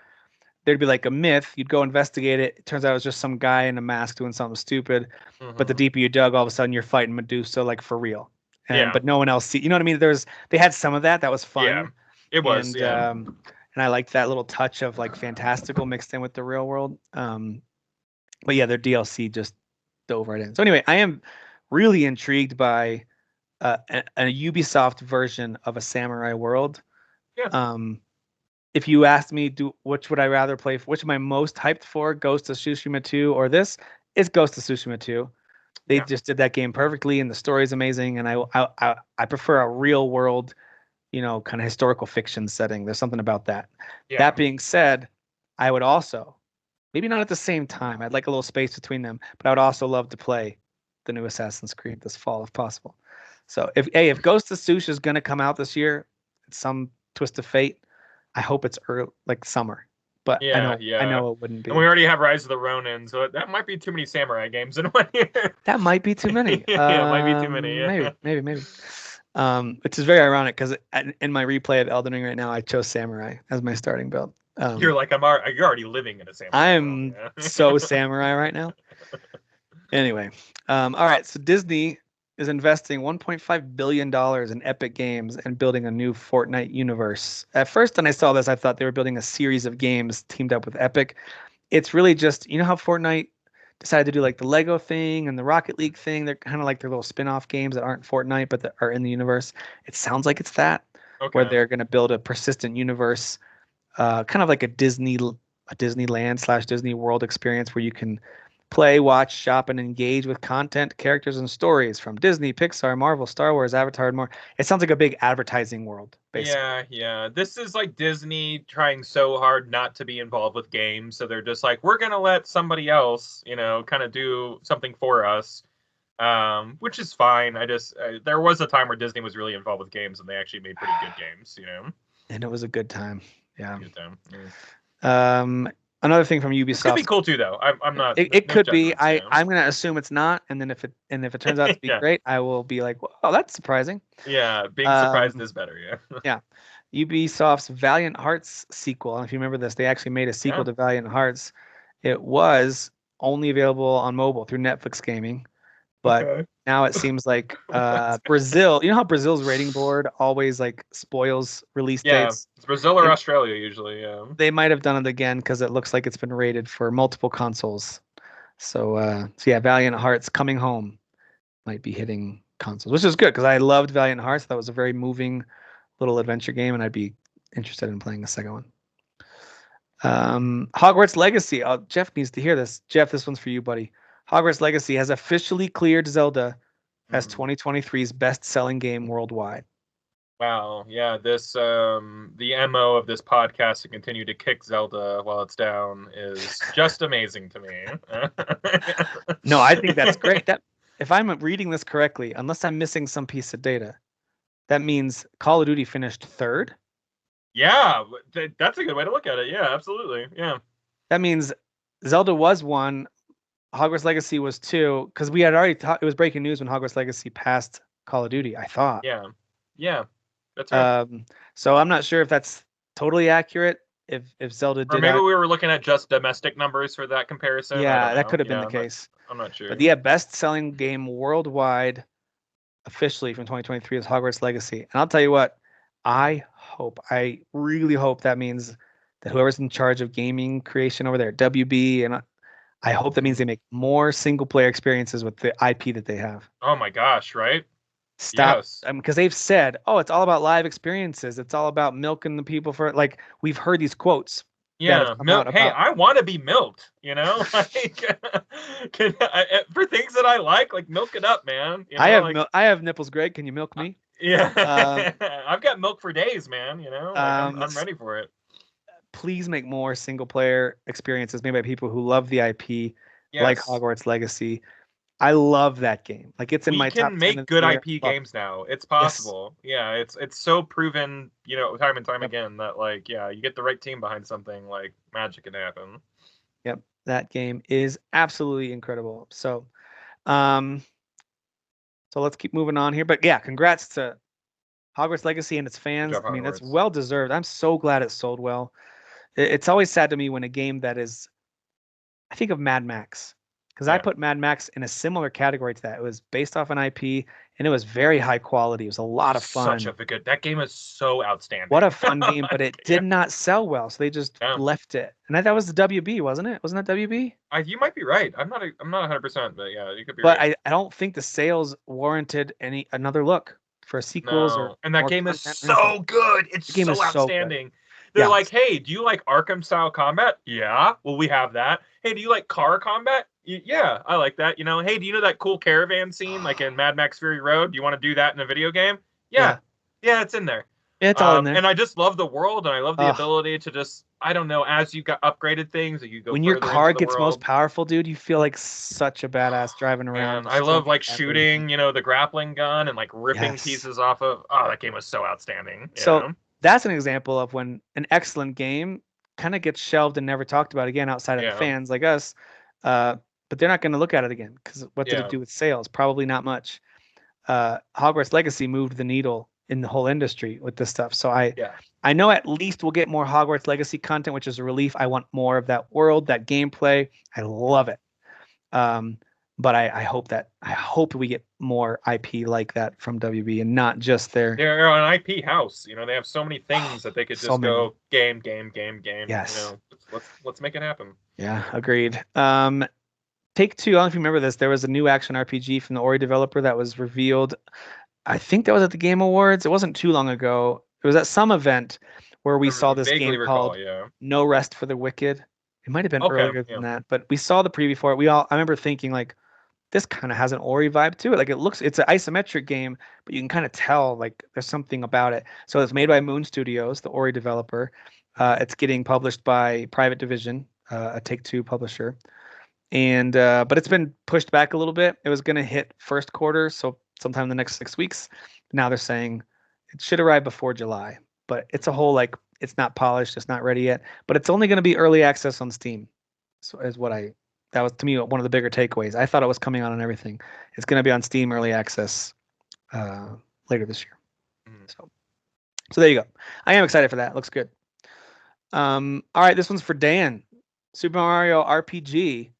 there'd be like a myth, you'd go investigate it. It turns out it was just some guy in a mask doing something stupid. But the Hmm. deeper you dug, all of a sudden you're fighting Medusa like for real. And Yeah, but no one else see, you know what I mean? They had some of that. That was yeah, fun. it was. And Yeah, and I liked that little touch of like fantastical mixed in with the real world. But yeah, their DLC just dove right in. So anyway, I am really intrigued by a Ubisoft version of a samurai world. yeah, Um, if you asked me, do which would I rather play? Which am I most hyped for? Ghost of Tsushima 2 or this? It's Ghost of Tsushima 2. They yeah, just did that game perfectly, and the story is amazing. And I prefer a real world, kind of historical fiction setting. There's something about that. yeah, That being said, I would also, maybe not at the same time. I'd like a little space between them, but I would also love to play the new Assassin's Creed this fall if possible. So if Ghost of Tsushima is gonna come out this year, it's some twist of fate. I hope it's early, like summer, but I yeah, know I yeah. know it wouldn't And we be. already have Rise of the Ronin, so that might be too many samurai games in 1 year. That might be too many. Yeah, it might be too many. Yeah. Maybe. Which is very ironic because in my replay of Elden Ring right now, I chose Samurai as my starting build. You're like you're already living in a samurai world. I'm Yeah. so Samurai right now. Anyway, all right. So Disney is investing $1.5 billion in Epic Games and building a new Fortnite universe. At first, when I saw this, I thought they were building a series of games teamed up with Epic. It's really just, you know how Fortnite decided to do like the Lego thing and the Rocket League thing. They're kind of like their little spin-off games that aren't Fortnite but that are in the universe. It sounds like it's that, where Okay. they're going to build a persistent universe, kind of like a Disneyland slash Disney World experience where you can play, watch, shop, and engage with content, characters, and stories from Disney, Pixar, Marvel, Star Wars, Avatar, and more. It sounds like a big advertising world, basically. Yeah, yeah. This is like Disney trying so hard not to be involved with games, so they're just like, we're gonna let somebody else, kind of do something for us, which is fine. There was a time where Disney was really involved with games, and they actually made pretty good games. And it was a good time. Yeah. Good time. Yeah. Another thing from This could be Ubisoft. cool too, though. I'm not It no could be. judgments. I'm gonna assume it's not, and then if it turns out to be Yeah, great, I will be like, "Oh, that's surprising." yeah. Being surprised Um, is better. Yeah, yeah. Ubisoft's Valiant Hearts sequel. And if you remember this, they actually made a sequel yeah. to Valiant Hearts. It was only available on mobile through Netflix Gaming, but Okay. now it seems like What? Brazil. You know how Brazil's rating board always like spoils release Yeah, dates. it's Brazil or They, Australia usually. Yeah. they might have done it again because it looks like it's been rated for multiple consoles. So yeah, Valiant Hearts coming home might be hitting consoles, which is good because I loved Valiant Hearts. That was a very moving little adventure game, and I'd be interested in playing a second one. Hogwarts Legacy. Oh, Jeff needs to hear this. Jeff, this one's for you, buddy. Hogwarts Legacy has officially cleared Zelda as Mhm. 2023's best-selling game worldwide. Wow. Yeah. The MO of this podcast to continue to kick Zelda while it's down is just amazing to me. No, I think that's great. That if I'm reading this correctly, unless I'm missing some piece of data, that means Call of Duty finished third. Yeah, that's a good way to look at it. Yeah, absolutely. Yeah. That means Zelda was one, Hogwarts Legacy was two, because we had already thought it was breaking news when Hogwarts Legacy passed Call of Duty, I thought. Yeah. Yeah. That's right. Um, so I'm not sure if that's totally accurate. If Zelda Or did maybe have, we were looking at just domestic numbers for that comparison. I don't yeah, that know. could have been Yeah, the case. I'm not But sure. yeah, best-selling game worldwide officially from 2023 is Hogwarts Legacy. And I'll tell you what, I really hope that means that whoever's in charge of gaming creation over there, WB, and I hope that means Mhm. they make more single-player experiences with the IP that they have. Oh my gosh, right? Stop, Yes. because they've said, oh, it's all about live experiences. It's all about milking the people for like we've heard these quotes that have Yeah, come out milk. Hey, about. I want to be milked. For things that I like milk it up, man. Like I have nipples, Greg. Can you milk uh, me? yeah, Um, I've got milk for days, man. Like I'm s- ready for it. Please make more single player experiences made by people who love the IP, like Yes, Hogwarts Legacy. I love that game. Like it's in we my top can 10 of make the good year. IP Love it. games now. It's Yes. possible. Yeah, it's so proven, time and time Yep. again that like yeah, you get the right team behind something, like magic can happen. Yep. That game is absolutely incredible. Um, so let's keep moving on here. But yeah, congrats to Hogwarts Legacy and its Good fans. job, I mean, that's Hogwarts. well deserved. I'm so glad it sold well. It's always sad to me when a game that is, I think of Mad Max, because I Yeah, put Mad Max in a similar category to that. It was based off an IP and it was very high quality. It was a lot of such a fun. good. That game is so What a outstanding. fun game, but it Yeah, did not sell well, so they just yeah. left it. And that was the WB, wasn't it? Wasn't that WB? You might be right. I'm not 100%, but yeah, you could be But right. I don't think the sales warranted any another look for sequels or No, and that more game is content or anything. so good. It's The game is so so good. outstanding. They're Yeah. like, "Hey, do you like Arkham style combat?" Yeah. Well, we have that. Hey, do you like car combat? Yeah, I like that. Hey, do you know that cool caravan scene like in Mad Max Fury Road? Do you want to do that in a video game? Yeah. Yeah. Yeah, it's in there. It's all in there. And I just love the world, and I love the Uh, ability to just, I don't know, as you got upgraded things, that you go when your further car into the gets most world. powerful, dude, you feel like such a badass driving around, Man, I just love swinging like at everything. shooting, the grappling gun and like ripping Yes. pieces off of. Oh, that game was so outstanding. So that's an example of when an excellent game kind of gets shelved and never talked about again outside of the Yeah, fans like us. Uh, but they're not going to look at it again because what did it yeah, do with sales? Probably not much. Hogwarts Legacy moved the needle in the whole industry with this stuff. So yeah. I know at least we'll get more Hogwarts Legacy content, which is a relief. I want more of that world, that gameplay. I love it. Um, but I hope we get more IP like that from WB and not just their They're an IP house. They have so many things that they could so just many. go game. Yes. Let's make it happen. Yeah, agreed. Take-Two, I don't know if you remember this. There was a new action RPG from the Ori developer that was revealed. I think that was at the Game Awards. It wasn't too long ago. It was at some event where we saw this Vaguely game recall, called yeah. No Rest for the Wicked. It might have been Okay, earlier than yeah. that, but we saw the preview for it. I remember thinking like, this kind of has an Ori vibe to it. Like it's an isometric game, but you can kind of tell like there's something about it. So it's made by Moon Studios, the Ori developer. It's getting published by Private Division, a Take-Two publisher. And but it's been pushed back a little bit. It was going to hit first quarter, so sometime in the next 6 weeks. Now they're saying it should arrive before July, but it's a whole like it's not polished, it's not ready yet, but it's only going to be early access on Steam. So is what I that was to me one of the bigger takeaways. I thought it was coming out on everything. It's going to be on Steam early access uh, later this year. Mhm. So there you go. I am excited for that. It looks good. All right, this one's for Dan. Super Mario RPG,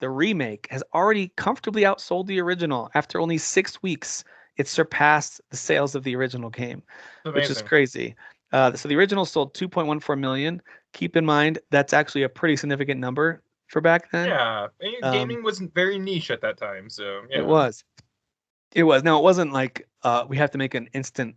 the remake, has already comfortably outsold the original. After only 6 weeks, it surpassed the sales of the original game, which is Amazing. crazy. So the original sold 2.14 million. Keep in mind that's actually a pretty significant number for back then. Yeah, Um, gaming was very niche at that time, so it yeah. was. It was. Now it wasn't like we have to make an instant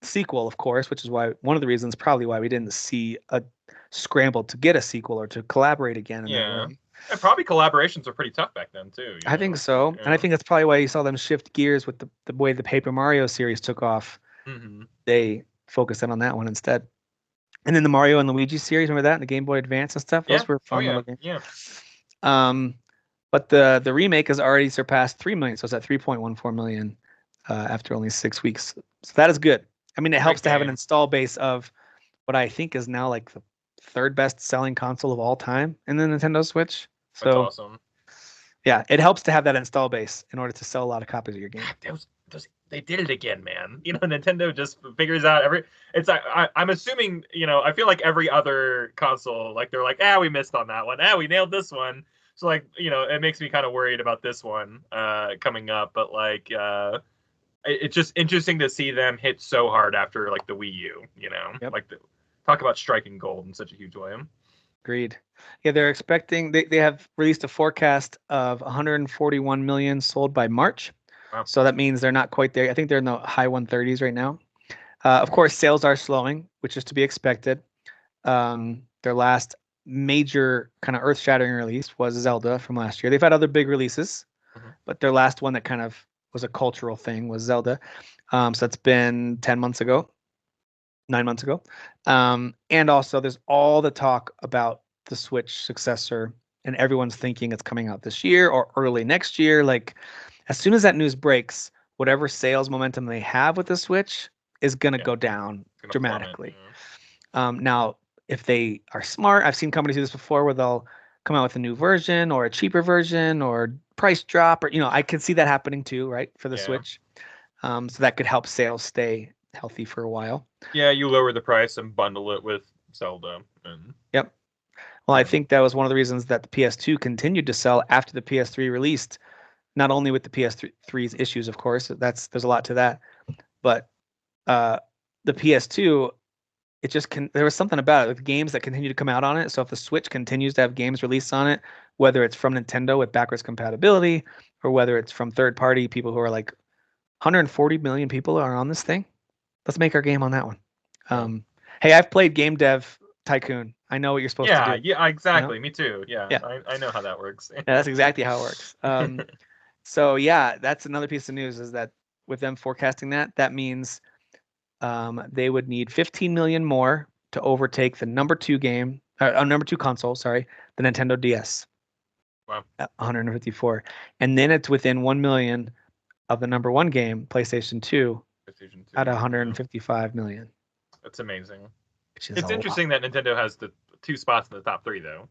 sequel, of course, which is why one of the reasons probably why we didn't see a scramble to get a sequel or to collaborate again in that Yeah. way. And probably collaborations were pretty tough back then too, I think so, and I Yeah. think that's probably why you saw them shift gears with the way the Paper Mario series took off. Mm-hmm. They focused in on that one instead. And then the Mario and Luigi series, remember that? And the Game Boy Advance and stuff? Yeah. Those were Oh fun yeah. little games. Yeah. Um, but the remake has already surpassed 3 million, so it's at 3.14 million after only 6 weeks. So that is good. I mean, it helps Great to have an game. install base of what I think is now like the third best selling console of all time in the Nintendo Switch. That's So awesome. yeah, it helps to have that install base in order to sell a lot of copies of your game. Those they did it again, man. Nintendo just figures out every. It's I'm assuming I feel like every other console, like they're like, we missed on that one. We nailed this one. So like it makes me kind of worried about this one coming up. But like it's just interesting to see them hit so hard after like the Wii U. Yep. Like talk about striking gold in such a huge way. Agreed. Yeah, they're expecting they have released a forecast of 141 million sold by March. Wow. So that means they're not quite there. I think they're in the high 130s right now. Of course, sales are slowing, which is to be expected. Their last major kind of earth-shattering release was Zelda from last year. They've had other big releases, but their last one that kind of was a cultural thing was Zelda. So that's been 10 months ago, 9 months ago. And also, there's all the talk about the Switch successor, and everyone's thinking it's coming out this year or early next year. Like, as soon as that news breaks, whatever sales momentum they have with the Switch is going to go down dramatically. Now, if they are smart, I've seen companies do this before where they'll come out with a new version or a cheaper version or price drop, or I could see that happening too, right, for the Switch. So that could help sales stay healthy for a while. Yeah, you lower the price and bundle it with Zelda. Yep. Well, I think that was one of the reasons that the PS2 continued to sell after the PS3 released, not only with the PS3's issues, of course, there's a lot to that, but the PS2, there was something about it with games that continue to come out on it. So if the Switch continues to have games released on it, whether it's from Nintendo with backwards compatibility or whether it's from third party people who are like 140 million people are on this thing, let's make our game on that one. Hey, I've played Game Dev Tycoon. I know what you're supposed to do. Yeah, exactly. Me too. Yeah. Yeah. I know how that works. Yeah, that's exactly how it works. So yeah, that's another piece of news is that with them forecasting that means they would need 15 million more to overtake the number two console, sorry, the Nintendo DS. Wow. At 154. And then it's within 1 million of the number one game, PlayStation 2, at 155 million. That's amazing. It's interesting that Nintendo has the two spots in the top three, though.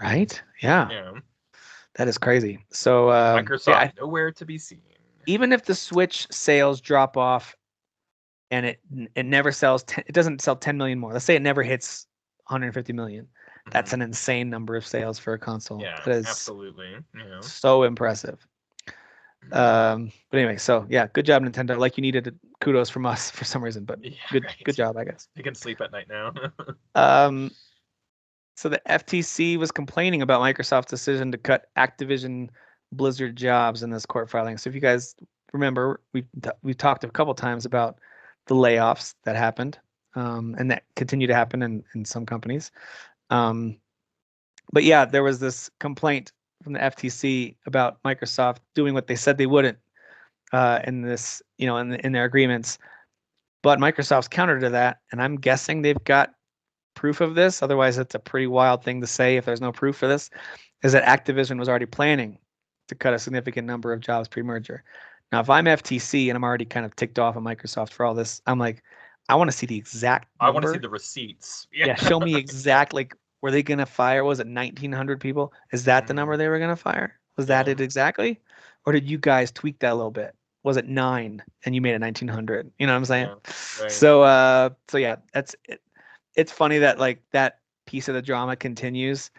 Right? Yeah. That is crazy. So Microsoft nowhere to be seen. Even if the Switch sales drop off and it never sells, it doesn't sell 10 million more. Let's say it never hits 150 million. That's an insane number of sales for a console. Yeah, that is absolutely. So impressive. But anyway, so yeah, good job, Nintendo. Like you needed kudos from us for some reason, but good job, I guess. You can sleep at night now. So the FTC was complaining about Microsoft's decision to cut Activision Blizzard jobs in this court filing. So if you guys remember, we've talked a couple times about the layoffs that happened, and that continue to happen in some companies. Um, but yeah, there was this complaint from the FTC about Microsoft doing what they said they wouldn't in this, in their agreements. But Microsoft's counter to that, and I'm guessing they've got proof of this. Otherwise, it's a pretty wild thing to say if there's no proof for this, is that Activision was already planning to cut a significant number of jobs pre-merger. Now, if I'm FTC and I'm already kind of ticked off at Microsoft for all this, I'm like, I want to see the exact I want to see number. the receipts. Yeah, show me exact, like, were they going to fire, was it 1,900 people? Is that the number they were going to fire? Was that it exactly? Or did you guys tweak that a little bit? Was it 9 and you made it 1,900? You know what I'm saying? Right. So yeah, that's it. It's funny that like that piece of the drama continues,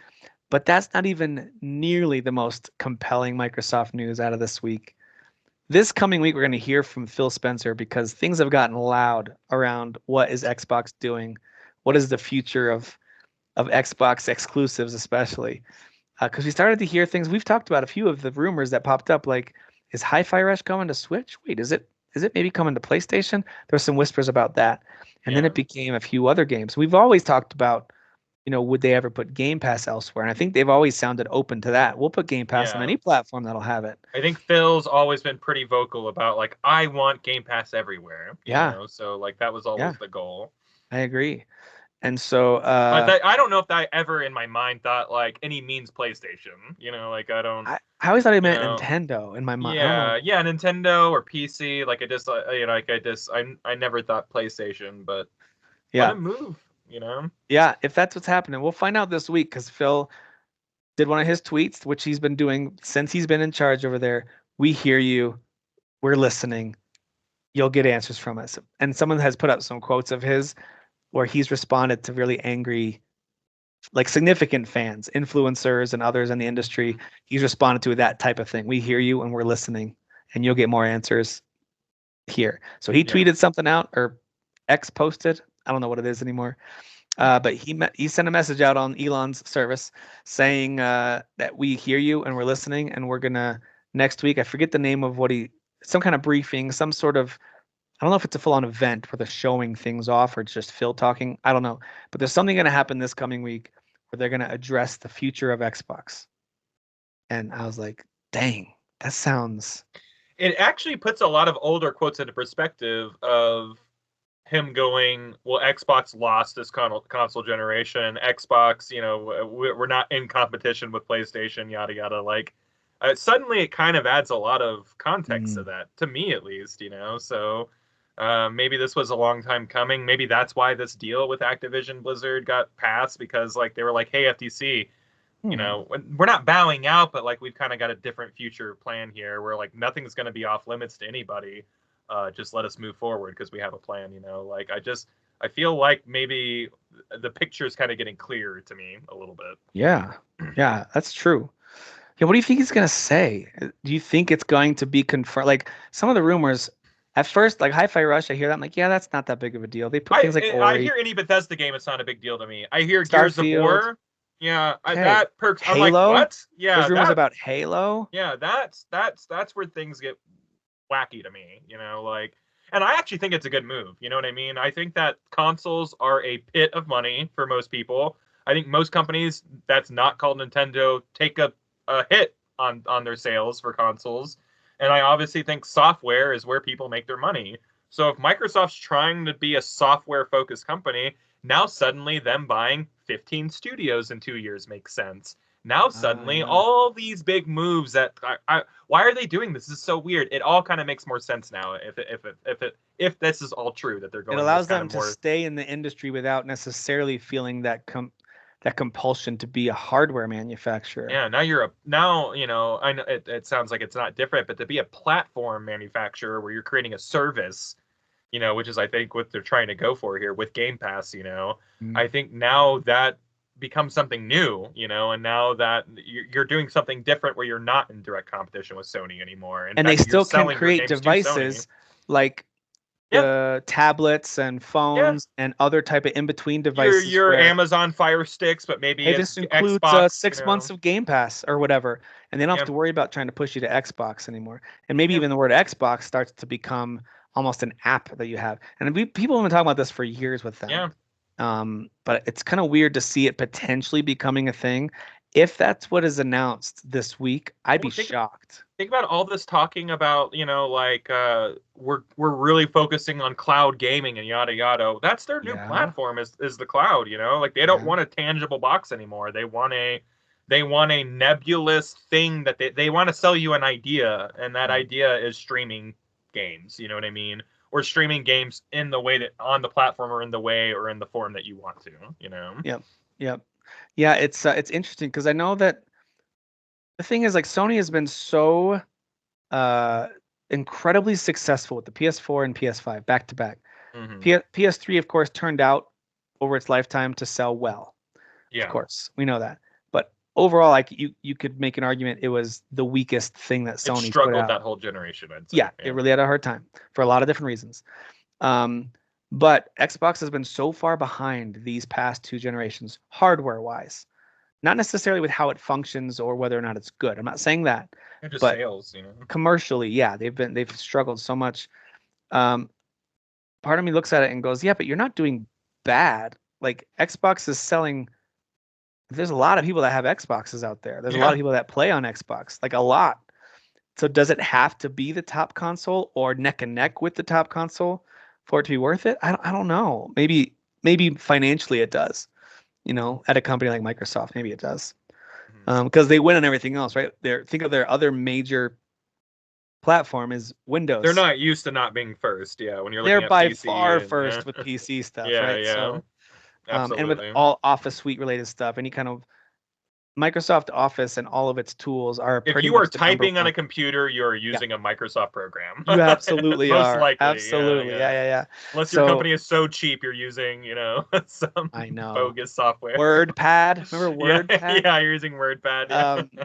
but that's not even nearly the most compelling Microsoft news out of this week. This coming week, we're going to hear from Phil Spencer because things have gotten loud around what is Xbox doing, what is the future of Xbox exclusives, especially because we started to hear things. We've talked about a few of the rumors that popped up, like is Hi-Fi Rush coming to Switch? Wait, is it maybe coming to PlayStation? There were some whispers about that, and then it became a few other games. We've always talked about, would they ever put Game Pass elsewhere? And I think they've always sounded open to that. We'll put Game Pass on any platform that'll have it. I think Phil's always been pretty vocal about like I want Game Pass everywhere. So like that was always the goal. I agree. And so but I don't know if I ever in my mind thought like any means PlayStation. Like I don't. I always thought he meant Nintendo in my mind. Yeah, Nintendo or PC. Like I just I never thought PlayStation, but let him move. Yeah, if that's what's happening, we'll find out this week because Phil did one of his tweets, which he's been doing since he's been in charge over there. We hear you. We're listening. You'll get answers from us. And someone has put up some quotes of his where he's responded to really angry, like significant fans, influencers, and others in the industry. He's responded to that type of thing. We hear you and we're listening, and you'll get more answers here. So he tweeted something out, or X posted. I don't know what it is anymore. But he sent a message out on Elon's service saying that we hear you and we're listening, and we're gonna next week. I forget the name of some kind of briefing, some sort of. I don't know if it's a full-on event where they're showing things off or it's just Phil talking. I don't know, but there's something going to happen this coming week where they're going to address the future of Xbox. And I was like, dang, that sounds. It actually puts a lot of older quotes into perspective of him going, well, Xbox lost this console generation. Xbox, we're not in competition with PlayStation, yada, yada. Like, suddenly it kind of adds a lot of context to that, to me at least, So maybe this was a long time coming. Maybe that's why this deal with Activision Blizzard got passed, because like they were like, hey, FTC, we're not bowing out, but like we've kind of got a different future plan here where like nothing's going to be off limits to anybody. Just let us move forward because we have a plan. Like I feel like maybe the picture's kind of getting clearer to me a little bit. Yeah, that's true. Yeah, what do you think he's gonna say? Do you think it's going to be confirmed? Like some of the rumors, at first, like Hi-Fi Rush, I hear that. I'm like, yeah, that's not that big of a deal. They put things like Ori. I hear any Bethesda game, it's not a big deal to me. I hear Gears of War. Yeah, that perks. Halo? I'm like, what? Yeah, there's rumors about Halo. Yeah, that's where things get wacky to me. Like, and I actually think it's a good move. You know what I mean? I think that consoles are a pit of money for most people. I think most companies that's not called Nintendo take a hit on their sales for consoles. And I obviously think software is where people make their money. So if Microsoft's trying to be a software-focused company, now suddenly them buying 15 studios in 2 years makes sense. Now suddenly all these big moves that why are they doing this? This is so weird. It all kind of makes more sense now if this is all true that they're going. It allows them to stay in the industry without necessarily feeling that compulsion to be a hardware manufacturer. Yeah, now I know it sounds like it's not different, but to be a platform manufacturer where you're creating a service, which is I think what they're trying to go for here with Game Pass, I think now that becomes something new, and now that you're doing something different where you're not in direct competition with Sony anymore. And they still can create devices like Yeah, tablets and yeah. phones and other type of in-between devices Your where, Amazon Fire Sticks, but maybe hey, it's this includes Xbox. 6 months of Game Pass or whatever, and they don't have Yeah, to worry about trying to push you to Xbox anymore. And maybe yeah, even the word Xbox starts to become almost an app that you have. And people have been talking about this for years with them. yeah. But it's kind of weird to see it potentially becoming a thing. If that's what is announced this week, I'd be Well, shocked. think about all this talking about, like we're really focusing on cloud gaming and yada yada. That's their new Yeah, platform is the cloud, Like they don't yeah. want a tangible box anymore. They want a nebulous thing that they want to sell you an idea, and that Yeah. idea is streaming games, you know what I mean? Or streaming games in the way that on the platform or in the way or in the form that you want to. Yep. Yep. Yeah, it's interesting because I know that the thing is like Sony has been so uh incredibly successful with the PS4 and PS5 back to back. Hmm. PS3 of course turned out over its lifetime to sell well. Of Yeah. course, we know that. But overall, like you could make an argument it was the weakest thing that It Sony's put struggled out. that whole generation, I'd say. Yeah, it Yeah. really had a hard time for a lot of different reasons. Um, but Xbox has been so far behind these past two generations, hardware wise. Not necessarily with how it functions or whether or not it's good. I'm not saying that, And just but sales. commercially, yeah, they've struggled so much. Um, Part of me looks at it and goes, yeah, but you're not doing bad. Like Xbox is selling. There's a lot of people that have Xboxes out there. There's a lot of Yeah. people that play on Xbox, like a lot. So does it have to be the top console or neck and neck with the top console for it to be worth it? I don't know. Maybe financially it does. At a company like Microsoft, maybe it does. Mhm. Because they win on everything else, right? Think of their other major platform is They're Windows. not used to not being first. Yeah. When you're They're looking at by PC far and yeah. first with PC stuff, Yeah. right? Yeah. So, and with Absolutely. all Office suite related stuff, any kind of Microsoft Office and all of its tools are If pretty you are much the number typing on one. a computer, you're Yeah, using a Microsoft program. you absolutely Most are. likely. Yeah. Absolutely. Yeah, Yeah. yeah, yeah. Unless your So company is so cheap, you're using, some I know. bogus software. WordPad. Remember Yeah. WordPad? Yeah. You're using WordPad. Um, Yeah.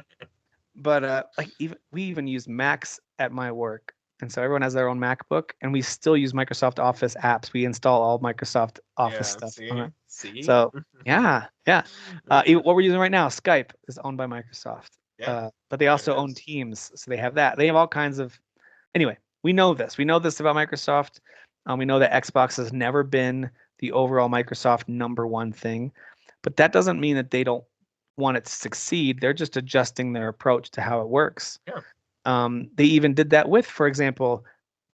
but like we even use Macs at my work. And so everyone has their own MacBook and we still use Microsoft Office apps. We install all Microsoft Office Yeah. stuff on See? it. See? So yeah, yeah. What we're using right now, Skype is owned by Microsoft. Yeah. But they It also own is. Teams, so they have that. They have all kinds of. Anyway, we know this. We know this about Microsoft. We know that Xbox has never been the overall Microsoft number one thing, but that doesn't mean that they don't want it to succeed. They're just adjusting their approach to how it works. Yeah. They even did that with, for example,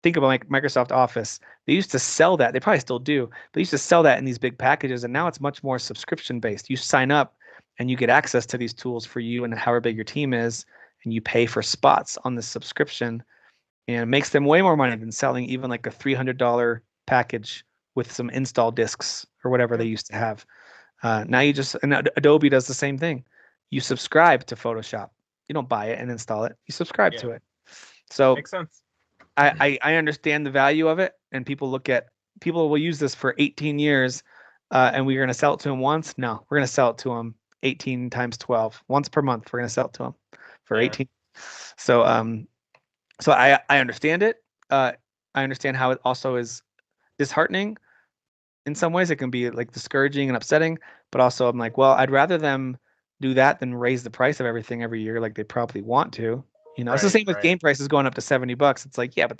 think about like Microsoft Office. They used to sell that. They probably still do. They used to sell that in these big packages, and now it's much more subscription based. You sign up and you get access to these tools for you and however big your team is, and you pay for spots on the subscription, and it makes them way more money than selling even like a $300 package with some install discs or whatever Yeah. they used to have. Now you just and Adobe does the same thing. You subscribe to Photoshop. You don't buy it and install it. You subscribe Yeah. to it. So Makes sense. I understand the value of it, and people will use this for 18 years, and we're going to sell it to them once. No, we're going to sell it to them 18 times 12 once per month. We're going to sell it to them for Yeah. 18. So I understand it. Uh, I understand how it also is disheartening in some ways. It can be like discouraging and upsetting, but also I'm like, well, I'd rather them do that than raise the price of everything every year like they probably want to. It's the Right. same with Right. game prices going up to $70. It's like, yeah, but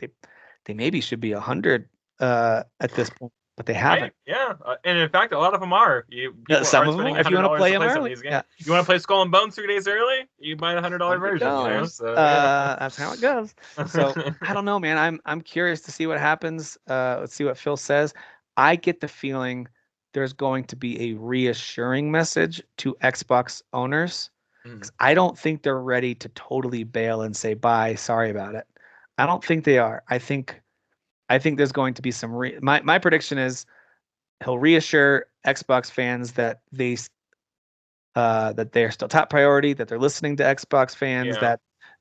they maybe should be 100 at this point, but they Right? haven't. Yeah. And in fact, a lot of them are. Yeah, People some are of them, spending a if you hundred want to dollars play to them play some of early, these yeah, games. You want to play Skull and Bones 3 days early? You buy the $100 version. $100. So yeah. That's how it goes. So I don't know, man. I'm curious to see what happens. Let's see what Phil says. I get the feeling there's going to be a reassuring message to Xbox owners. Mhm. 'Cause I don't think they're ready to totally bail and say bye, sorry about it. I don't think they are. I think there's going to be some my prediction is he'll reassure Xbox fans that they're still top priority, that they're listening to Xbox fans, Yeah.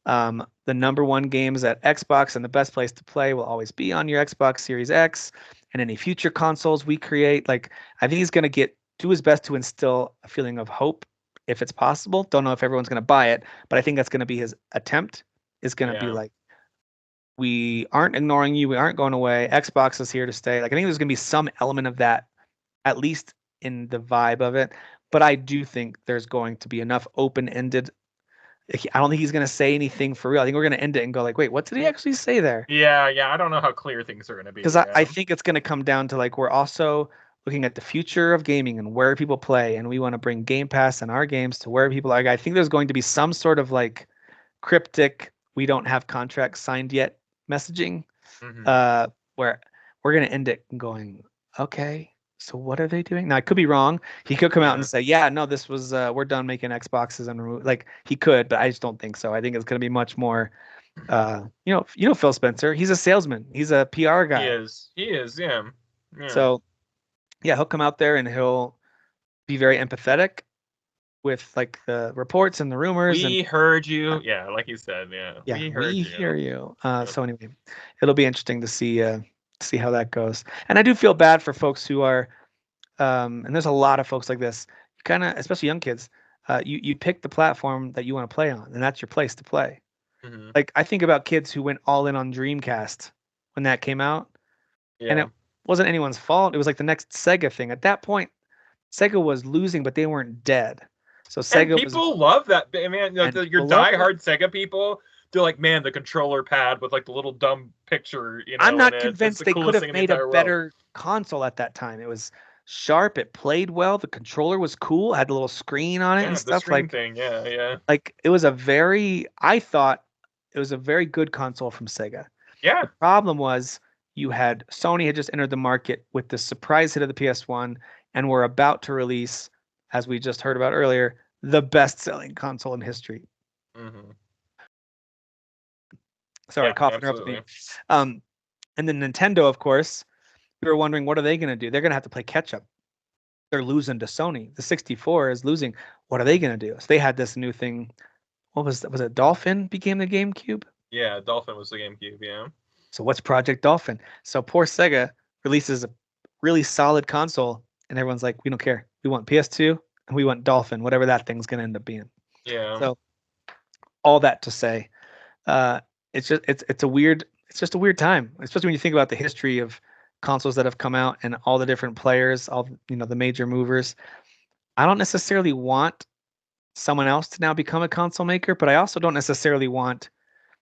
that the number one games at Xbox and the best place to play will always be on your Xbox Series X and any future consoles we create. Like, I think he's going to do his best to instill a feeling of hope if it's possible. Don't know if everyone's going to buy it, but I think that's going to be his attempt is going to be Yeah. like, we aren't ignoring you. We aren't going away. Xbox is here to stay. Like I think there's gonna be some element of that, at least in the vibe of it. But I do think there's going to be enough open-ended. I don't think he's gonna say anything for real. I think we're gonna end it and go like, wait, what did he actually say there? Yeah, I don't know how clear things are gonna be. Because I think it's gonna come down to like we're also looking at the future of gaming and where people play, and we want to bring Game Pass and our games to where people are. Like, I think there's going to be some sort of like cryptic, we don't have contracts signed yet messaging, where we're gonna end it going, okay, so what are they doing? Now I could be wrong. He could come out and say, yeah, no, this was we're done making Xboxes and remove like he could, but I just don't think so. I think it's gonna be much more Phil Spencer, he's a salesman, he's a PR guy. He is, yeah. So yeah, he'll come out there and he'll be very empathetic with like the reports and the rumors. We heard you. Yeah, like you said, yeah. We hear you. So anyway, it'll be interesting to see how that goes. And I do feel bad for folks who are and there's a lot of folks like this, kind of, especially young kids. You pick the platform that you want to play on, and that's your place to play. Like I think about kids who went all in on Dreamcast when that came out, and it wasn't anyone's fault. It was like the next Sega thing. At that point, Sega was losing, but they weren't dead. So Sega, and people love that. I mean, your diehard Sega people, they're like, man, the controller pad with like the little dumb picture. I'm not convinced they could have made a better console at that time. It was sharp, it played well, the controller was cool, had a little screen on it and stuff like thing. Yeah. Like I thought it was a very good console from Sega. Yeah. The problem was Sony had just entered the market with the surprise hit of the PS1 and were about to release, as we just heard about earlier, the best-selling console in history. Sorry, coughing interrupted me. And then Nintendo, of course, we were wondering, what are they going to do? They're going to have to play catch-up. They're losing to Sony. The 64 is losing. What are they going to do? So they had this new thing. What was that? Was it Dolphin became the GameCube? Yeah, Dolphin was the GameCube, yeah. So what's Project Dolphin? So poor Sega releases a really solid console, and everyone's like, we don't care. We want PS2, and we want Dolphin, whatever that thing's going to end up being. Yeah. So all that to say, it's just a weird time, especially when you think about the history of consoles that have come out and all the different players, all the major movers. I don't necessarily want someone else to now become a console maker, but I also don't necessarily want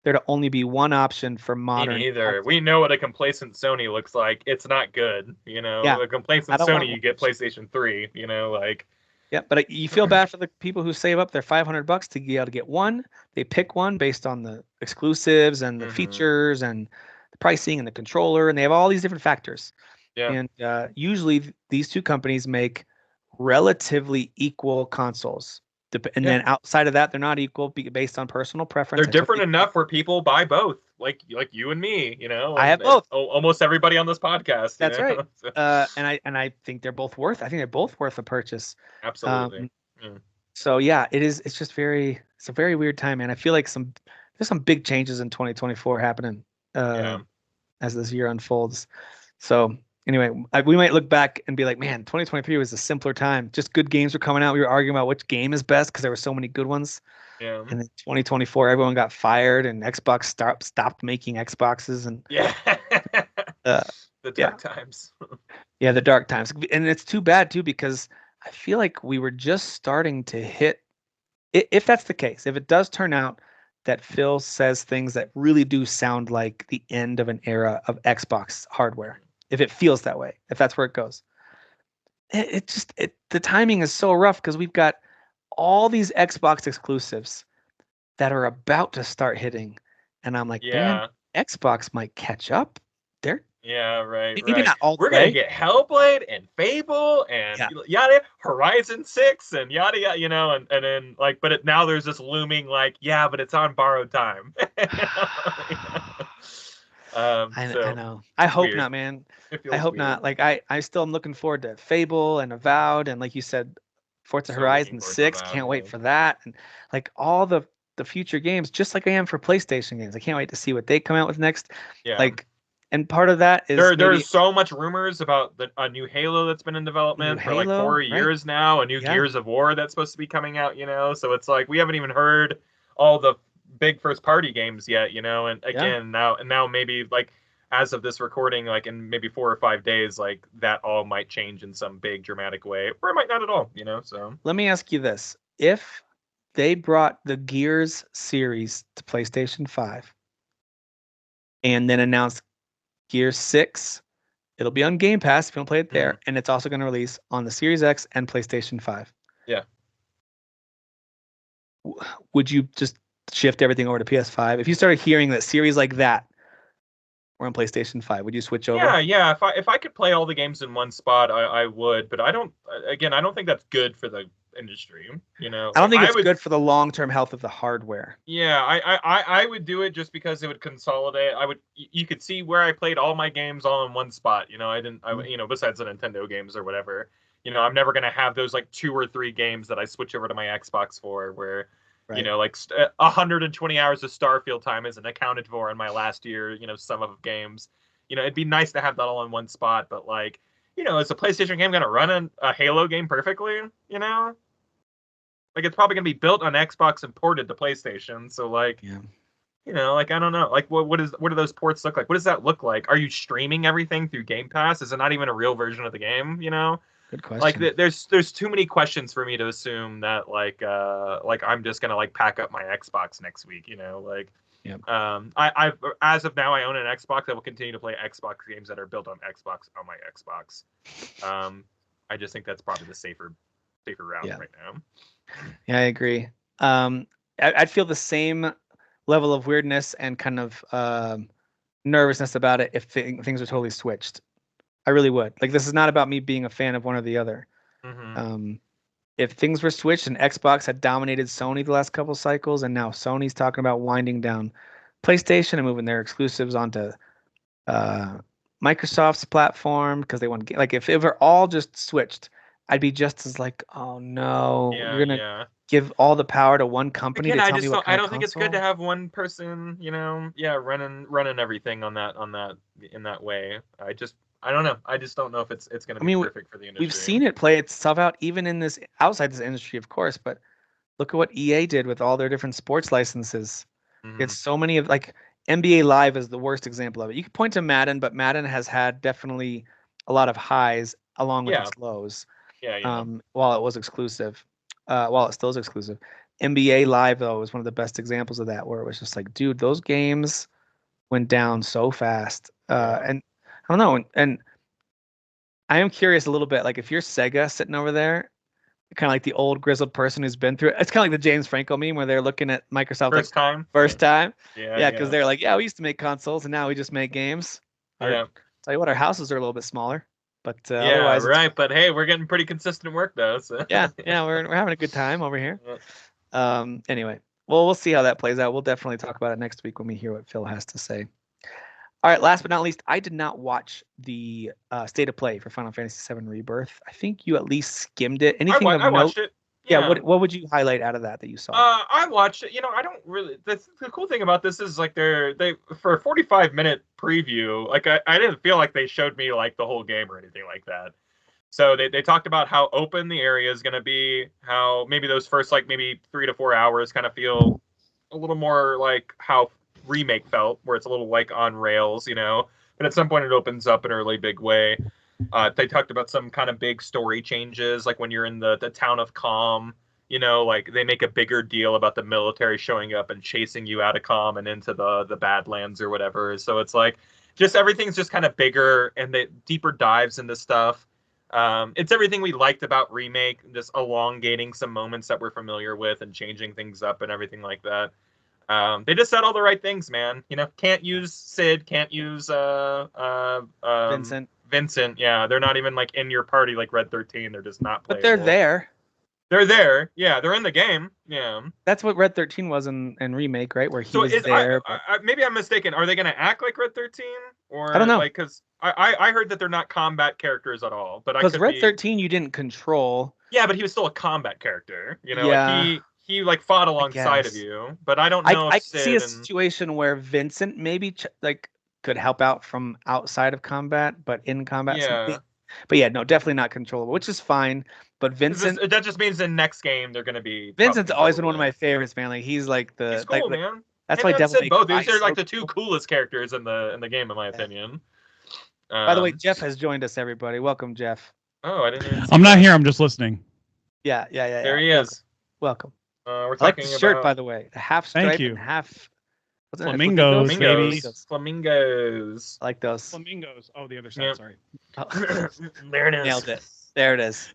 there to only be one option for modern. Me neither. We know what a complacent Sony looks like. It's not good, Yeah. A complacent Sony, you get PlayStation 3, like. Yeah, but you feel bad for the people who save up their $500 to be able to get one. They pick one based on the exclusives and the features and the pricing and the controller, and they have all these different factors. Yeah. And usually these two companies make relatively equal consoles. And then outside of that, they're not equal based on personal preference. They're different enough where people buy both, like you and me. I have both. Almost everybody on this podcast. That's right. And I think they're both worth. I think they're both worth a purchase. Absolutely. So yeah, it is. It's just it's a very weird time, man. I feel like there's some big changes in 2024 happening as this year unfolds. So anyway, we might look back and be like, man, 2023 was a simpler time. Just good games were coming out. We were arguing about which game is best because there were so many good ones. Yeah. And then 2024, everyone got fired and Xbox stopped making Xboxes. And the dark times. Yeah, the dark times. And it's too bad too, because I feel like we were just starting to hit, if that's the case, if it does turn out that Phil says things that really do sound like the end of an era of Xbox hardware, if it feels that way, if that's where it goes, the timing is so rough because we've got all these Xbox exclusives that are about to start hitting, and I'm like, man, Xbox might catch up. Maybe not all. We're gonna get Hellblade and Fable and yada, Horizon 6 and yada yada, and then like, but now there's this looming like, but it's on borrowed time. I know. I hope not, man. I hope not. Like I still am looking forward to Fable and Avowed, and like you said, Forza Horizon 6. Can't wait for that, and like all the future games, just like I am for PlayStation games. I can't wait to see what they come out with next. Yeah. Like, and part of that is there's so much rumors about a new Halo that's been in development for like 4 years now. A new Gears of War that's supposed to be coming out. So it's like we haven't even heard all the big first party games yet, you know. And Yeah. again, now maybe like as of this recording, like in maybe 4 or 5 days, like that all might change in some big dramatic way, or it might not at all, you know. So Let me ask you this. If they brought the Gears series to PlayStation 5 and then announced Gears 6, it'll be on Game Pass if you don't play it there, and it's also going to release on the Series X and PlayStation 5. Yeah. Would you just shift everything over to PS5? If you started hearing that series like that were on PlayStation 5, would you switch over? Yeah. If I could play all the games in one spot, I would. But I don't. Again, I don't think that's good for the industry. You know, I don't like think I it's would. good for the long-term health of the hardware. Yeah, I would do it just because it would consolidate. You could see where I played all my games all in one spot. You know, I didn't. You know, besides the Nintendo games or whatever. You know, I'm never gonna have those like 2 or 3 games that I switch over to my Xbox for, where you Right. know, like 120 hours of Starfield time isn't accounted for in my last year. You know, sum of games. You know, it'd be nice to have that all in one spot, but like, you know, is a PlayStation game gonna run a Halo game perfectly? You know, like it's probably gonna be built on Xbox and ported to PlayStation. So like, Yeah. you know, like I don't know, like what do those ports look like? What does that look like? Are you streaming everything through Game Pass? Is it not even a real version of the game? You know, Good like question. there's too many questions for me to assume that like I'm just gonna like pack up my Xbox next week. You know, like Yep. I as of now I own an Xbox. I will continue to play Xbox games that are built on Xbox on my Xbox. I just think that's probably the safer route Yeah. right now. Yeah, I agree. I'd feel the same level of weirdness and kind of nervousness about it if things are totally switched. I really would. Like, this is not about me being a fan of one or the other. Mm-hmm. If things were switched and Xbox had dominated Sony the last couple cycles, and now Sony's talking about winding down PlayStation and moving their exclusives onto uh, Microsoft's platform because they want to get like if it were all just switched, I'd be just as like, oh no, Yeah, you're gonna yeah. give all the power to one company Again, to tell me what I kind of don't think it's good to console. have one person, you know, yeah, running everything on that in that way. I don't know. I just don't know if it's going to I be mean, perfect for the we've industry. seen it play itself out even in this outside this industry, of course, but look at what EA did with all their different sports licenses. Mm-hmm. It's so many of like NBA Live is the worst example of it. You can point to Madden, but Madden has had definitely a lot of highs along with Yeah, its lows. yeah. While it was exclusive, while it still is exclusive. NBA Live though was one of the best examples of that, where it was just like, dude, those games went down so fast. Yeah. And I don't know, and I am curious a little bit, like if you're Sega sitting over there, kind of like the old grizzled person who's been through it. It's kind of like the James Franco meme where they're looking at Microsoft like First time? Yeah. first time. Yeah, Yeah, because yeah. they're like, yeah, we used to make consoles and now we just make games. Our Yeah. tell you what, our houses are a little bit smaller, but Yeah, otherwise it's right. But hey, we're getting pretty consistent work though, so yeah, we're having a good time over here. yeah. Anyway, well, we'll see how that plays out. We'll definitely talk about it next week when we hear what Phil has to say. All right, last but not least, I did not watch the state of play for Final Fantasy VII Rebirth. I think you at least skimmed it. Anything of I note? watched it. Yeah, Yeah. what would you highlight out of that you saw? I watched it. You know, I don't really. The cool thing about this is like they for a 45-minute preview. Like I didn't feel like they showed me like the whole game or anything like that. So they talked about how open the area is going to be. How maybe those first like maybe 3 to 4 hours kind of feel a little more like how remake felt, where it's a little like on rails, you know. But at some point it opens up in a really big way. They talked about some kind of big story changes, like when you're in the town of Calm, you know, like they make a bigger deal about the military showing up and chasing you out of Calm and into the Badlands or whatever. So it's like just everything's just kind of bigger and the deeper dives into stuff. It's everything we liked about remake, just elongating some moments that we're familiar with and changing things up and everything like that. They just said all the right things, man. You know, can't Yeah. use Sid, can't use Vincent, Vincent. Yeah, they're not even like in your party like Red 13. They're just not but they're playable. there. They're there. Yeah, they're in the game. Yeah. That's what Red 13 was in remake, right? Where he So was is there, but maybe I'm mistaken. Are they going to act like Red 13 I don't or know. like because I heard that they're not combat characters at all, but I Because could Red be. 13 you didn't control. Yeah, but he was still a combat character. You know, like Yeah, he like fought I alongside of guess. you, but I don't I know if I could see a Sid and situation where Vincent maybe like could help out from outside of combat, but in combat. yeah. But yeah, no, definitely not controllable, which is fine. But Vincent, that just means in next game they're going to be. Vincent's always been one of my favorites, man. Like he's like He's the cool, like man. that's Him why and Devil Sid May both. Cry These are is like so the two cool. coolest characters in the game, in my opinion. By the way, Jeff has joined us, everybody. Welcome, Jeff. Oh, I didn't even see I'm not that. here. I'm just listening. Yeah. There he Welcome. is. Welcome. We're I like the talking shirt, about by the way. The half Thank stripe you. and half Flamingos, baby. Flamingos. I like those. Flamingos. Oh, the other side. Yep. Sorry. Oh, There it is. nailed it. There it is.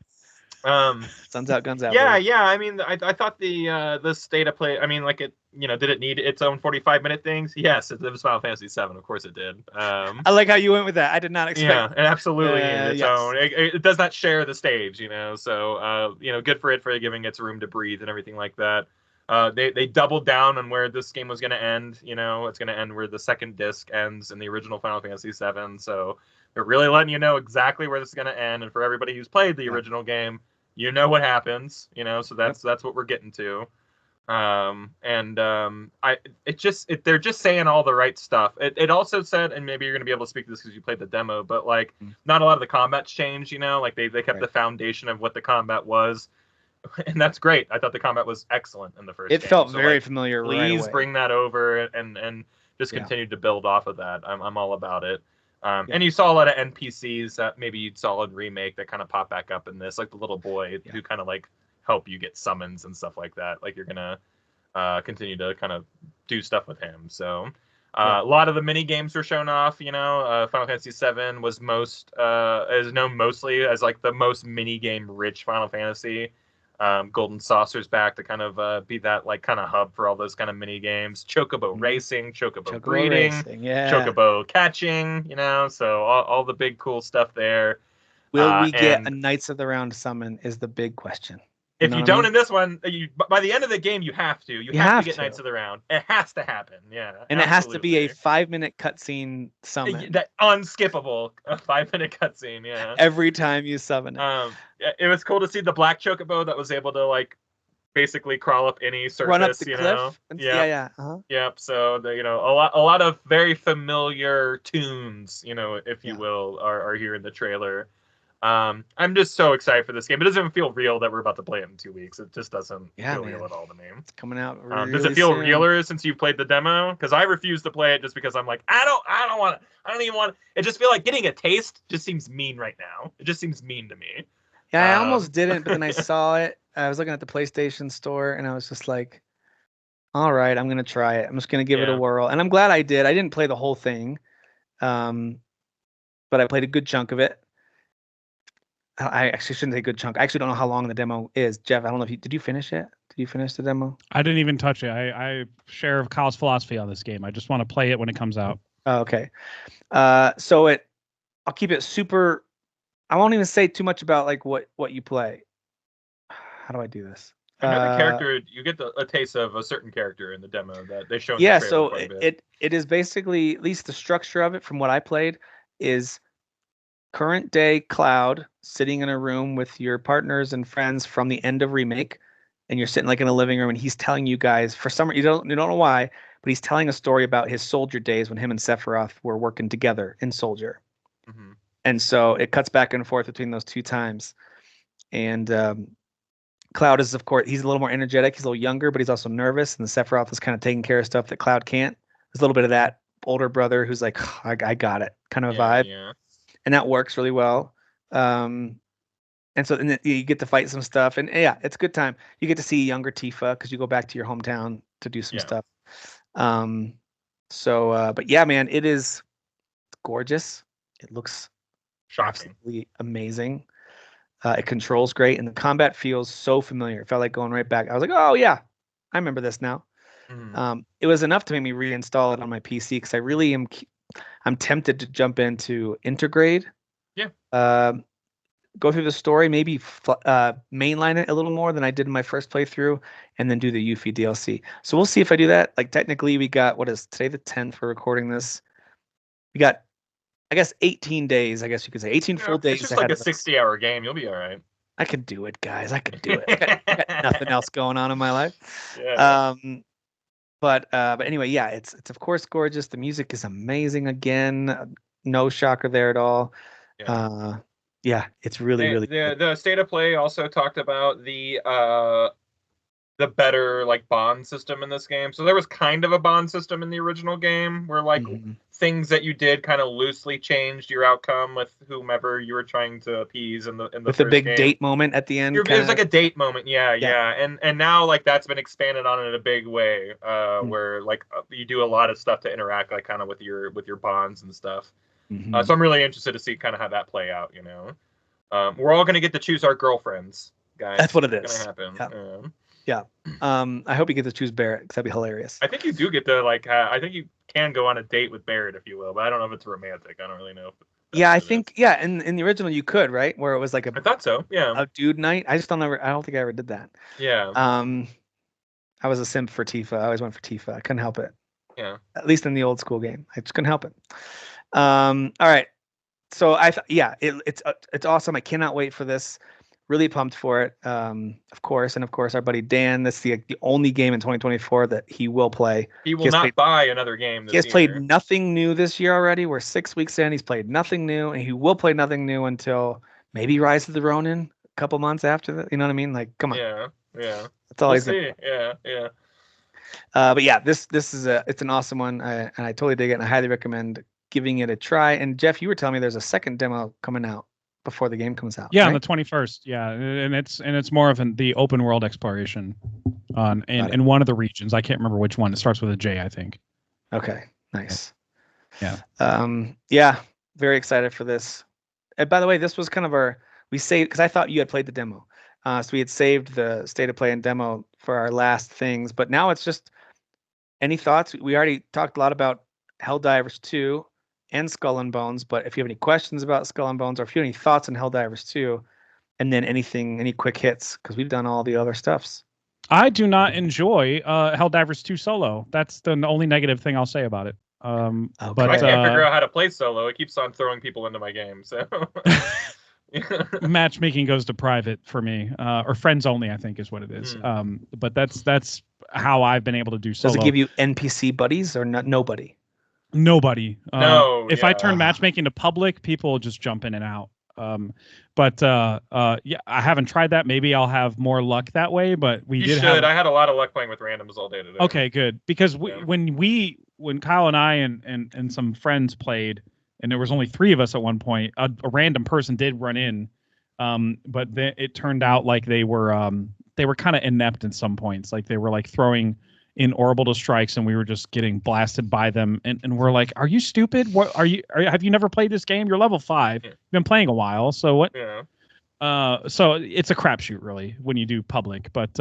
Sun's out, guns out. Yeah, baby. yeah. I mean, I thought the state of play. I mean, like it. Did it need its own 45-minute things? Yes, it was Final Fantasy VII. Of course, it did. I like how you went with that. I did not expect. Yeah, it absolutely needed its yes. own. It does not share the stage, So, good for it for giving its room to breathe and everything like that. They doubled down on where this game was going to end. It's going to end where the second disc ends in the original Final Fantasy VII. So they're really letting you know exactly where this is going to end. And for everybody who's played the original game, you know what happens. So that's what we're getting to. They're just saying all the right stuff. It also said, and maybe you're going to be able to speak to this because you played the demo, but like not a lot of the combat's changed. Like they kept the foundation of what the combat was. And that's great. I thought the combat was excellent in the first game. It felt very familiar. Please right bring that over and just continue to build off of that. I'm all about it. And you saw a lot of NPCs that maybe you'd saw in Remake that kind of pop back up in this, like the little boy who kind of like help you get summons and stuff like that. Like you're going to continue to kind of do stuff with him. So a lot of the mini games were shown off. Final Fantasy VII was is known mostly as like the most mini game rich Final Fantasy. Golden Saucer's back to kind of be that like kind of hub for all those kind of mini games. Chocobo racing, Chocobo breeding, Chocobo catching. So all the big cool stuff there. Will we get a Knights of the Round summon? Is the big question. If you don't in this one, by the end of the game, you have to. You have to get Knights of the Round. It has to happen. Yeah. And absolutely. It has to be a 5-minute cutscene summon. That unskippable 5-minute cutscene. Yeah. Every time you summon it. It was cool to see the black chocobo that was able to like basically crawl up any surface. Run up the cliff. Yeah. Uh-huh. Yep. So a lot of very familiar tunes, if you will, are here in the trailer. I'm just so excited for this game. It doesn't even feel real that we're about to play it in 2 weeks. It just doesn't feel real at all to me. It's coming out really does it feel soon. realer since you've played the demo? Because I refuse to play it just because I'm like, I don't want it. I don't even want it. It just feel like getting a taste just seems mean right now. It just seems mean to me. Yeah, I almost didn't, but then I saw it. I was looking at the PlayStation store and I was just like, all right, I'm going to try it. I'm just going to give it a whirl. And I'm glad I did. I didn't play the whole thing, but I played a good chunk of it. I actually shouldn't say good chunk. I actually don't know how long the demo is. Jeff, I don't know if did you finish it? Did you finish the demo? I didn't even touch it. I share of Kyle's philosophy on this game. I just want to play it when it comes out. Oh, okay. So I'll keep it super. I won't even say too much about like what you play. How do I do this? Another character, you get a taste of a certain character in the demo that they show. Yeah, so it is basically, at least the structure of it from what I played, is current day Cloud sitting in a room with your partners and friends from the end of Remake, and you're sitting like in a living room, and he's telling you guys, for some you don't know why, but he's telling a story about his Soldier days when him and Sephiroth were working together in Soldier. Mm-hmm. And so it cuts back and forth between those two times. And Cloud is, of course, he's a little more energetic. He's a little younger, but he's also nervous. And the Sephiroth is kind of taking care of stuff that Cloud can't. There's a little bit of that older brother who's like, oh, I got it kind of vibe. Yeah. And that works really well. And so then you get to fight some stuff. And yeah, it's a good time. You get to see younger Tifa because you go back to your hometown to do some stuff. But yeah, man, it is gorgeous. It looks absolutely amazing. It controls great, and the combat feels so familiar. It felt like going right back. I was like, oh yeah, I remember this now. Mm. It was enough to make me reinstall it on my PC because I really am. I'm tempted to jump into Intergrade. Yeah. Go through the story, maybe mainline it a little more than I did in my first playthrough, and then do the Yuffie DLC. So we'll see if I do that. Like technically, we got what is today the 10th for recording this. We got, I guess, 18 days. I guess you could say 18 full days. It's just like a 60-hour game. You'll be all right. I could do it, guys. I could do it. I got nothing else going on in my life. Yeah. But anyway, yeah, it's of course gorgeous. The music is amazing again. No shocker there at all. Yeah. Yeah, it's really, really good. The state of play also talked about the better like bond system in this game. So there was kind of a bond system in the original game where like things that you did kind of loosely changed your outcome with whomever you were trying to appease in the With first the big game. date moment at the end. It was like a date moment, yeah. And now like that's been expanded on in a big way, where like you do a lot of stuff to interact like kind of with your bonds and stuff. So I'm really interested to see kind of how that play out. We're all gonna get to choose our girlfriends, guys. That's what it is. It's gonna happen. Yeah. I hope you get to choose Barrett because that'd be hilarious. I think you do get to like. I think you can go on a date with Barrett if you will, but I don't know if it's romantic. I don't really know. Yeah, I think in the original you could, right? Where it was like I thought so. Yeah. A dude night. I don't think I ever did that. Yeah. I was a simp for Tifa. I always went for Tifa. I couldn't help it. Yeah. At least in the old school game, I just couldn't help it. All right. So it's awesome. I cannot wait for this. Really pumped for it. Of course, our buddy Dan. That's the only game in 2024 that he will play. He will not buy another game this year. He has played nothing new this year already. We're 6 weeks in. He's played nothing new, and he will play nothing new until maybe Rise of the Ronin a couple months after that. You know what I mean? Like, come on. Yeah. That's all we'll he's see. Yeah. But yeah, this is it's an awesome one, and I totally dig it, and I highly recommend giving it a try. And Jeff, you were telling me there's a second demo coming out before the game comes out. Yeah, right? on the 21st. Yeah, and it's more of the open world exploration in one of the regions. I can't remember which one. It starts with a J, I think. Okay, nice. Yeah. Very excited for this. And by the way, this was kind of we saved because I thought you had played the demo, so we had saved the state of play and demo for our last things. But now it's just any thoughts. We already talked a lot about Helldivers 2 and Skull and Bones, but if you have any questions about Skull and Bones, or if you have any thoughts on Helldivers 2, and then any quick hits, because we've done all the other stuffs. I do not enjoy Helldivers 2 solo. That's the only negative thing I'll say about it. Okay. But I can't figure out how to play solo. It keeps on throwing people into my game. So matchmaking goes to private for me, or friends only, I think is what it is. But that's how I've been able to do solo. Does it give you NPC buddies or nobody? Nobody. No. If I turn matchmaking to public, people just jump in and out. But I haven't tried that. Maybe I'll have more luck that way. But I had a lot of luck playing with randoms all day today. Okay, good. Because when Kyle and I and some friends played, and there was only 3 of us at one point, a random person did run in, but then it turned out like they were kind of inept in some points. Like they were like throwing in orbital strikes, and we were just getting blasted by them. And we're like, "Are you stupid? What have you never played this game? You're level 5. You've been playing a while. So what?" Yeah. So it's a crapshoot really when you do public, but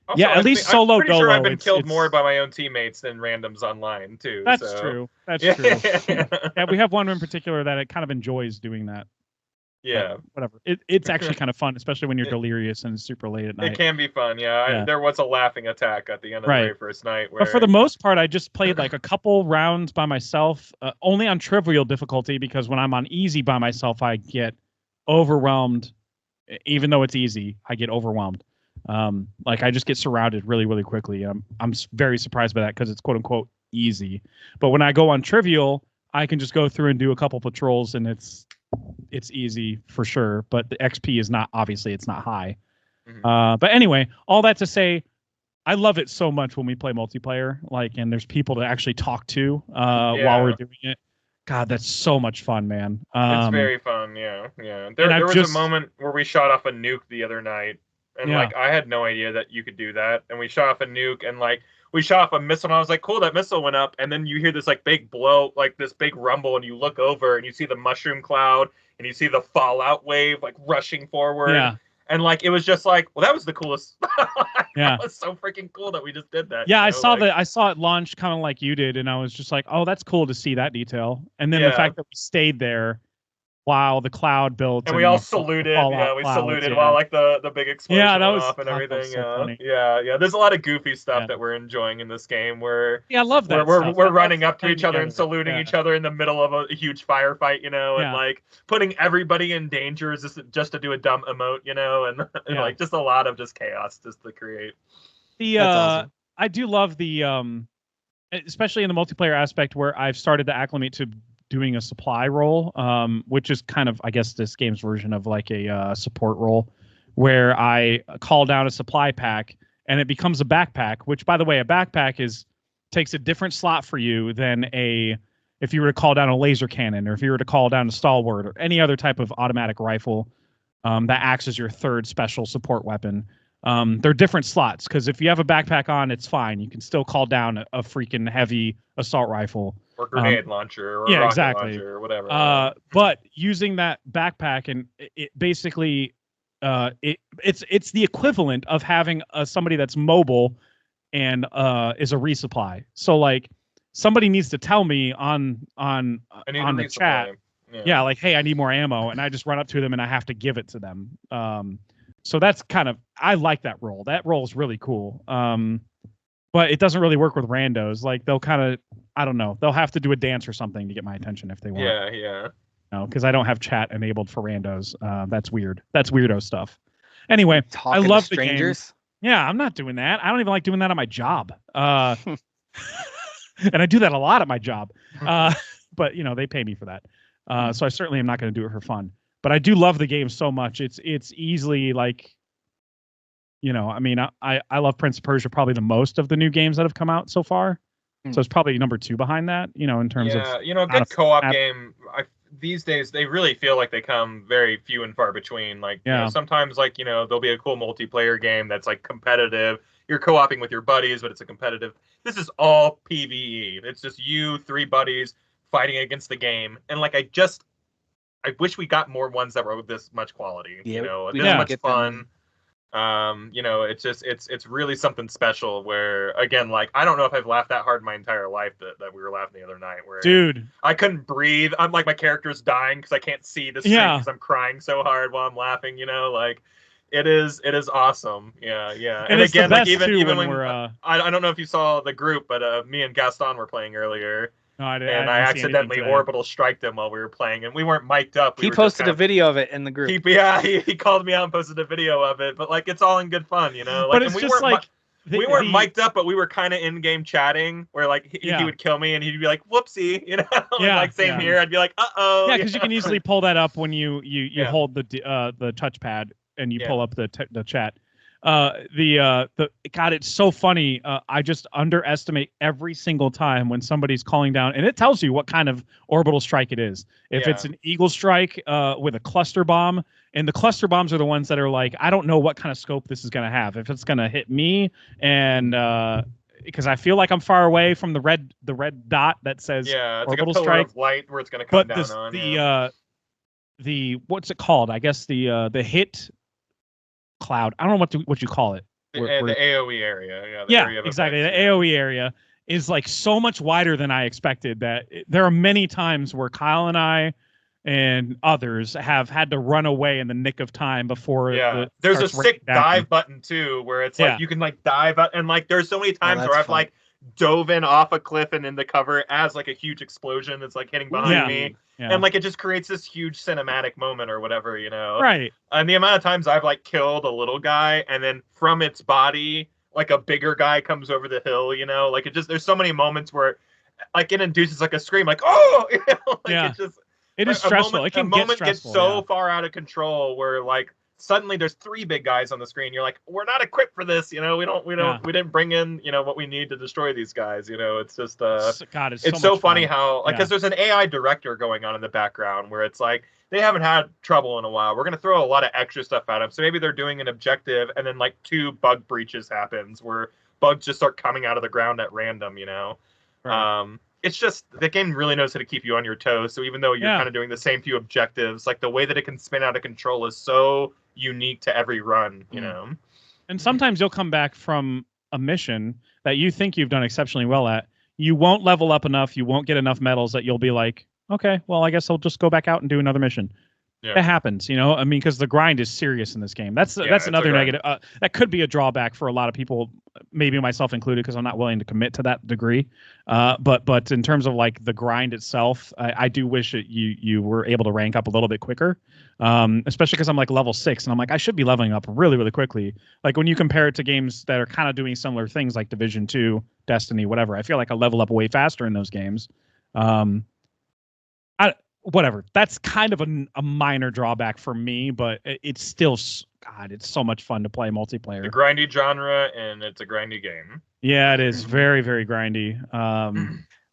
Also, at least solo I'm pretty dolo. Sure I've been killed more by my own teammates than randoms online too. That's true. That's true. Yeah, we have one in particular that it kind of enjoys doing that. Yeah. But whatever. It's actually kind of fun, especially when you're delirious and super late at night. It can be fun, yeah. There was a laughing attack at the end of the very first night. But for the most part, I just played like a couple rounds by myself, only on trivial difficulty, because when I'm on easy by myself, I get overwhelmed. Even though it's easy, I get overwhelmed. Like I just get surrounded really, really quickly. I'm very surprised by that because it's quote unquote easy. But when I go on trivial, I can just go through and do a couple patrols, and it's easy for sure. But the XP is not, obviously it's not high. But anyway, all that to say, I love it so much when we play multiplayer, and there's people to actually talk to while we're doing it. God, that's so much fun, man. It's very fun, yeah. There was a moment where we shot off a nuke the other night, and I had no idea that you could do that. And we shot off a nuke, and we shot off a missile, and I was like, cool, that missile went up. And then you hear this big blow, this big rumble, and you look over and you see the mushroom cloud, and you see the fallout wave rushing forward. Yeah. And it was just well, that was the coolest. Yeah, that was so freaking cool that we just did that. Yeah, I saw it launch kind of like you did, and I was just like, oh, that's cool to see that detail. And then the fact that we stayed there while the cloud built, and we all saluted. Yeah, we saluted while the big explosion went off and everything. Yeah. There's a lot of goofy stuff that we're enjoying in this game. Where I love that. We're running up to each other and saluting each other in the middle of a huge firefight, and putting everybody in danger just to do a dumb emote, and just a lot of just chaos just to create. That's awesome. I do love the especially in the multiplayer aspect where I've started to acclimate to doing a supply role, which is kind of, I guess, this game's version of like a support role, where I call down a supply pack and it becomes a backpack. Which, by the way, a backpack takes a different slot for you than if you were to call down a laser cannon, or if you were to call down a stalwart, or any other type of automatic rifle that acts as your third special support weapon. They're different slots, because if you have a backpack on, it's fine. You can still call down a freaking heavy assault rifle or grenade launcher, or yeah, rocket exactly. launcher, or whatever. But using that backpack, and it basically it's the equivalent of having somebody that's mobile and is a resupply. So like somebody needs to tell me on the chat, yeah, like, hey, I need more ammo, and I just run up to them and I have to give it to them. So that's kind of, I like that role. That role is really cool. But it doesn't really work with randos. Like they'll kind of, I don't know, they'll have to do a dance or something to get my attention if they want. Yeah. No, because I don't have chat enabled for randos. That's weird. That's weirdo stuff. Anyway, I love strangers. The game. Yeah, I'm not doing that. I don't even like doing that on my job. And I do that a lot at my job. But they pay me for that. So I certainly am not going to do it for fun. But I do love the game so much. It's easily like, I mean, I love Prince of Persia probably the most of the new games that have come out so far. So it's probably number 2 behind that, in terms of. Yeah, a good co-op game. These days, they really feel like they come very few and far between. Like, sometimes, like, there'll be a cool multiplayer game that's like competitive. You're co-oping with your buddies, but it's a competitive. This is all PvE. It's just you, 3 buddies fighting against the game. And like, I wish we got more ones that were this much quality. This much fun. It's really something special where, again, like, I don't know if I've laughed that hard in my entire life that we were laughing the other night, where dude, I couldn't breathe. I'm like, my character's dying because I can't see the screen because I'm crying so hard while I'm laughing, like it is awesome. Yeah. And again, like, even when we're I don't know if you saw the group, but me and Gaston were playing earlier. No, I I accidentally orbital striked him while we were playing, and we weren't mic'd up. He posted a video of it in the group. He called me out and posted a video of it, but like, it's all in good fun, Like, but it's just like we weren't mic'd up, but we were kind of in-game chatting, where like he would kill me and he'd be like, "Whoopsie," like, same here. I'd be like, "Uh-oh." Yeah, because you can easily pull that up when you hold the touchpad and you pull up the chat. God, it's so funny. I just underestimate every single time when somebody's calling down, and it tells you what kind of orbital strike it is. If it's an eagle strike with a cluster bomb, and the cluster bombs are the ones that are like, I don't know what kind of scope this is going to have. If it's going to hit me, and because I feel like I'm far away from the red dot that says it's orbital like a pillar strike of light where it's going to come down on. The what's it called? I guess the hit cloud. I don't know what you call it. The AoE area. Area exactly. The AoE area is like so much wider than I expected. That there are many times where Kyle and I and others have had to run away in the nick of time before. There's a sick dive button too, where it's like you can like dive out, and like there's so many times where I've like dove in off a cliff and into cover as like a huge explosion that's like hitting behind me. Yeah. And like, it just creates this huge cinematic moment or whatever, Right. And the amount of times I've like killed a little guy, and then from its body, like a bigger guy comes over the hill, like it just, there's so many moments where like it induces like a scream, like, oh, it is stressful. It can get stressful. Gets so far out of control where like suddenly there's 3 big guys on the screen. You're like, we're not equipped for this. We didn't bring in, what we need to destroy these guys. It's just, God, it's so funny how, like, because there's an AI director going on in the background where it's like, they haven't had trouble in a while. We're going to throw a lot of extra stuff at them. So maybe they're doing an objective, and then like 2 bug breaches happens where bugs just start coming out of the ground at random, Right. It's just, the game really knows how to keep you on your toes. So even though you're kind of doing the same few objectives, like the way that it can spin out of control is so unique to every run, And sometimes you'll come back from a mission that you think you've done exceptionally well at. You won't level up enough. You won't get enough medals that you'll be like, okay, well, I guess I'll just go back out and do another mission. It happens, I mean, because the grind is serious in this game. That's another negative. That could be a drawback for a lot of people, maybe myself included, because I'm not willing to commit to that degree. But in terms of like the grind itself, I do wish that you were able to rank up a little bit quicker, especially because I'm like level 6 and I'm like, I should be leveling up really, really quickly. Like when you compare it to games that are kind of doing similar things like Division 2, Destiny, whatever, I feel like I level up way faster in those games. whatever. That's kind of a minor drawback for me, but it's still, God, it's so much fun to play multiplayer. The grindy genre, and it's a grindy game. Yeah, it is very, very grindy.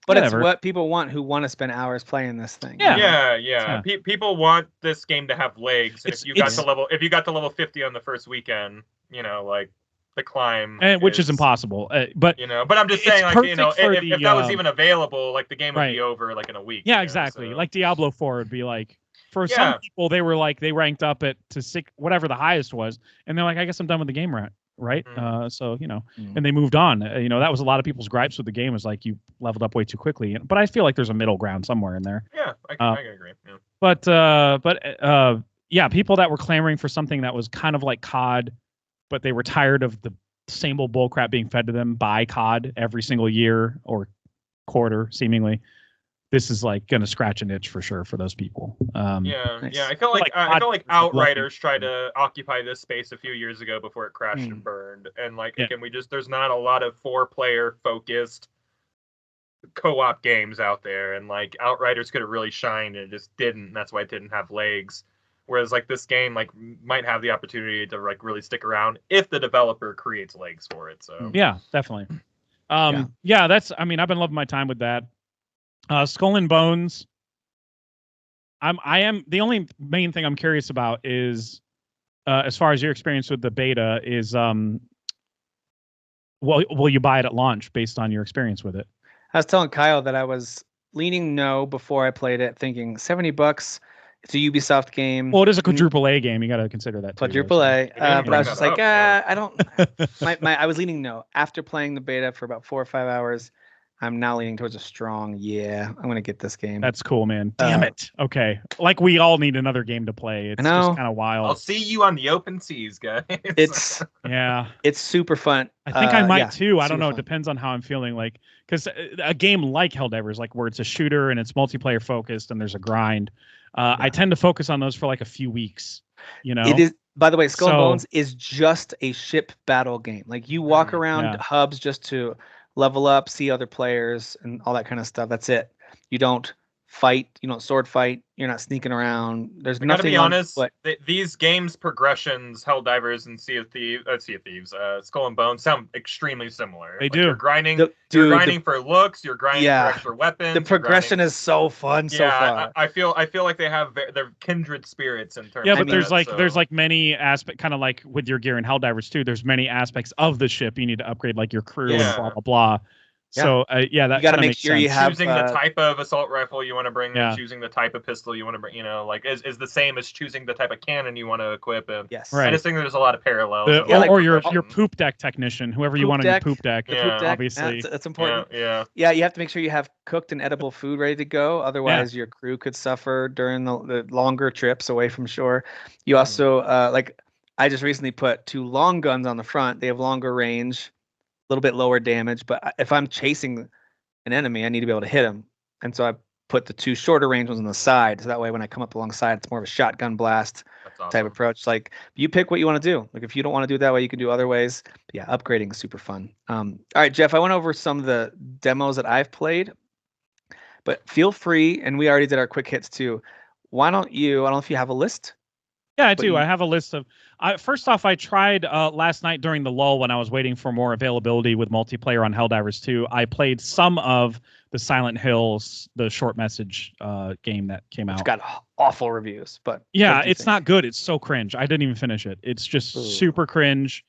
But it's what people want who want to spend hours playing this thing. Yeah. People want this game to have legs. And if you got to level 50 on the first weekend, like the climb, which is impossible. But but I'm just saying, like, if that was even available, like the game would be over like in a week. Yeah, exactly. So. Like Diablo 4 would be like, for some people, they were like, they ranked up to 6, whatever the highest was, and they're like, I guess I'm done with the game, right? So and they moved on. That was a lot of people's gripes with the game, was like, you leveled up way too quickly. But I feel like there's a middle ground somewhere in there. Yeah, I agree. Yeah. But people that were clamoring for something that was kind of like COD, but they were tired of the same old bullcrap being fed to them by COD every single year or quarter, seemingly. This is like going to scratch an itch for sure for those people. I feel like Outriders tried to occupy this space a few years ago before it crashed and burned. And again, there's not a lot of 4-player focused co-op games out there, and like Outriders could have really shined, and it just didn't. And that's why it didn't have legs. Whereas like this game might have the opportunity to really stick around if the developer creates legs for it. So yeah, definitely. That's. I mean, I've been loving my time with that. Skull and Bones. I am the only main thing I'm curious about is, as far as your experience with the beta is, will you buy it at launch based on your experience with it? I was telling Kyle that I was leaning no before I played it, thinking $70. It's a Ubisoft game. Well, it is a quadruple A game. You got to consider that. Quadruple A. But I was just like, I don't. I was leaning no. After playing the beta for about 4 or 5 hours, I'm now leaning towards a strong, I'm going to get this game. That's cool, man. Damn it. Okay. Like, we all need another game to play. It's just kind of wild. I'll see you on the open seas, guys. It's super fun. I think I might too. I don't know. Fun. It depends on how I'm feeling. Like, because a game like Helldivers, like where it's a shooter and it's multiplayer focused and there's a grind, I tend to focus on those for like a few weeks. It is. By the way, Skull and Bones is just a ship battle game. Like, you walk around hubs just to level up, see other players, and all that kind of stuff. That's it. You don't fight. You don't sword fight. You're not sneaking around. There's nothing. I gotta be honest. These games progressions, Helldivers and Sea of Thieves, Skull and Bones sound extremely similar. They do. You're grinding. You're grinding for looks. You're grinding for extra weapons. The progression is so fun so far. I feel like they have their kindred spirits in terms. Yeah, but there's many aspects, kind of like with your gear in Helldivers too. There's many aspects of the ship you need to upgrade, like your crew and blah blah blah. So that you got to make sure you have choosing the type of assault rifle you want to bring, choosing the type of pistol you want to bring. Is the same as choosing the type of cannon you want to equip. And I just think there's a lot of parallels. Or your poop deck technician, whoever you want on your poop deck. Obviously, that's important. Yeah. You have to make sure you have cooked and edible food ready to go. Otherwise, your crew could suffer during the longer trips away from shore. You also I just recently put 2 long guns on the front. They have longer range, a little bit lower damage, but if I'm chasing an enemy, I need to be able to hit him. And so I put the 2 shorter range ones on the side. So that way, when I come up alongside, it's more of a shotgun blast type approach. Like, you pick what you want to do. Like, if you don't want to do it that way, you can do other ways. But yeah, upgrading is super fun. All right, Jeff, I went over some of the demos that I've played, but feel free, and we already did our quick hits too. Why don't you, I don't know if you have a list. Yeah, I do. I have a list of. First off, I tried last night during the lull when I was waiting for more availability with multiplayer on Helldivers 2. I played some of the Silent Hills, the short message game that came out. It's got awful reviews, but yeah, it's not good. It's so cringe. I didn't even finish it. It's just super cringe.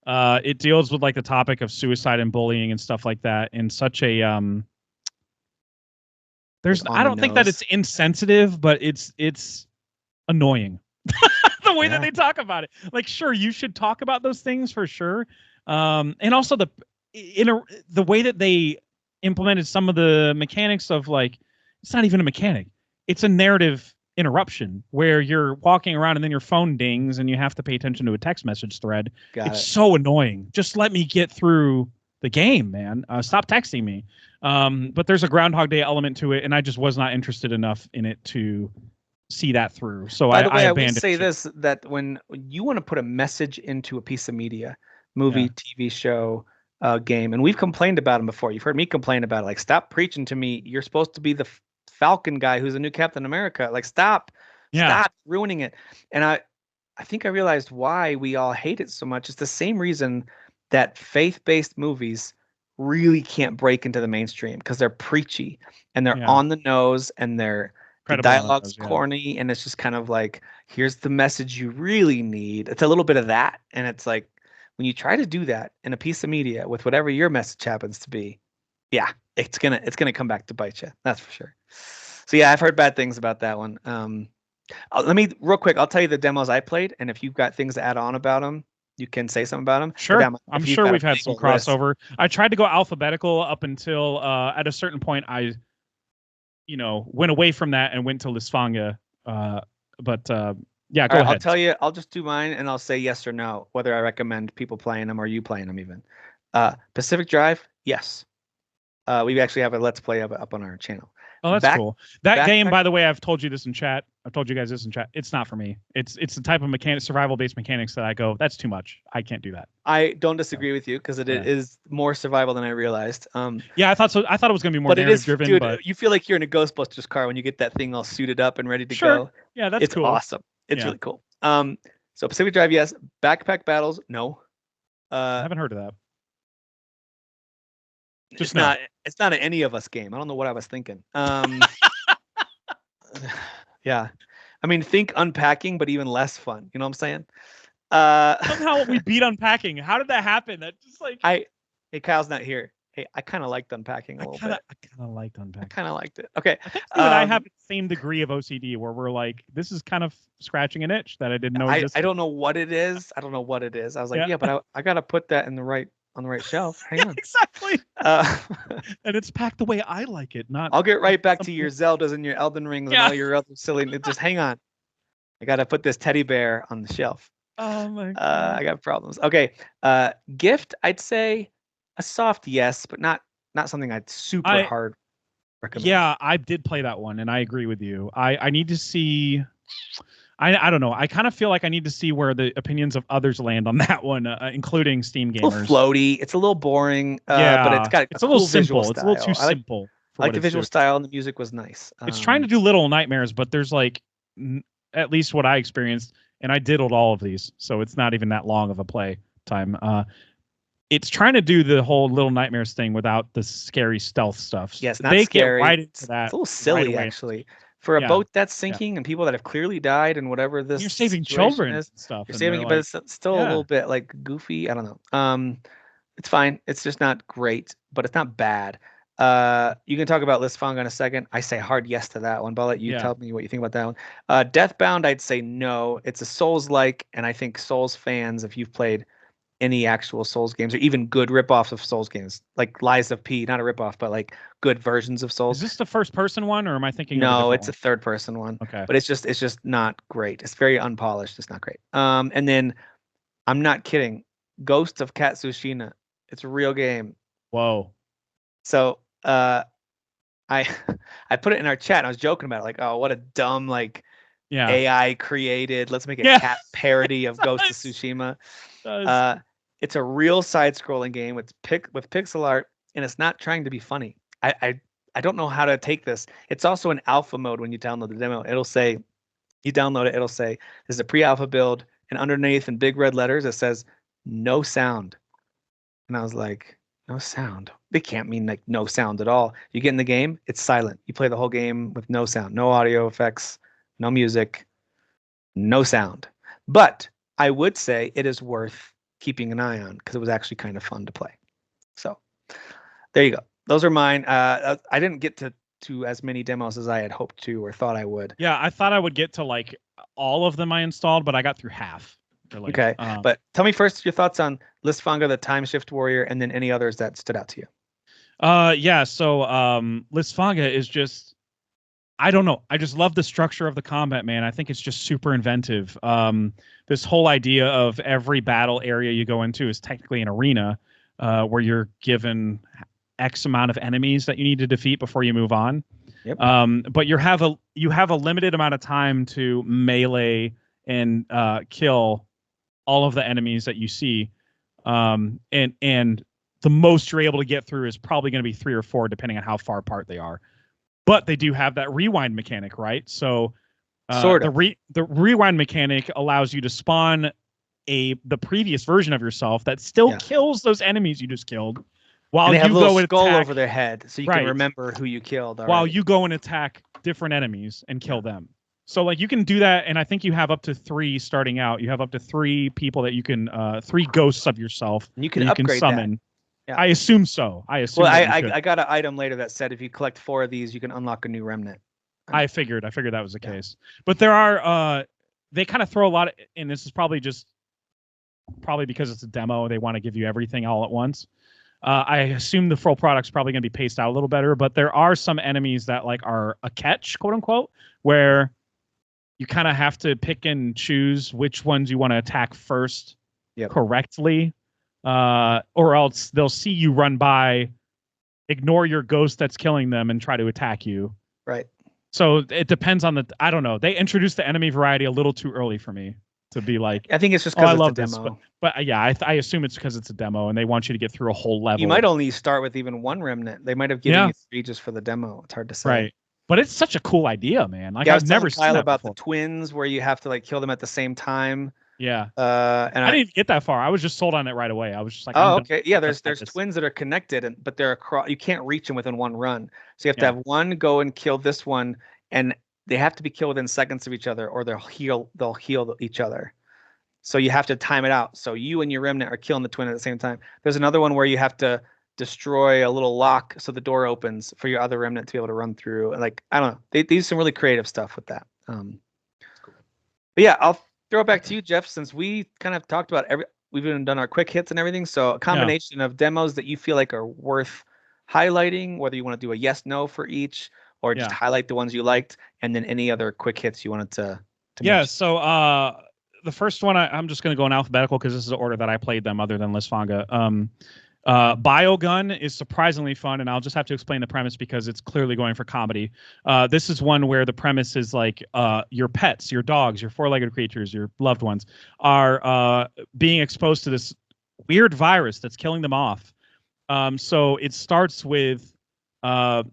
It deals with like the topic of suicide and bullying and stuff like that in such a I don't think that it's insensitive, but it's annoying. The way that they talk about it. Like, sure, you should talk about those things for sure. And also the way that they implemented some of the mechanics of, like, it's not even a mechanic. It's a narrative interruption where you're walking around and then your phone dings and you have to pay attention to a text message thread. It's so annoying. Just let me get through the game, man. Stop texting me. But there's a Groundhog Day element to it, and I just was not interested enough in it to see that through. So by the way, I will say this, that when you want to put a message into a piece of media, movie, TV show, game, and we've complained about them before. You've heard me complain about it. Like, stop preaching to me. You're supposed to be the Falcon guy who's a new Captain America. Like, stop ruining it. And I think I realized why we all hate it so much. It's the same reason that faith-based movies really can't break into the mainstream, because they're preachy and they're on the nose, and the dialogue's corny, and it's just kind of like, here's the message you really need. It's a little bit of that. And it's like, when you try to do that in a piece of media with whatever your message happens to be, yeah, it's gonna come back to bite you. That's for sure. So yeah, I've heard bad things about that one. Let me real quick. I'll tell you the demos I played, and if you've got things to add on about them, you can say something about them. Sure, I'm sure we've had some crossover. I tried to go alphabetical up until at a certain point I, went away from that and went to Lysfanga. But yeah, go ahead. I'll tell you. I'll just do mine, and I'll say yes or no, whether I recommend people playing them or you playing them even. Pacific Drive, yes. We actually have a Let's Play up on our channel. Oh, that's cool. That game, by the way, I've told you this in chat. I've told you guys this in chat. It's not for me. It's the type of survival-based mechanics that I go, that's too much. I can't do that. I don't disagree with you, because it is more survival than I realized. Yeah, I thought so. I thought it was going to be more narrative-driven. Dude, but you feel like you're in a Ghostbusters car when you get that thing all suited up and ready to go. Yeah, that's cool. It's awesome. It's really cool. So Pacific Drive, yes. Backpack Battles, no. I haven't heard of that. It's not an any of us game. I don't know what I was thinking. Yeah. I mean, think unpacking, but even less fun. You know what I'm saying? Somehow we beat unpacking. How did that happen? That just like hey, Kyle's not here. Hey, I kind of liked unpacking a little bit. I kind of liked unpacking. I kind of liked it. Okay. I think you and I have the same degree of OCD where we're like, this is kind of scratching an itch that I didn't know existed. I don't know what it is. I was like, but I got to put that on the right shelf. Hang on. Exactly. And it's packed the way I like it. I'll get right back to your Zeldas and your Elden Rings and all your other silly. Just hang on. I got to put this teddy bear on the shelf. Oh my God. I got problems. Okay. Gift, I'd say a soft yes, but not something I'd super hard recommend. Yeah, I did play that one, and I agree with you. I need to see. I don't know. I kind of feel like I need to see where the opinions of others land on that one, including Steam gamers. It's a little floaty. It's a little boring. But it's got a little simple. It's a little too simple. I like the visual style, and the music was nice. It's trying to do Little Nightmares, but there's like, at least what I experienced, and I diddled all of these, so it's not even that long of a play time. It's trying to do the whole Little Nightmares thing without the scary stealth stuff. Yes, not they scary. Get right into that. It's a little silly, actually. For a boat that's sinking and people that have clearly died and whatever this you're saving children is, and stuff. You're saving, but it's still a little bit like goofy. I don't know. It's fine. It's just not great, but it's not bad. You can talk about Lysfanga in a second. I say hard yes to that one, but I'll let you tell me what you think about that one. Deathbound, I'd say no. It's a Souls-like, and I think Souls fans, if you've played any actual Souls games, or even good ripoffs of Souls games, like Lies of P, not a ripoff, but like good versions of Souls. Is this the first person one, or am I thinking? No, it's a third person one. Okay, but it's just not great. It's very unpolished. It's not great. And then I'm not kidding. Ghost of Katsushima. It's a real game. Whoa. So I put it in our chat, and I was joking about it, like, oh, what a dumb AI created. Let's make a cat parody of Ghost of Tsushima. It's a real side-scrolling game with pixel art, and it's not trying to be funny. I don't know how to take this. It's also in alpha mode when you download the demo. It'll say, you download it, it'll say, this is a pre-alpha build, and underneath in big red letters, it says, no sound. And I was like, no sound? They can't mean like no sound at all. You get in the game, it's silent. You play the whole game with no sound, no audio effects, no music, no sound. But I would say it is worth keeping an eye on, because it was actually kind of fun to play. So there you go. Those are mine. I didn't get to as many demos as I had hoped to or thought I would. Yeah, I thought I would get to like all of them I installed, but I got through half. Really. Okay, but tell me first your thoughts on Lysfanga, the Time Shift Warrior, and then any others that stood out to you. Yeah, so Lysfanga is just, I don't know. I just love the structure of the combat, man. I think it's just super inventive. This whole idea of every battle area you go into is technically an arena where you're given X amount of enemies that you need to defeat before you move on. Yep. But you have a limited amount of time to melee and kill all of the enemies that you see. And the most you're able to get through is probably going to be 3 or 4, depending on how far apart they are. but they do have that rewind mechanic, right? So Sort of. the rewind mechanic allows you to spawn the previous version of yourself that still kills those enemies you just killed, while and they have you a little go and skull attack, over their head, so you can remember who you killed. While you go and attack different enemies and kill them. So like you can do that, and I think you have up to 3 starting out. You have up to 3 people that you can 3 ghosts of yourself and you can upgrade summon. That. Yeah. I assume so. Well, I got an item later that said if you collect 4 of these, you can unlock a new remnant. I figured that was the case. But there are they kind of throw a lot of, and this is probably because it's a demo, they want to give you everything all at once. I assume the full product's probably going to be paced out a little better, but there are some enemies that like are a catch, quote unquote, where you kind of have to pick and choose which ones you want to attack first correctly, or else they'll see you run by, ignore your ghost that's killing them, and try to attack you. Right. So it depends on I don't know. They introduced the enemy variety a little too early for me to be like. I think it's just because it's a demo. This, but yeah, I assume it's because it's a demo and they want you to get through a whole level. You might only start with even 1 remnant. They might have given you 3 just for the demo. It's hard to say. Right. But it's such a cool idea, man. Like I've never seen that about before. The twins where you have to like kill them at the same time. Yeah. And I didn't even get that far. I was just sold on it right away. I was just like, oh, okay. Yeah, there's twins that are connected, but they're across. You can't reach them within 1 run. So you have to have one go and kill this one, and they have to be killed within seconds of each other, or they'll heal each other. So you have to time it out. So you and your remnant are killing the twin at the same time. There's another one where you have to destroy a little lock so the door opens for your other remnant to be able to run through. And like, I don't know, they do some really creative stuff with that. Cool. But yeah, I'll throw it back to you, Jeff, since we kind of talked about we've even done our quick hits and everything. So a combination of demos that you feel like are worth highlighting, whether you want to do a yes, no for each, or just highlight the ones you liked, and then any other quick hits you wanted to mention. So the first one, I'm just going to go in alphabetical because this is the order that I played them other than Lysfanga. Biogun is surprisingly fun, and I'll just have to explain the premise because it's clearly going for comedy. This is one where the premise is like your pets, your dogs, your 4-legged creatures, your loved ones are being exposed to this weird virus that's killing them off. So it starts with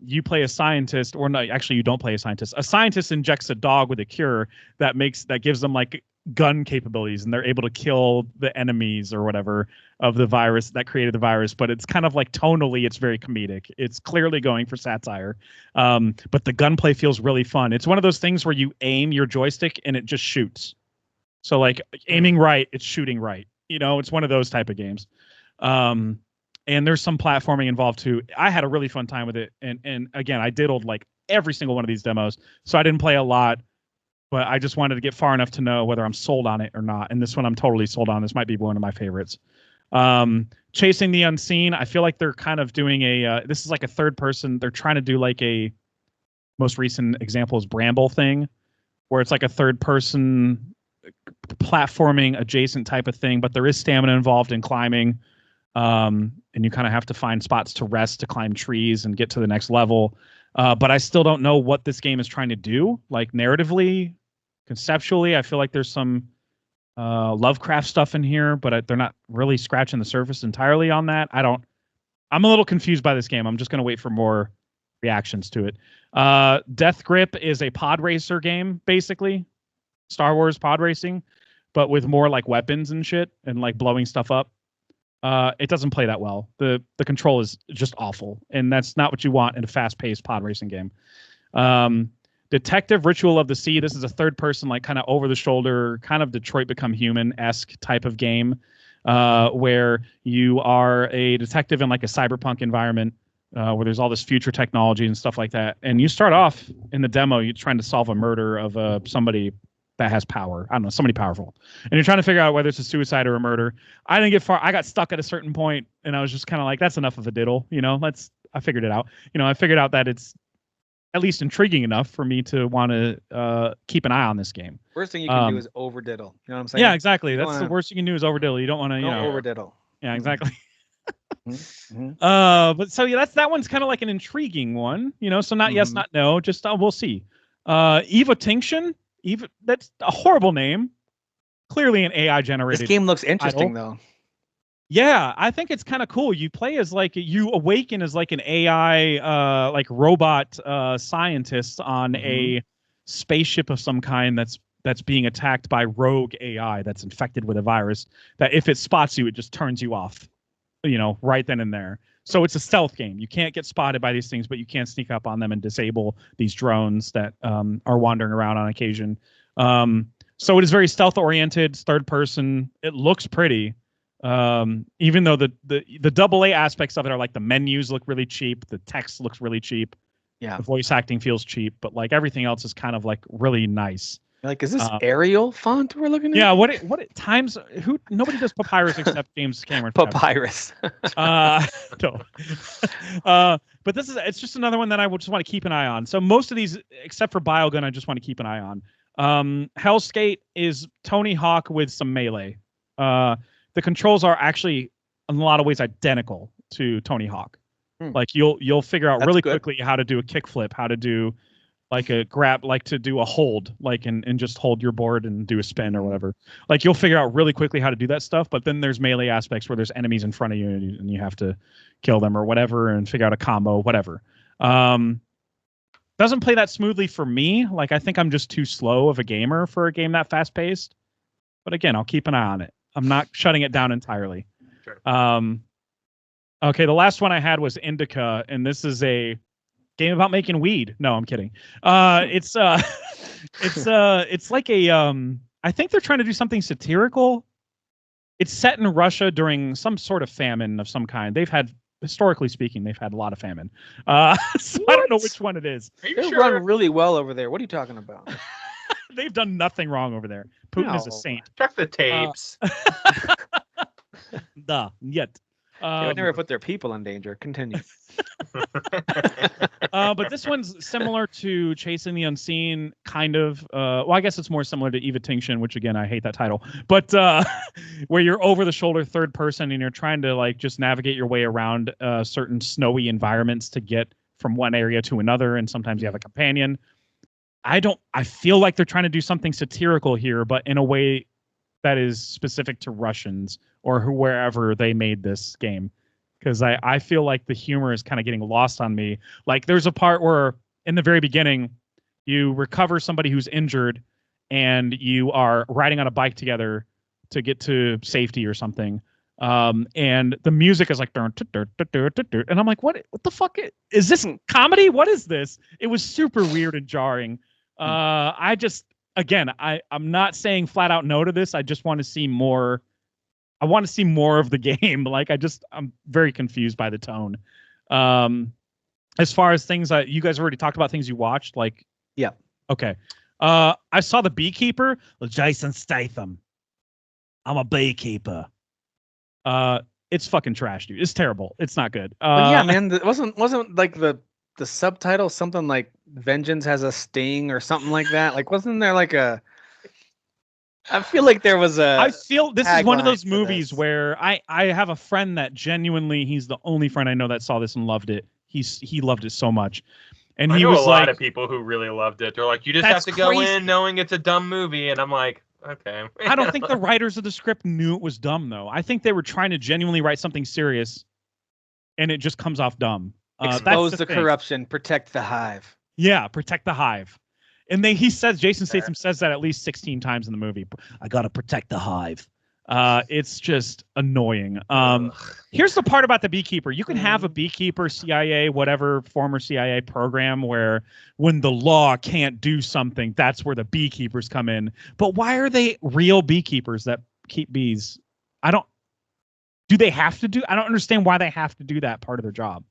you play a scientist, or no, actually you don't play a scientist. A scientist injects a dog with a cure that gives them like gun capabilities, and they're able to kill the enemies or whatever of the virus that created the virus. But it's kind of like tonally, it's very comedic. It's clearly going for satire. But the gunplay feels really fun. It's one of those things where you aim your joystick and it just shoots. So like aiming right, it's shooting right. You know, it's one of those type of games. And there's some platforming involved too. I had a really fun time with it. And again, I diddled like every single one of these demos. So I didn't play a lot, but I just wanted to get far enough to know whether I'm sold on it or not. And this one I'm totally sold on. This might be one of my favorites. Chasing the Unseen. I feel like they're kind of doing this is like a third person. They're trying to do like a most recent example is Bramble thing, where it's like a third person platforming adjacent type of thing, but there is stamina involved in climbing. And you kind of have to find spots to rest, to climb trees and get to the next level. But I still don't know what this game is trying to do. Like narratively, conceptually, I feel like there's some Lovecraft stuff in here, but they're not really scratching the surface entirely on that. I'm a little confused by this game. I'm just going to wait for more reactions to it. Death Grip is a pod racer game, basically. Star Wars pod racing, but with more like weapons and shit and like blowing stuff up. It doesn't play that well. The control is just awful, and that's not what you want in a fast-paced pod racing game. Detective Ritual of the Sea. This is a third-person, like kind of over-the-shoulder, kind of Detroit Become Human-esque type of game, where you are a detective in like a cyberpunk environment, where there's all this future technology and stuff like that. And you start off in the demo, you're trying to solve a murder of somebody that has power. I don't know, somebody powerful. And you're trying to figure out whether it's a suicide or a murder. I didn't get far. I got stuck at a certain point, and I was just kind of like, that's enough of a diddle. You know, I figured it out. You know, I figured out that it's at least intriguing enough for me to want to keep an eye on this game. Worst thing you can do is over diddle. You know what I'm saying? Yeah, exactly. That's the worst you can do is over diddle. You don't want to, over diddle. Yeah, exactly. Mm-hmm. But so yeah, that one's kind of like an intriguing one, you know. So not yes, not no, just we'll see. Evotinction. That's a horrible name. Clearly an AI generated. This game looks interesting though. Yeah, I think it's kind of cool. You play as you awaken as like an AI like robot scientist on a spaceship of some kind that's being attacked by rogue AI that's infected with a virus that if it spots you, it just turns you off, right then and there. So it's a stealth game. You can't get spotted by these things, but you can sneak up on them and disable these drones that are wandering around on occasion. So it is very stealth oriented, third person. It looks pretty. Even though the AA aspects of it are like the menus look really cheap, the text looks really cheap, Yeah, the voice acting feels cheap, but like everything else is kind of like really nice. like, is this Arial font we're looking at? Yeah, what times who nobody does Papyrus except James Cameron. Papyrus. No. But it's just another one that I would just want to keep an eye on. So most of these, except for Biogun, I just want to keep an eye on. Hellskate is Tony Hawk with some melee. The controls are actually in a lot of ways identical to Tony Hawk. Like you'll figure out really quickly how to do a kickflip, how to do like a grab, like to do a hold, like and just hold your board and do a spin or whatever. Like you'll figure out really quickly how to do that stuff. But then there's melee aspects where there's enemies in front of you and you have to kill them or whatever and figure out a combo, whatever. Doesn't play that smoothly for me. Like I think I'm just too slow of a gamer for a game that fast paced. But again, I'll keep an eye on it. I'm not shutting it down entirely. Sure. Okay, the last one I had was Indica, and this is a game about making weed. No, I'm kidding. It's like a I think they're trying to do something satirical. It's set in Russia during some sort of famine of some kind. Historically speaking, they've had a lot of famine. So I don't know which one it is. They run really well over there. What are you talking about? They've done nothing wrong over there. Putin is a saint. Check the tapes. Yet. They would never put their people in danger. Continue. But this one's similar to Chasing the Unseen, kind of. Well, I guess it's more similar to Eva Tinction, which again, I hate that title. But where you're over the shoulder, third person, and you're trying to like just navigate your way around certain snowy environments to get from one area to another, and sometimes you have a companion. I feel like they're trying to do something satirical here, but in a way that is specific to Russians or wherever they made this game. Because I feel like the humor is kind of getting lost on me. Like there's a part where in the very beginning, you recover somebody who's injured and you are riding on a bike together to get to safety or something. And the music is like, and I'm like, what the fuck is this comedy? What is this? It was super weird and jarring. I just, again, I'm not saying flat out no to this. I just want to see more. I want to see more of the game. Like I'm very confused by the tone. As far as things that you guys already talked about, things you watched, like, yeah. Okay. I saw The Beekeeper with Jason Statham. I'm a beekeeper. It's fucking trash, dude. It's terrible. It's not good. Yeah, man. It wasn't like the subtitle something like "Vengeance has a sting" or something like that? Like, wasn't there like a? I feel like there was a. I feel this is one of those movies where I have a friend that genuinely, he's the only friend I know that saw this and loved it. He loved it so much, and I he know was a like, lot of people who really loved it. They're like, you just have to go in knowing it's a dumb movie, and I'm like, okay. I don't think the writers of the script knew it was dumb though. I think they were trying to genuinely write something serious, and it just comes off dumb. Expose the corruption, protect the hive. Yeah, protect the hive. And Jason Statham says that at least 16 times in the movie. I gotta protect the hive. It's just annoying. Here's the part about The Beekeeper. You can have a beekeeper, CIA, whatever, former CIA program where when the law can't do something, that's where the beekeepers come in. But why are they real beekeepers that keep bees? Do they have to do? I don't understand why they have to do that part of their job.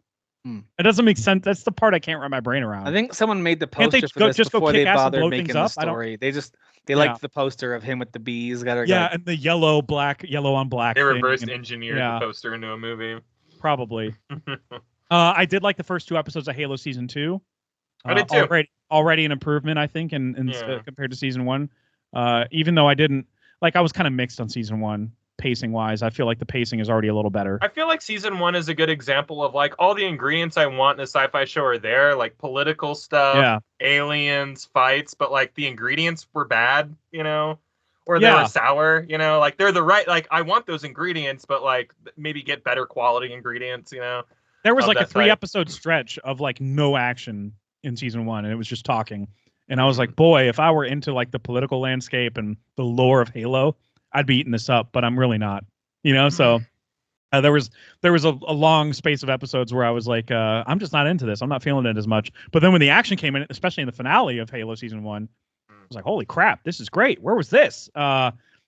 It doesn't make sense. That's the part I can't wrap my brain around. I think someone made the poster for this before they bothered making the story. They liked the poster of him with the bees. And the yellow on black. They reverse engineered the poster into a movie. Probably. I did like the first 2 episodes of Halo Season 2. I did too. Already an improvement, I think, in compared to Season 1. Even though I didn't I was kind of mixed on Season 1. Pacing wise, I feel like the pacing is already a little better. I feel like Season 1 is a good example of like all the ingredients I want in a sci-fi show are there, like political stuff, aliens, fights, but like the ingredients were bad, or they were sour, you know, like they're the right, like I want those ingredients, but like maybe get better quality ingredients, you know. There was like a 3-episode stretch of like no action in season 1, and it was just talking. And I was like, boy, if I were into like the political landscape and the lore of Halo, I'd be eating this up, but I'm really not, you know. So there was a long space of episodes where I was like, I'm just not into this. I'm not feeling it as much. But then when the action came in, especially in the finale of Halo season 1, I was like, holy crap, this is great. Where was this?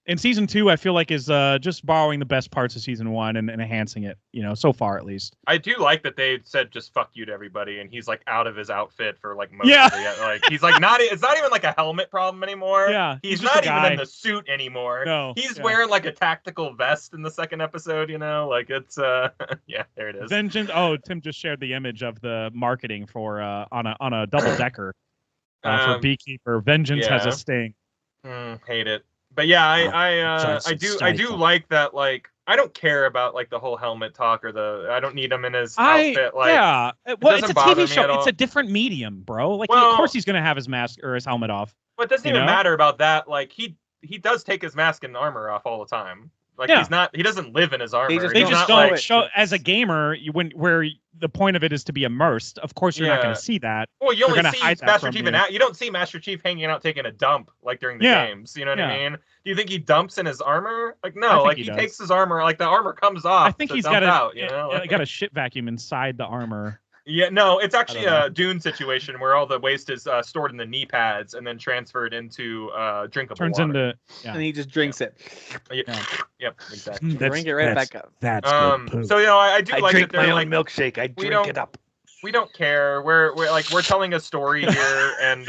And season 2, I feel like is just borrowing the best parts of season 1 and enhancing it, you know, so far at least. I do like that they said just fuck you to everybody, and he's like out of his outfit for like most of the, like he's like not, it's not even like a helmet problem anymore. Yeah, he's not even in the suit anymore. No, he's wearing like a tactical vest in the second episode, you know, like it's yeah, there it is. Vengeance. Oh, Tim just shared the image of the marketing for on a double decker for Beekeeper. Vengeance has a sting. Hate it. But yeah, I do like that. Like, I don't care about like the whole helmet talk or I don't need him in his outfit. Like, yeah, well, it's a TV show. It's a different medium, bro. Like, of course he's gonna have his mask or his helmet off. But it doesn't even matter about that. Like, he does take his mask and armor off all the time. Like he doesn't live in his armor. They just don't like, show as a gamer where the point of it is to be immersed. Of course, you're not going to see that. Well, you only see Master Chief you don't see Master Chief hanging out taking a dump like during the games. You know what I mean? Do you think he dumps in his armor? Like no, like he takes his armor. Like the armor comes off. I think he's got got a shit vacuum inside the armor. Yeah, no, it's actually a Dune situation where all the waste is stored in the knee pads and then transferred into drinkable water. And he just drinks it. Yep, exactly. Drink it right back up. That's good. So you know, I do like drink that they're my like own milkshake. I drink it up. We don't care. We're telling a story here, and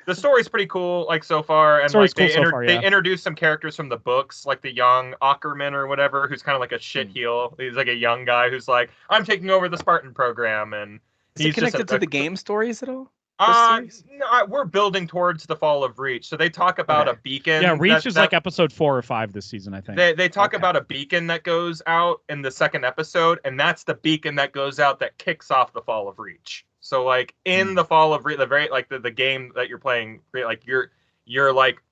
the story's pretty cool, like so far. And like they introduced some characters from the books, like the young Ackerman or whatever, who's kind of like a shit heel. He's like a young guy who's like, I'm taking over the Spartan program, and he's connected to the game stories at all? No, we're building towards the fall of Reach. So they talk about a beacon. Yeah, Reach is like episode 4 or 5 this season, I think. They talk about a beacon that goes out in the second episode, and that's the beacon that goes out that kicks off the fall of Reach. So like in the fall of Reach, the very like the game that you're playing, like you're like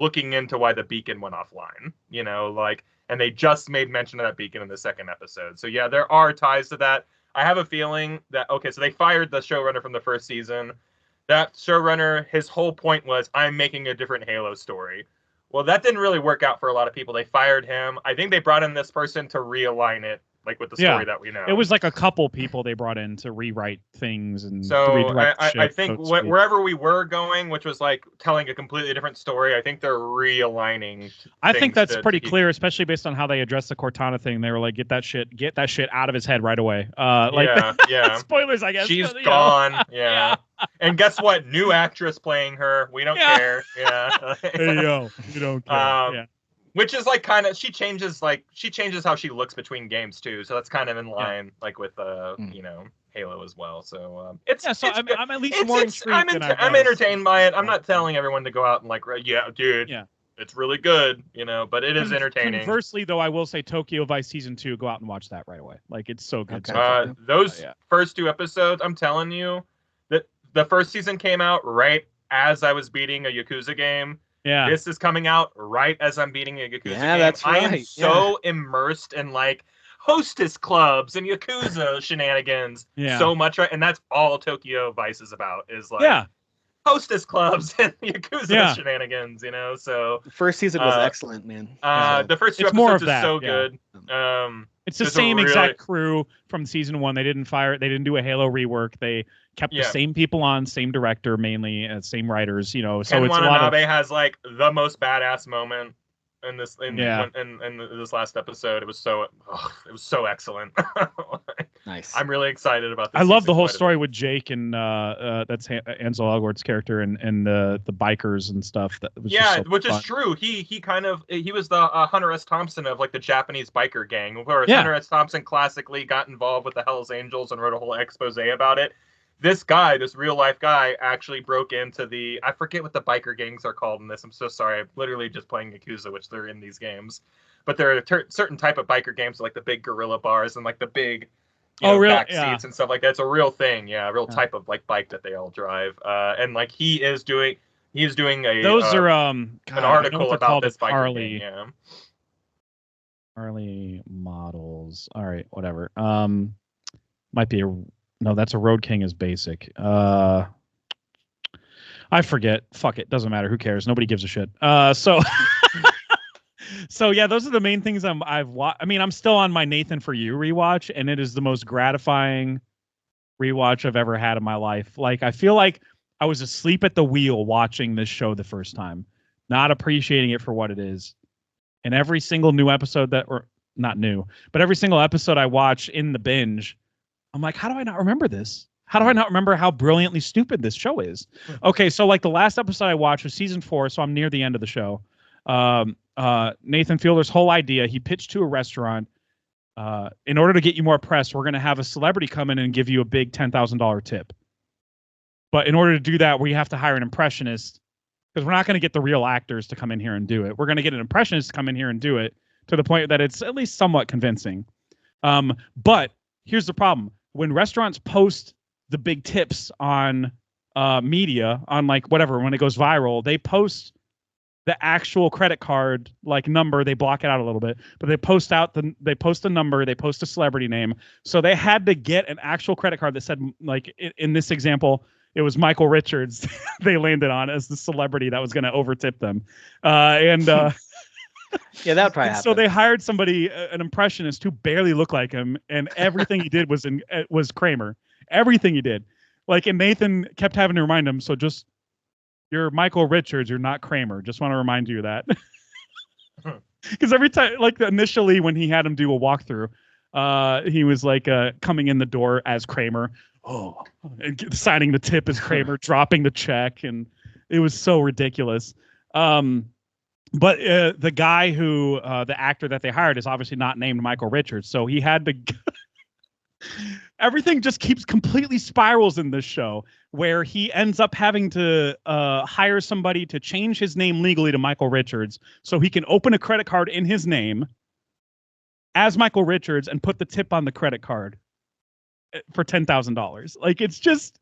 looking into why the beacon went offline, you know, like, and they just made mention of that beacon in the second episode. So yeah, there are ties to that. I have a feeling that, okay, so they fired the showrunner from the first season. That showrunner, his whole point was, I'm making a different Halo story. Well, that didn't really work out for a lot of people. They fired him. I think they brought in this person to realign it, like with the story that we know. It was like a couple people they brought in to rewrite things and so I think wherever we were going, which was like telling a completely different story, I think they're realigning. I think that's pretty clear, especially based on how they addressed the Cortana thing. They were like, get that shit out of his head right away. Spoilers, I guess. She's gone. Yeah. And guess what? New actress playing her. We don't care. Yeah. Hey yo, you don't care. Which is like kind of she changes how she looks between games too, so that's kind of in line like with you know, Halo as well. So I'm at least more intrigued. I'm entertained by it. I'm not telling everyone to go out and like it's really good, you know, but it is entertaining. Conversely, though, I will say Tokyo Vice Season 2, go out and watch that right away. Like it's so good. Those first 2 episodes, I'm telling you, that the first season came out right as I was beating a Yakuza game. Yeah, this is coming out right as I'm beating a Yakuza game. That's right. I am so immersed in like hostess clubs and Yakuza shenanigans so much, and that's all Tokyo Vice is about. Is like hostess clubs and Yakuza shenanigans, you know. So the first season was excellent, man. The first 2 episodes is so good. It's the same exact crew from season 1. They didn't do a Halo rework. They kept the same people on, same director mainly, same writers, you know. So Ken it's Watanabe has like the most badass moment in this in this last episode. It was so excellent. Nice. I'm really excited about this. I love the whole story with Jake and that's Ansel Elgort's character and the bikers and stuff. That was which is true. He was the Hunter S. Thompson of like the Japanese biker gang, whereas Hunter S. Thompson classically got involved with the Hells Angels and wrote a whole expose about it. This real life guy, actually broke into I forget what the biker gangs are called in this. I'm so sorry. I'm literally just playing Yakuza, which they're in these games. But there are certain type of biker games, like the big gorilla bars and like the big back seats and stuff like that. It's a real thing. Yeah, a real type of like bike that they all drive. And like he is doing He's doing a Those are an God, article about called, this biker Harley. gang, yeah. Harley models. All right, whatever. Might be no, that's a Road King is basic. I forget. Fuck it. Doesn't matter. Who cares? Nobody gives a shit. So so yeah, those are the main things I've watched. I mean, I'm still on my Nathan For You rewatch, and it is the most gratifying rewatch I've ever had in my life. Like, I feel like I was asleep at the wheel watching this show the first time, not appreciating it for what it is. And every single new episode or not new, but every single episode I watch in the binge, I'm like, how do I not remember this? How do I not remember how brilliantly stupid this show is? Okay, so like the last episode I watched was season 4, so I'm near the end of the show. Nathan Fielder's whole idea, he pitched to a restaurant, in order to get you more press, we're going to have a celebrity come in and give you a big $10,000 tip. But in order to do that, we have to hire an impressionist, because we're not going to get the real actors to come in here and do it. We're going to get an impressionist to come in here and do it to the point that it's at least somewhat convincing. But here's the problem. When restaurants post the big tips on media, on like whatever, when it goes viral, they post the actual credit card like number. They block it out a little bit, but they post a number, they post a celebrity name. So they had to get an actual credit card that said, like in this example, it was Michael Richards they landed on as the celebrity that was going to overtip them. Yeah, that probably happened. So they hired somebody, an impressionist who barely looked like him, and everything he did was Kramer. Everything he did. Like, and Nathan kept having to remind him, so just, you're Michael Richards, you're not Kramer. Just want to remind you of that. Because every time, like initially when he had him do a walkthrough, he was like coming in the door as Kramer. Oh, and signing the tip as Kramer, dropping the check, and it was so ridiculous. But the guy who, the actor that they hired, is obviously not named Michael Richards, so he had to. Everything just keeps completely spirals in this show, where he ends up having to hire somebody to change his name legally to Michael Richards, so he can open a credit card in his name as Michael Richards and put the tip on the credit card for $10,000. Like, it's just,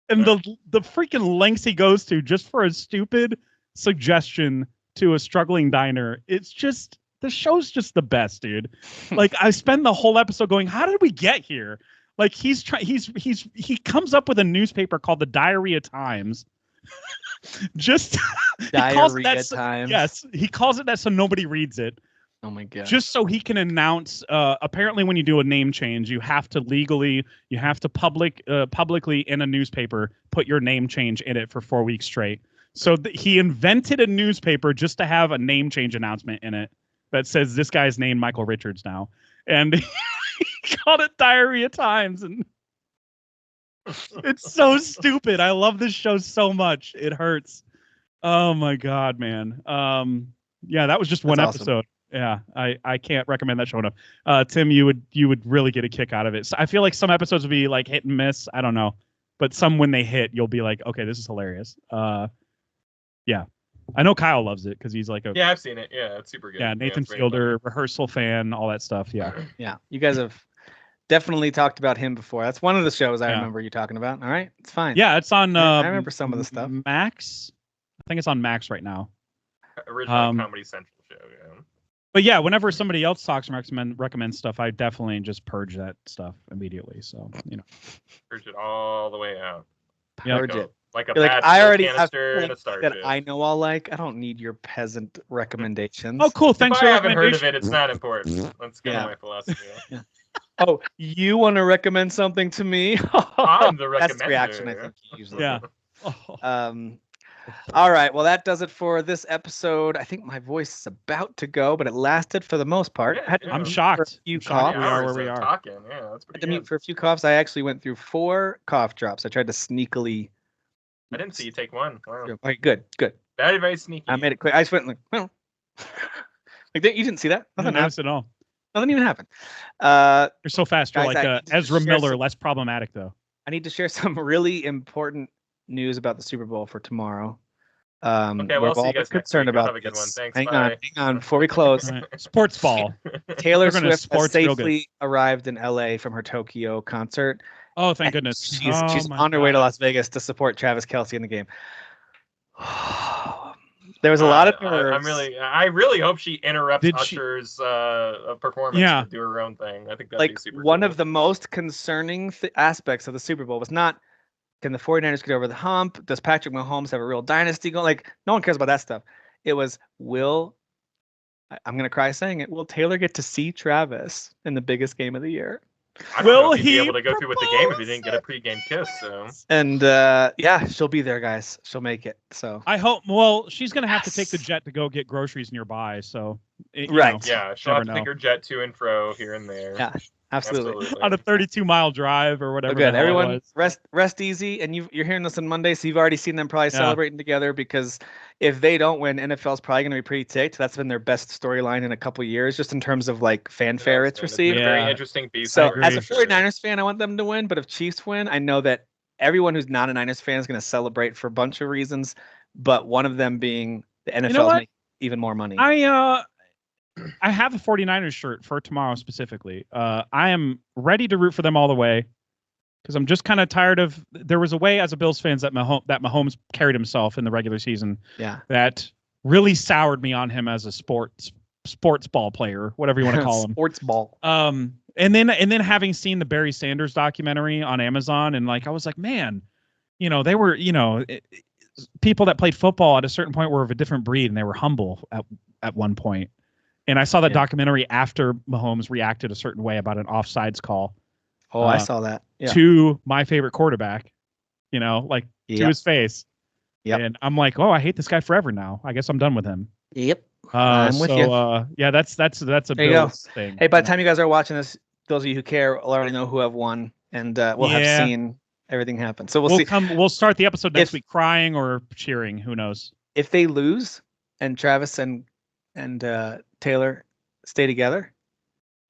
and the freaking lengths he goes to just for a stupid suggestion to a struggling diner. It's just, the show's just the best, dude. Like, I spend the whole episode going, how did we get here? Like, he comes up with a newspaper called the Diarrhea Times. Just Diarrhea Times. Yes, he calls it that so nobody reads it. Oh my god! Just so he can announce. Apparently, when you do a name change, you have to publicly in a newspaper put your name change in it for 4 weeks straight. So he invented a newspaper just to have a name change announcement in it that says this guy's named Michael Richards now, and he called it Diarrhea Times, and it's so stupid. I love this show so much, it hurts. Oh my god, man. Yeah, that was just one episode. Yeah, I can't recommend that show enough. Tim, you would really get a kick out of it. So I feel like some episodes would be like hit and miss. I don't know, but some, when they hit, you'll be like, okay, this is hilarious. Yeah, I know Kyle loves it because he's like yeah, I've seen it. Yeah, it's super good. Yeah, Nathan Fielder, rehearsal fan, all that stuff. Yeah, yeah, you guys have definitely talked about him before. That's one of the shows I remember you talking about. All right, it's fine. Yeah, it's on. I remember some of the stuff. Max, I think it's on Max right now. Original Comedy Central show. Yeah. But yeah, whenever somebody else talks and recommends stuff, I definitely just purge that stuff immediately. So, you know, purge it all the way out. Purge it. Like a I already have and a that I know all like. I don't need your peasant recommendations. Oh, cool. Thanks if for I haven't heard of it. It's not important. That's kind of my philosophy. Yeah. Oh, you want to recommend something to me? I'm the recommender. That's the reaction I think usually. Yeah. All right. Well, that does it for this episode. I think my voice is about to go, but it lasted for the most part. Yeah, I'm shocked. We are where we are. Talking. Yeah, that's pretty good. I had to mute for a few coughs. I actually went through 4 cough drops. I tried to sneakily. I didn't see you take one. Wow. All right, good. Very, very sneaky. I made it quick. I just went like, well, like you didn't see that. Nothing happened at all. Nothing even happened. You're so fast. You're guys, like Ezra Miller, less problematic though. I need to share some really important news about the Super Bowl for tomorrow. Okay, we'll see you guys concerned about have a good one. Thanks. Hang on before we close. Right. Sports ball. Taylor Swift has safely arrived in LA from her Tokyo concert. Oh, thank goodness. She's on her way to Las Vegas to support Travis Kelce in the game. There was a lot of nerves. I really hope she interrupts Did she- Usher's performance Yeah. to do her own thing. I think that'd like be super one cool. of the most concerning aspects of the Super Bowl was not can the 49ers get over the hump? Does Patrick Mahomes have a real dynasty going? Like no one cares about that stuff. It was I'm gonna cry saying it. Will Taylor get to see Travis in the biggest game of the year? I don't know Will if he'd be he able to go through with the game if he didn't get a pregame kiss. So And yeah, she'll be there, guys. She'll make it. So I hope. Well, she's gonna have to take the jet to go get groceries nearby. So, you Right. know, yeah, she'll have never to take know. her jet to and fro here and there. yeah, absolutely. On a 32-mile drive or whatever. Oh, good. The hell it Everyone was. rest easy. And you're hearing this on Monday, so you've already seen them probably Yeah. celebrating together because if they don't win, NFL's probably going to be pretty ticked. That's been their best storyline in a couple years, just in terms of like fanfare it's It's received. been a very Yeah. interesting piece. So agree. as a 49ers fan, I want them to win, but if Chiefs win, I know that everyone who's not a Niners fan is going to celebrate for a bunch of reasons, but one of them being the NFL's what? making even more money. I have a 49ers shirt for tomorrow specifically. I am ready to root for them all the way because I'm just kind of tired of. There was a way as a Bills fan that Mahomes carried himself in the regular season. Yeah. That really soured me on him as a sports ball player, whatever you want to call him. Sports ball. And then having seen the Barry Sanders documentary on Amazon, and like I was like, man, they were, people that played football at a certain point were of a different breed, and they were humble at one point. And I saw that documentary after Mahomes reacted a certain way about an offsides call. Oh, I saw that. Yeah. To my favorite quarterback, to his face. Yep. And I'm like, oh, I hate this guy forever now. I guess I'm done with him. Yep. I'm with you. Yeah, that's a Bills thing. Hey, by the time you guys are watching this, those of you who care will already know who have won, and we'll have seen everything happen. So we'll see. We'll start the episode next week crying or cheering. Who knows? If they lose and Travis and Taylor stay together,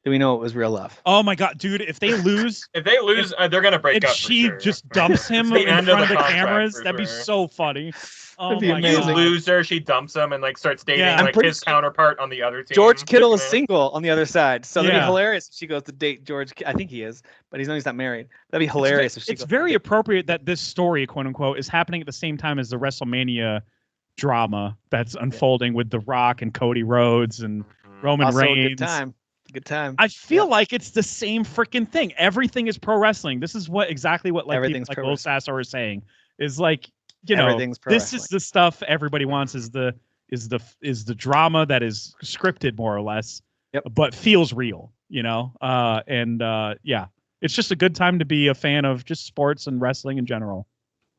do we know it was real love? Oh my god, dude! If they lose, they're gonna break up. If she for sure. just dumps him in front of the cameras, that'd be so funny. Oh That'd be my amazing. god! Loser, she dumps him and like starts dating Yeah. like his counterpart on the other team. George Kittle is You know? single on the other side, so that'd be Yeah. hilarious if she goes to date George. I think he is, but he's not married. That'd be hilarious if she. It's very appropriate that this story, quote unquote, is happening at the same time as the WrestleMania drama that's unfolding with The Rock and Cody Rhodes and Roman Also Reigns. a good time. I feel like it's the same freaking thing. Everything is pro wrestling. This is exactly what like Everything's people like pro Will Sasso are saying is like, Everything's pro this wrestling. is the stuff everybody wants is the drama that is scripted more or less, but feels real, yeah, it's just a good time to be a fan of just sports and wrestling in general.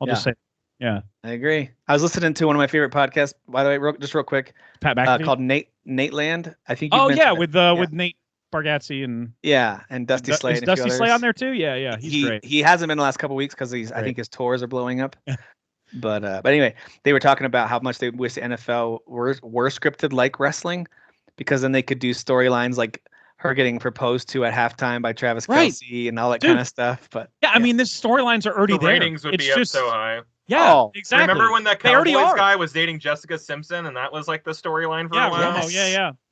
I'll just say, yeah. I agree. I was listening to one of my favorite podcasts, by the way, just real quick, Pat McAfee? called Nate Land. I think. Oh yeah, with Nate Bargatze and Dusty Slay. Is and a few Dusty Slay others. on there too? Yeah, he's great. He hasn't been the last couple of weeks because I think his tours are blowing up. But anyway, they were talking about how much they wish the NFL were scripted like wrestling, because then they could do storylines like her getting proposed to at halftime by Travis Kelce and all that kind of stuff. But I mean, the storylines are already the there. ratings would be up so high. Yeah, exactly. Remember when that Cowboys guy was dating Jessica Simpson, and that was like the storyline for a while?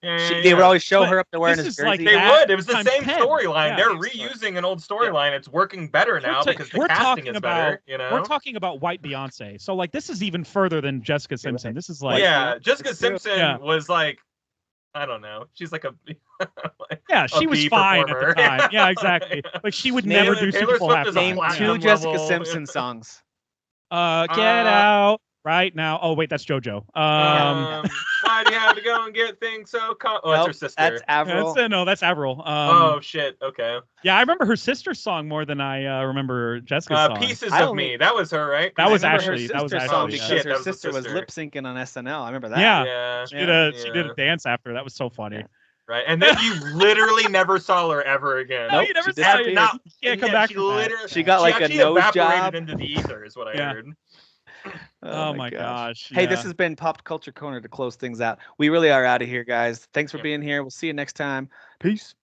They would always show her up there wearing his jersey. They would. It was the same 10. storyline. Yeah, they're reusing an old storyline. It's working better now because the casting is better. We're talking about white Beyonce. So like, this is even further than Jessica Simpson. This is like, Jessica Simpson was like, I don't know. She's like a she was fine at the time. Yeah, exactly. Like she would never do Super Bowl halftime. Name 2 Jessica Simpson songs. Get out right now. Oh wait, that's JoJo. Why do you have to go and get things so? That's her sister. That's Avril. That's Avril. Oh shit. Okay. Yeah, I remember her sister's song more than I remember Jessica's song. Pieces of Me. That was her, right? That was Ashley. That was song Ashley. because her sister was lip syncing on SNL. I remember that. Yeah. She did a dance after. That was so funny. Yeah. Right, and then you literally never saw her ever again. No, you never saw her. You can't come back. She got like a nose job. Into the ether, is what I heard. Oh my gosh. Hey, this has been Pop Culture Corner to close things out. We really are out of here, guys. Thanks for being here. We'll see you next time. Peace.